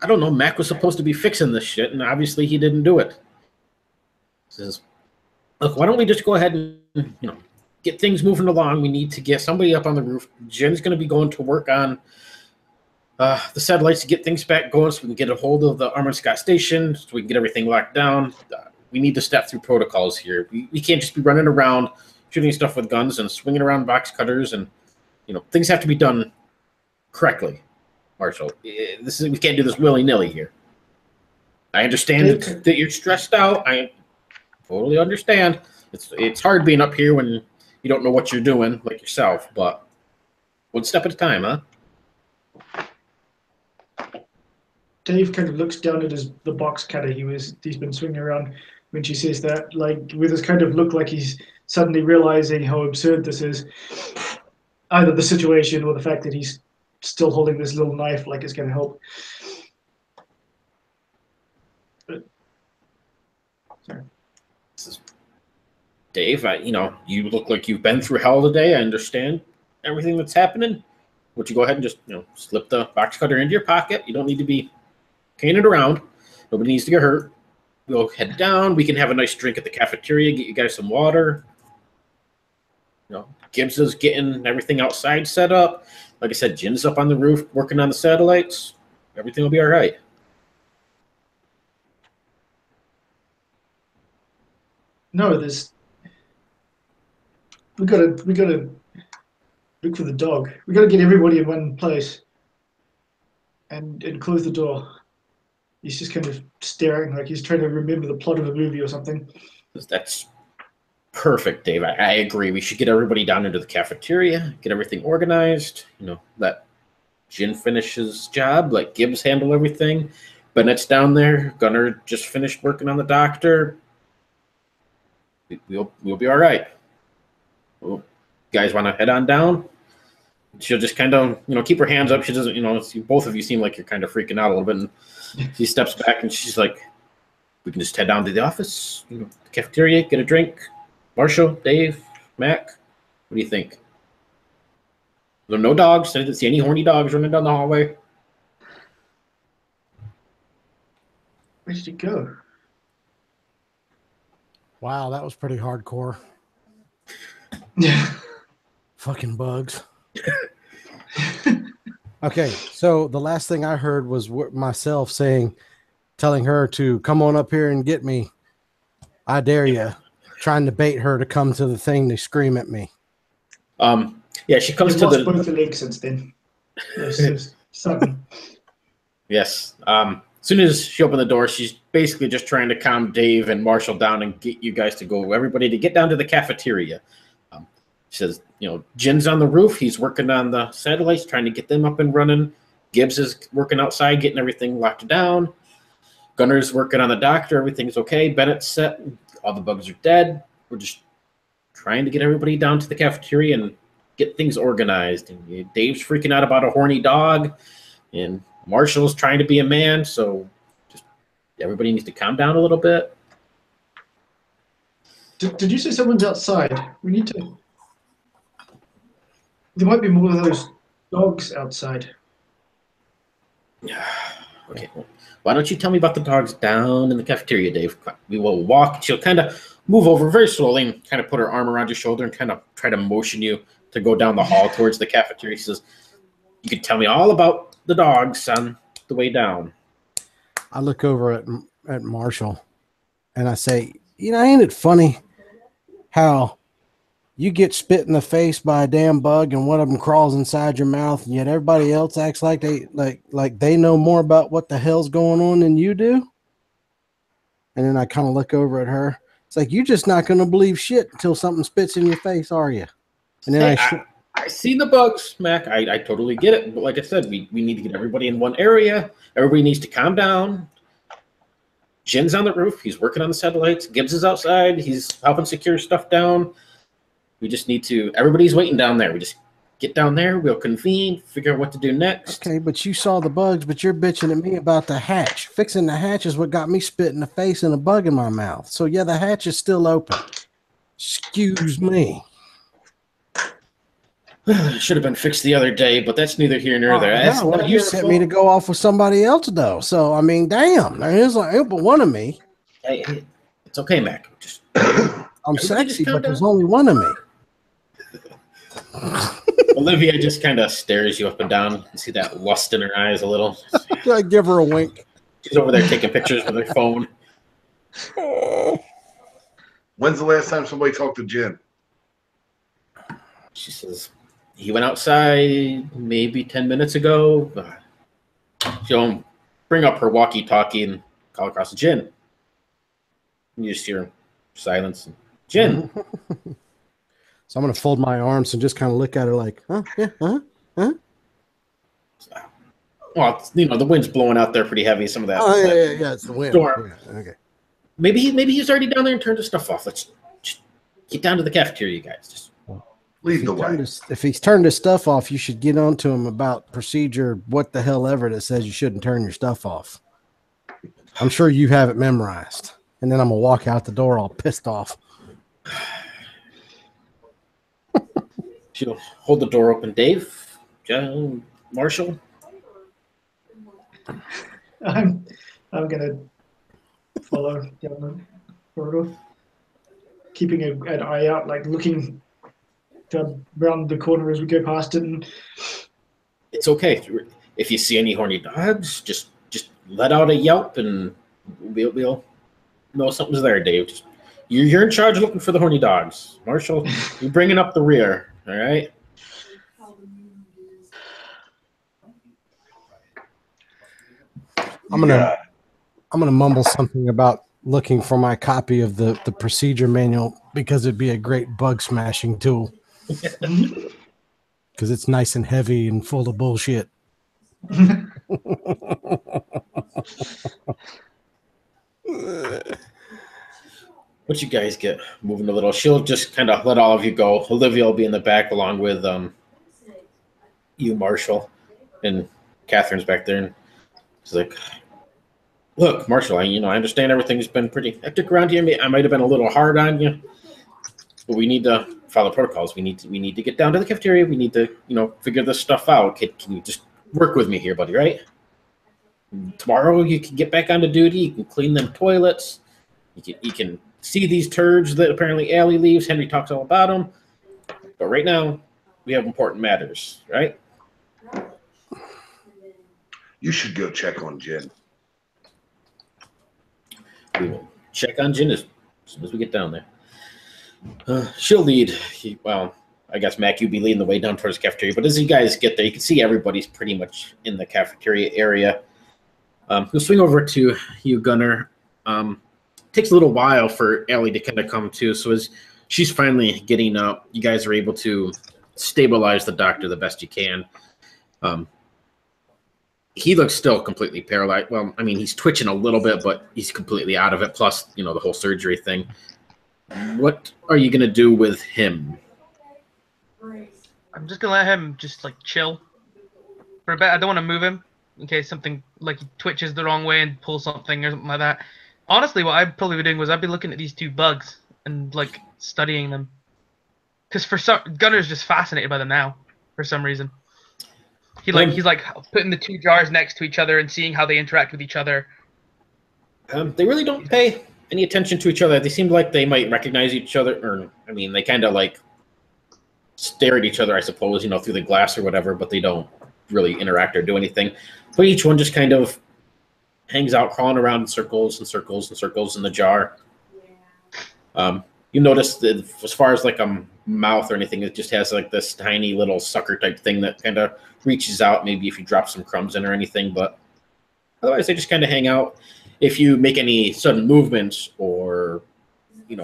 I don't know. Mac was supposed to be fixing this shit, and obviously he didn't do it. Says, look, why don't we just go ahead and get things moving along? We need to get somebody up on the roof. Jen's going to be going to work on the satellites to get things back going so we can get a hold of the Armored Scott station so we can get everything locked down. We need to step through protocols here. We can't just be running around shooting stuff with guns and swinging around box cutters, and things have to be done correctly, Marshall. We can't do this willy-nilly here. I understand that you're stressed out. I totally understand. It's hard being up here when you don't know what you're doing, like yourself, but one step at a time, huh? Dave kind of looks down at the box cutter he's been swinging around when she says that, like with this kind of look like he's suddenly realizing how absurd this is. Either the situation or the fact that he's still holding this little knife like it's going to help. But, sorry. Dave, you look like you've been through hell today. I understand everything that's happening. Would you go ahead and just, slip the box cutter into your pocket? You don't need to be carrying it around. Nobody needs to get hurt. We'll head down. We can have a nice drink at the cafeteria, get you guys some water. Gibbs is getting everything outside set up. Like I said, Jin's up on the roof working on the satellites. Everything will be all right. No, we gotta look for the dog. We gotta get everybody in one place and close the door. He's just kind of staring like he's trying to remember the plot of a movie or something. That's perfect, Dave. I agree. We should get everybody down into the cafeteria, get everything organized, let Jin finish his job, let Gibbs handle everything. Bennett's down there. Gunnar just finished working on the doctor. We'll be all right. Well, you guys want to head on down? She'll just kind of, keep her hands up. She doesn't, both of you seem like you're kind of freaking out a little bit. And she steps back and she's like, we can just head down to the office, the cafeteria, get a drink. Marshall, Dave, Mac, what do you think? There are no dogs. I didn't see any horny dogs running down the hallway. Where did he go? Wow, that was pretty hardcore. Yeah. Fucking bugs. Okay, so the last thing I heard was myself telling her to come on up here and get me. I dare you. Trying to bait her to come to the thing to scream at me. Yeah, she comes You've to lost both the legs since then. Sudden. Yes. As soon as she opened the door, she's basically just trying to calm Dave and Marshall down and get you guys to go, everybody to get down to the cafeteria. She says, Jin's on the roof. He's working on the satellites, trying to get them up and running. Gibbs is working outside, getting everything locked down. Gunnar's working on the doctor. Everything's okay. Bennett's set. All the bugs are dead. We're just trying to get everybody down to the cafeteria and get things organized. And Dave's freaking out about a horny dog. And Marshall's trying to be a man. So just everybody needs to calm down a little bit. Did you say someone's outside? We need to... There might be more of those dogs outside. Yeah. Okay. Well, why don't you tell me about the dogs down in the cafeteria, Dave? We will walk. She'll kind of move over very slowly and kind of put her arm around your shoulder and kind of try to motion you to go down the hall towards the cafeteria. She says, you can tell me all about the dogs on the way down. I look over at Marshall and I say, ain't it funny how you get spit in the face by a damn bug and one of them crawls inside your mouth, and yet everybody else acts like they know more about what the hell's going on than you do? And then I kind of look over at her. It's like, you're just not going to believe shit until something spits in your face, are you? And then I see the bugs, Mac. I totally get it. But like I said, we need to get everybody in one area. Everybody needs to calm down. Jin's on the roof. He's working on the satellites. Gibbs is outside. He's helping secure stuff down. We just need to, everybody's waiting down there. We just get down there. We'll convene, figure out what to do next. Okay, but you saw the bugs, but you're bitching at me about the hatch. Fixing the hatch is what got me spit in the face and a bug in my mouth. So, yeah, the hatch is still open. Excuse me. It should have been fixed the other day, but that's neither here nor there. That's well, you sent me to go off with somebody else, though. So, I mean, damn, there is but one of me. Hey, it's okay, Mac. Just I'm sexy, but there's only one of me. Olivia just kind of stares you up and down. You see that lust in her eyes a little. I give her a wink. She's over there taking pictures with her phone. When's the last time somebody talked to Jen? She says, he went outside maybe 10 minutes ago. She'll bring up her walkie-talkie and call across Jen. You just hear silence. Jen. So I'm going to fold my arms and just kind of look at her like, huh? Yeah, huh? Well, the wind's blowing out there pretty heavy. Some of that. Oh, yeah. It's the wind. Storm. Yeah, okay. Maybe he's already down there and turned his stuff off. Let's just get down to the cafeteria, you guys. Just Lead the way. If he's turned his stuff off, you should get on to him about procedure, what the hell ever, that says you shouldn't turn your stuff off. I'm sure you have it memorized. And then I'm going to walk out the door all pissed off. She'll hold the door open. Dave, John, Marshall. I'm gonna follow down the corridor, keeping an eye out, like looking around the corner as we go past it. And It's okay. If you see any horny dogs, just let out a yelp and we'll know something's there, Dave. You're in charge of looking for the horny dogs. Marshall, you're bringing up the rear. All right. I'm gonna mumble something about looking for my copy of the procedure manual because it'd be a great bug smashing tool. Because it's nice and heavy and full of bullshit. Once you guys get moving a little, she'll just kind of let all of you go. Olivia will be in the back along with you, Marshall, and Catherine's back there. And she's like, "Look, Marshall, I understand everything's been pretty hectic around here. I might have been a little hard on you, but we need to follow protocols. We need to get down to the cafeteria. We need to figure this stuff out. Can you just work with me here, buddy? Right? Tomorrow you can get back onto duty. You can clean them toilets. You can see these turds that apparently Allie leaves. Henry talks all about them. But right now, we have important matters, right?" You should go check on Jen. We will check on Jen as soon as we get down there. She'll lead. I guess, Mac, you'd be leading the way down towards the cafeteria. But as you guys get there, you can see everybody's pretty much in the cafeteria area. He'll swing over to you, Gunner. Takes a little while for Ellie to kind of come to. So as she's finally getting up, you guys are able to stabilize the doctor the best you can. He looks still completely paralyzed. Well, I mean, he's twitching a little bit, but he's completely out of it. Plus, the whole surgery thing. What are you going to do with him? I'm just going to let him just, chill for a bit. I don't want to move him in case something, he twitches the wrong way and pulls something or something like that. Honestly, what I'd probably be doing was I'd be looking at these two bugs and, studying them. Because Gunner's just fascinated by them now, for some reason. He's putting the two jars next to each other and seeing how they interact with each other. They really don't pay any attention to each other. They seem like they might recognize each other, or they kind of stare at each other, I suppose, through the glass or whatever, but they don't really interact or do anything. But each one just kind of hangs out, crawling around in circles and circles and circles in the jar. You notice that as far as a mouth or anything, it just has this tiny little sucker type thing that kind of reaches out, maybe if you drop some crumbs in or anything, but otherwise they just kind of hang out. If you make any sudden movements or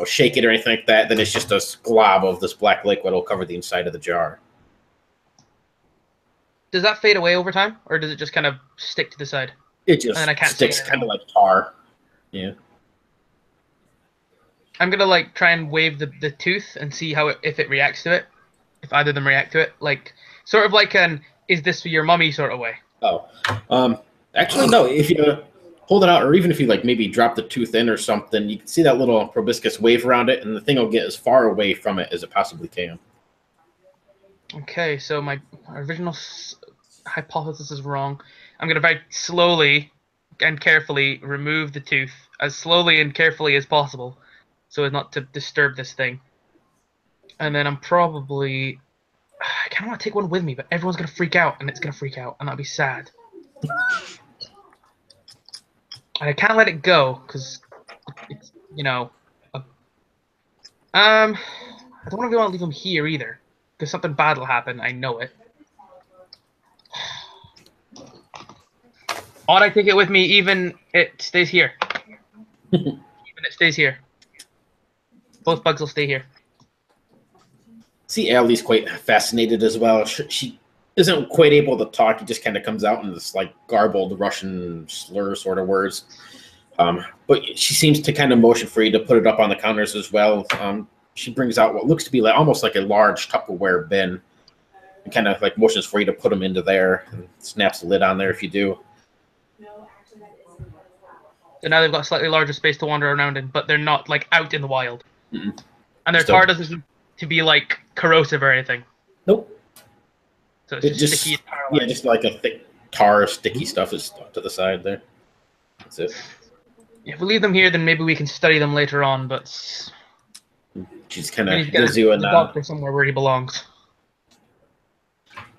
shake it or anything like that, then it's just a glob of this black liquid will cover the inside of the jar. Does that fade away over time, or does it just kind of stick to the side? It just sticks kind of like tar. Yeah. I'm gonna try and wave the tooth and see if it reacts to it, if either of them react to it, sort of like an "is this for your mummy" sort of way. Oh, actually no. If you hold it out, or even if you maybe drop the tooth in or something, you can see that little proboscis wave around it, and the thing will get as far away from it as it possibly can. Okay, so my original hypothesis is wrong. I'm gonna very slowly and carefully remove the tooth, as slowly and carefully as possible, so as not to disturb this thing. And then I'm probably I kind of want to take one with me, but everyone's gonna freak out, and it's gonna freak out, and that'll be sad. And I can't let it go because it's, you know, I don't really want to leave him here either, because something bad will happen. I know it. Ought I take it with me? Even it stays here. Even it stays here. Both bugs will stay here. See, Allie's quite fascinated as well. She isn't quite able to talk. He just kind of comes out in this like garbled Russian slur sort of words. But she seems to kind of motion for you to put it up on the counters as well. She brings out what looks to be like almost like a large Tupperware bin, and kind of like motions for you to put them into there, and snaps the lid on there if you do. So now they've got a slightly larger space to wander around in, but they're not like out in the wild. Mm-mm. And their Still. tar doesn't seem to be like corrosive or anything. Nope. So it's just sticky and tar-like. Yeah, just like a thick tar, sticky stuff is stuck to the side there. That's it. If we leave them here, then maybe we can study them later on. But She's kind we of need to get gives you the doctor somewhere where he belongs.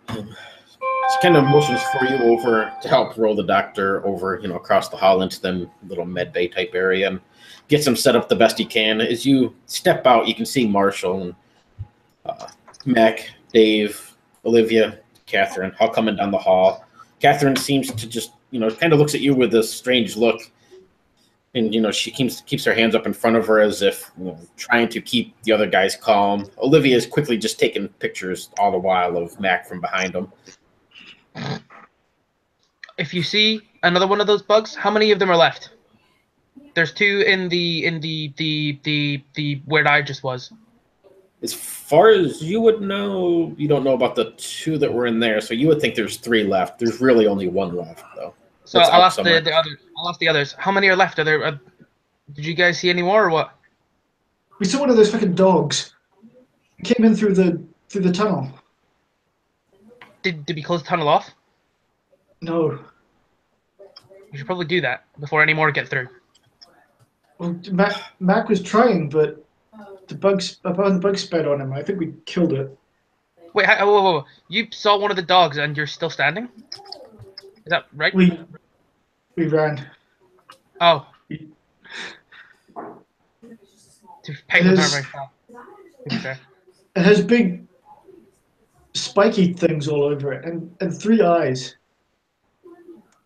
She kind of motions for you over to help roll the doctor over, across the hall into them little med bay type area and gets him set up the best he can. As you step out, you can see Marshall and Mac, Dave, Olivia, Catherine all coming down the hall. Catherine seems to just, kind of looks at you with this strange look. And, she keeps her hands up in front of her as if trying to keep the other guys calm. Olivia is quickly just taking pictures all the while of Mac from behind him. If you see another one of those bugs, how many of them are left? There's two in the where I just was. As far as you would know, you don't know about the two that were in there, so you would think there's 3 left. There's really only 1 left, though. So It's I'll out ask somewhere. I'll ask the others. How many are left? Are there? Did you guys see any more or what? We saw one of those fucking dogs. It came in through the tunnel. Did we close the tunnel off? No. We should probably do that before any more get through. Well, Mac was trying, but the bugs sped on him. I think we killed it. Wait, whoa. You saw one of the dogs and you're still standing? Is that right? We ran. Oh. Penguins aren't very fast. To be fair. It has big spiky things all over it and 3 eyes.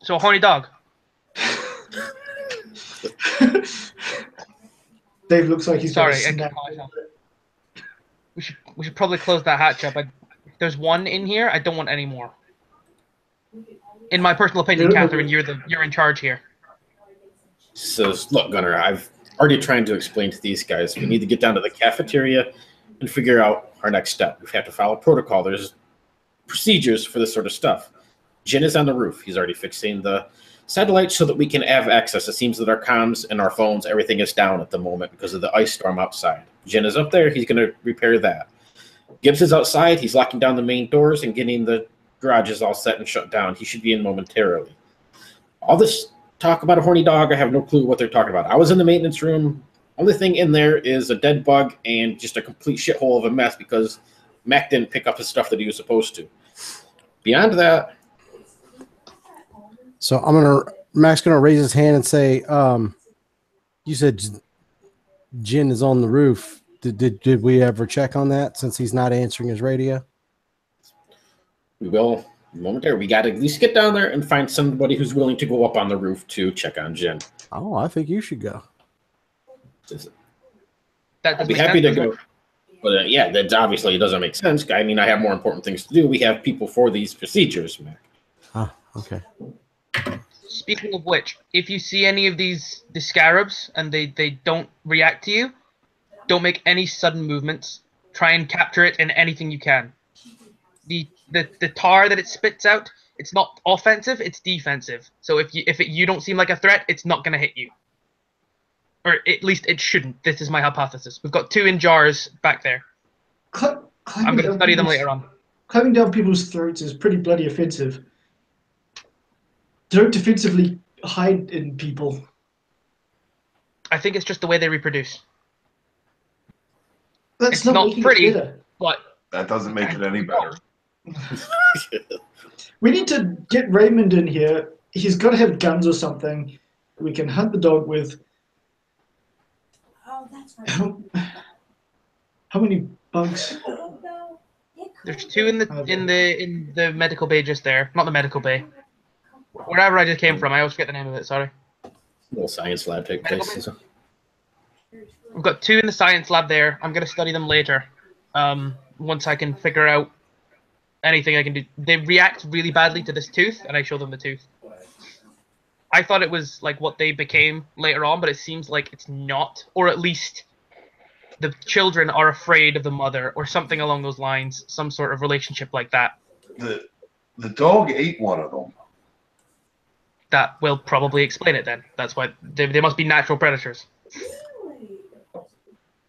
So a horny dog. Dave looks like he's Sorry, gonna I can't snap. call myself. We should probably close that hatch up. If there's 1 in here, I don't want any more. In my personal opinion, Catherine, you're in charge here. Says, look, Gunnar, I've already trying to explain to these guys. We need to get down to the cafeteria and figure out our next step. We have to follow protocol. There's procedures for this sort of stuff. Jin is on the roof. He's already fixing the satellite so that we can have access. It seems that our comms and our phones, everything is down at the moment because of the ice storm outside. Jin is up there. He's going to repair that. Gibbs is outside. He's locking down the main doors and getting the garages all set and shut down. He should be in momentarily. All this talk about a horny dog, I have no clue what they're talking about. I was in the maintenance room. Only thing in there is a dead bug and just a complete shithole of a mess because Mac didn't pick up his stuff that he was supposed to. Beyond that, So Mac's gonna raise his hand and say, "You said Jin is on the roof. Did we ever check on that since he's not answering his radio?" we will momentarily. We got to at least get down there and find somebody who's willing to go up on the roof to check on Jin. Oh, I think you should go. That I'd doesn't be make happy sense, to does it? go. But yeah, that obviously doesn't make sense. I mean, I have more important things to do. We have people for these procedures, Mac. Oh, okay. Speaking of which, if you see any of the scarabs and they don't react to you, don't make any sudden movements. Try and capture it in anything you can. The tar that it spits out, it's not offensive, it's defensive. So if you don't seem like a threat, it's not gonna hit you. Or at least it shouldn't. This is my hypothesis. We've got 2 in jars back there. I'm gonna study them later on. Climbing down people's throats is pretty bloody offensive. Don't defensively hide in people. I think it's just the way they reproduce. That's It's not not making pretty. it better. But That doesn't make it any better. We need to get Raymond in here. He's got to have guns or something we can hunt the dog with. Oh, that's right. How many bugs? There's 2 in the medical bay just there. Not the medical bay. Wherever I just came from. I always forget the name of it. Sorry. Little science lab take place. We've got 2 in the science lab there. I'm gonna study them later. Once I can figure out anything I can do. They react really badly to this tooth, and I show them the tooth. I thought it was like what they became later on, but it seems like it's not, or at least the children are afraid of the mother, or something along those lines. Some sort of relationship like that. The dog ate one of them. That will probably explain it then. That's why they must be natural predators.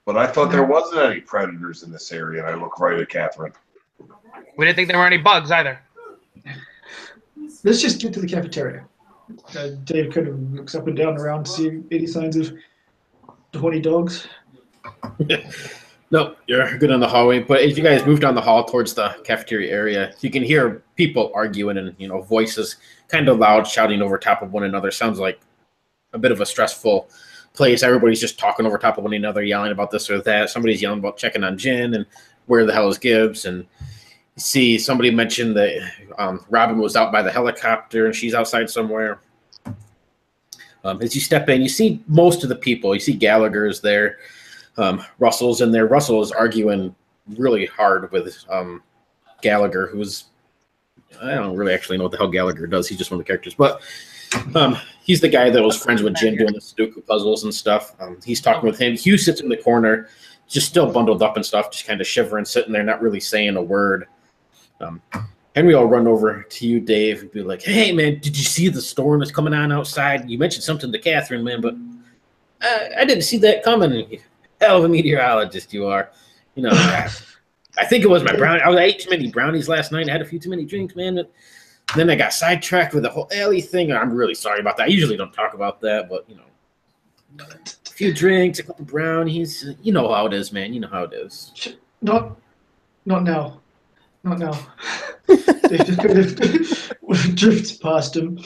But I thought there wasn't any predators in this area, and I look right at Catherine. We didn't think there were any bugs either. Let's just get to the cafeteria. Dave kind of looks up and down around to see any signs of horny dogs. No, you're good on the hallway. But as you guys move down the hall towards the cafeteria area, you can hear people arguing and voices kind of loud, shouting over top of one another. Sounds like a bit of a stressful place. Everybody's just talking over top of one another, yelling about this or that. Somebody's yelling about checking on Jen and where the hell is Gibbs. And you see somebody mentioned that Robin was out by the helicopter and she's outside somewhere. As you step in, you see most of the people. You see Gallagher's there. Russell's in there. Russell is arguing really hard with Gallagher, who's, I don't really actually know what the hell Gallagher does. He's just one of the characters. But he's the guy that was friends with Jin doing the Sudoku puzzles and stuff. He's talking with him. Hugh sits in the corner, just still bundled up and stuff, just kind of shivering, sitting there, not really saying a word. Henry will run over to you, Dave, and be like, hey, man, did you see the storm that's coming on outside? You mentioned something to Catherine, man, but I didn't see that coming. Hell of a meteorologist you are. I think it was my brownie. I ate too many brownies last night. I had a few too many drinks, man. But then I got sidetracked with the whole Ellie thing. I'm really sorry about that. I usually don't talk about that, but, a few drinks, a couple brownies. You know how it is, man. You know how it is. Not now. Not now. They just kind of drifts past him.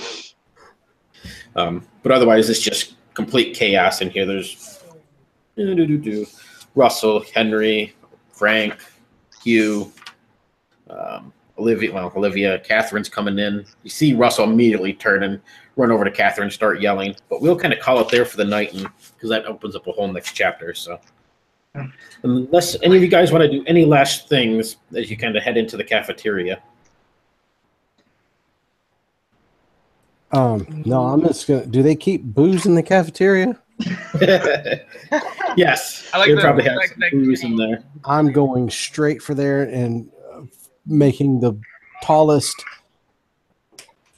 But otherwise, it's just complete chaos in here. There's Russell, Henry, Frank, Hugh, Olivia. Catherine's coming in. You see Russell immediately turn and run over to Catherine and start yelling. But we'll kind of call it there for the night, because that opens up a whole next chapter. So, unless any of you guys want to do any last things as you kind of head into the cafeteria. No, I'm just gonna. Do they keep booze in the cafeteria? Yes, I like they the- probably I have like some the- booze in there. I'm going straight for there and making the tallest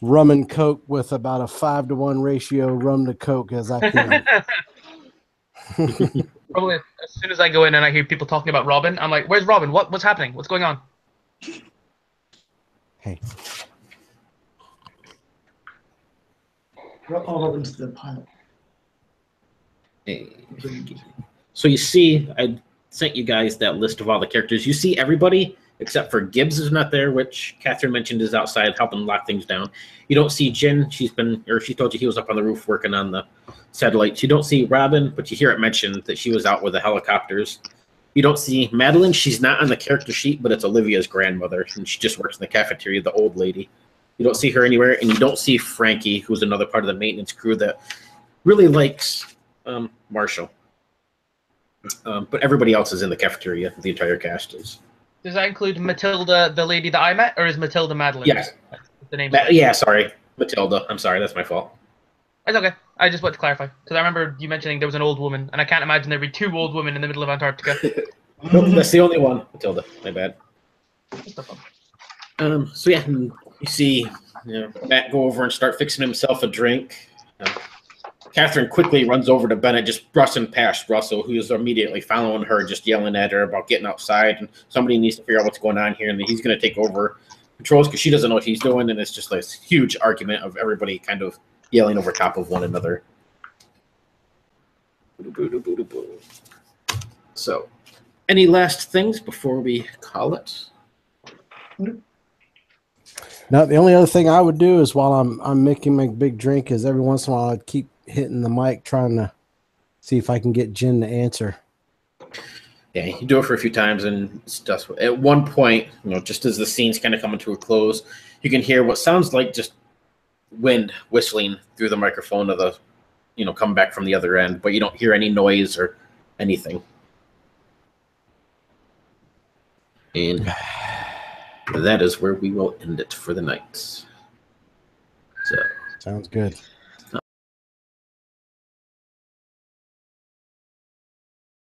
rum and coke with about a 5-to-1 ratio rum to coke as I can. Probably as soon as I go in and I hear people talking about Robin, I'm like, where's Robin? What's happening? What's going on? Hey, All of into the pilot. So you see, I sent you guys that list of all the characters. You see everybody except for Gibbs is not there, which Catherine mentioned is outside helping lock things down. You don't see Jen. She told you he was up on the roof working on the satellites. You don't see Robin, but you hear it mentioned that she was out with the helicopters. You don't see Madeline. She's not on the character sheet, but it's Olivia's grandmother, and she just works in the cafeteria, the old lady. You don't see her anywhere, and you don't see Frankie, who's another part of the maintenance crew that really likes Marshall. But everybody else is in the cafeteria. The entire cast is. Does that include Matilda, the lady that I met, or is Matilda Madeline? Yes. The name. Yeah, sorry. Matilda. I'm sorry. That's my fault. It's okay. I just want to clarify because I remember you mentioning there was an old woman, and I can't imagine there'd be 2 old women in the middle of Antarctica. Nope, that's the only one. Matilda. My bad. What's the fun? So yeah, you see Matt go over and start fixing himself a drink. Catherine quickly runs over to Bennett, just brushing past Russell, who is immediately following her, just yelling at her about getting outside. And somebody needs to figure out what's going on here, and he's going to take over controls because she doesn't know what he's doing. And it's just this huge argument of everybody kind of yelling over top of one another. So Any last things before we call it? Now, the only other thing I would do is while I'm making my big drink is every once in a while I'd keep hitting the mic trying to see if I can get Jen to answer. Yeah, you do it for a few times, and stuff. At one point, just as the scene's kind of coming to a close, you can hear what sounds like just wind whistling through the microphone of the, come back from the other end, but you don't hear any noise or anything. And that is where we will end it for the night. So Sounds good.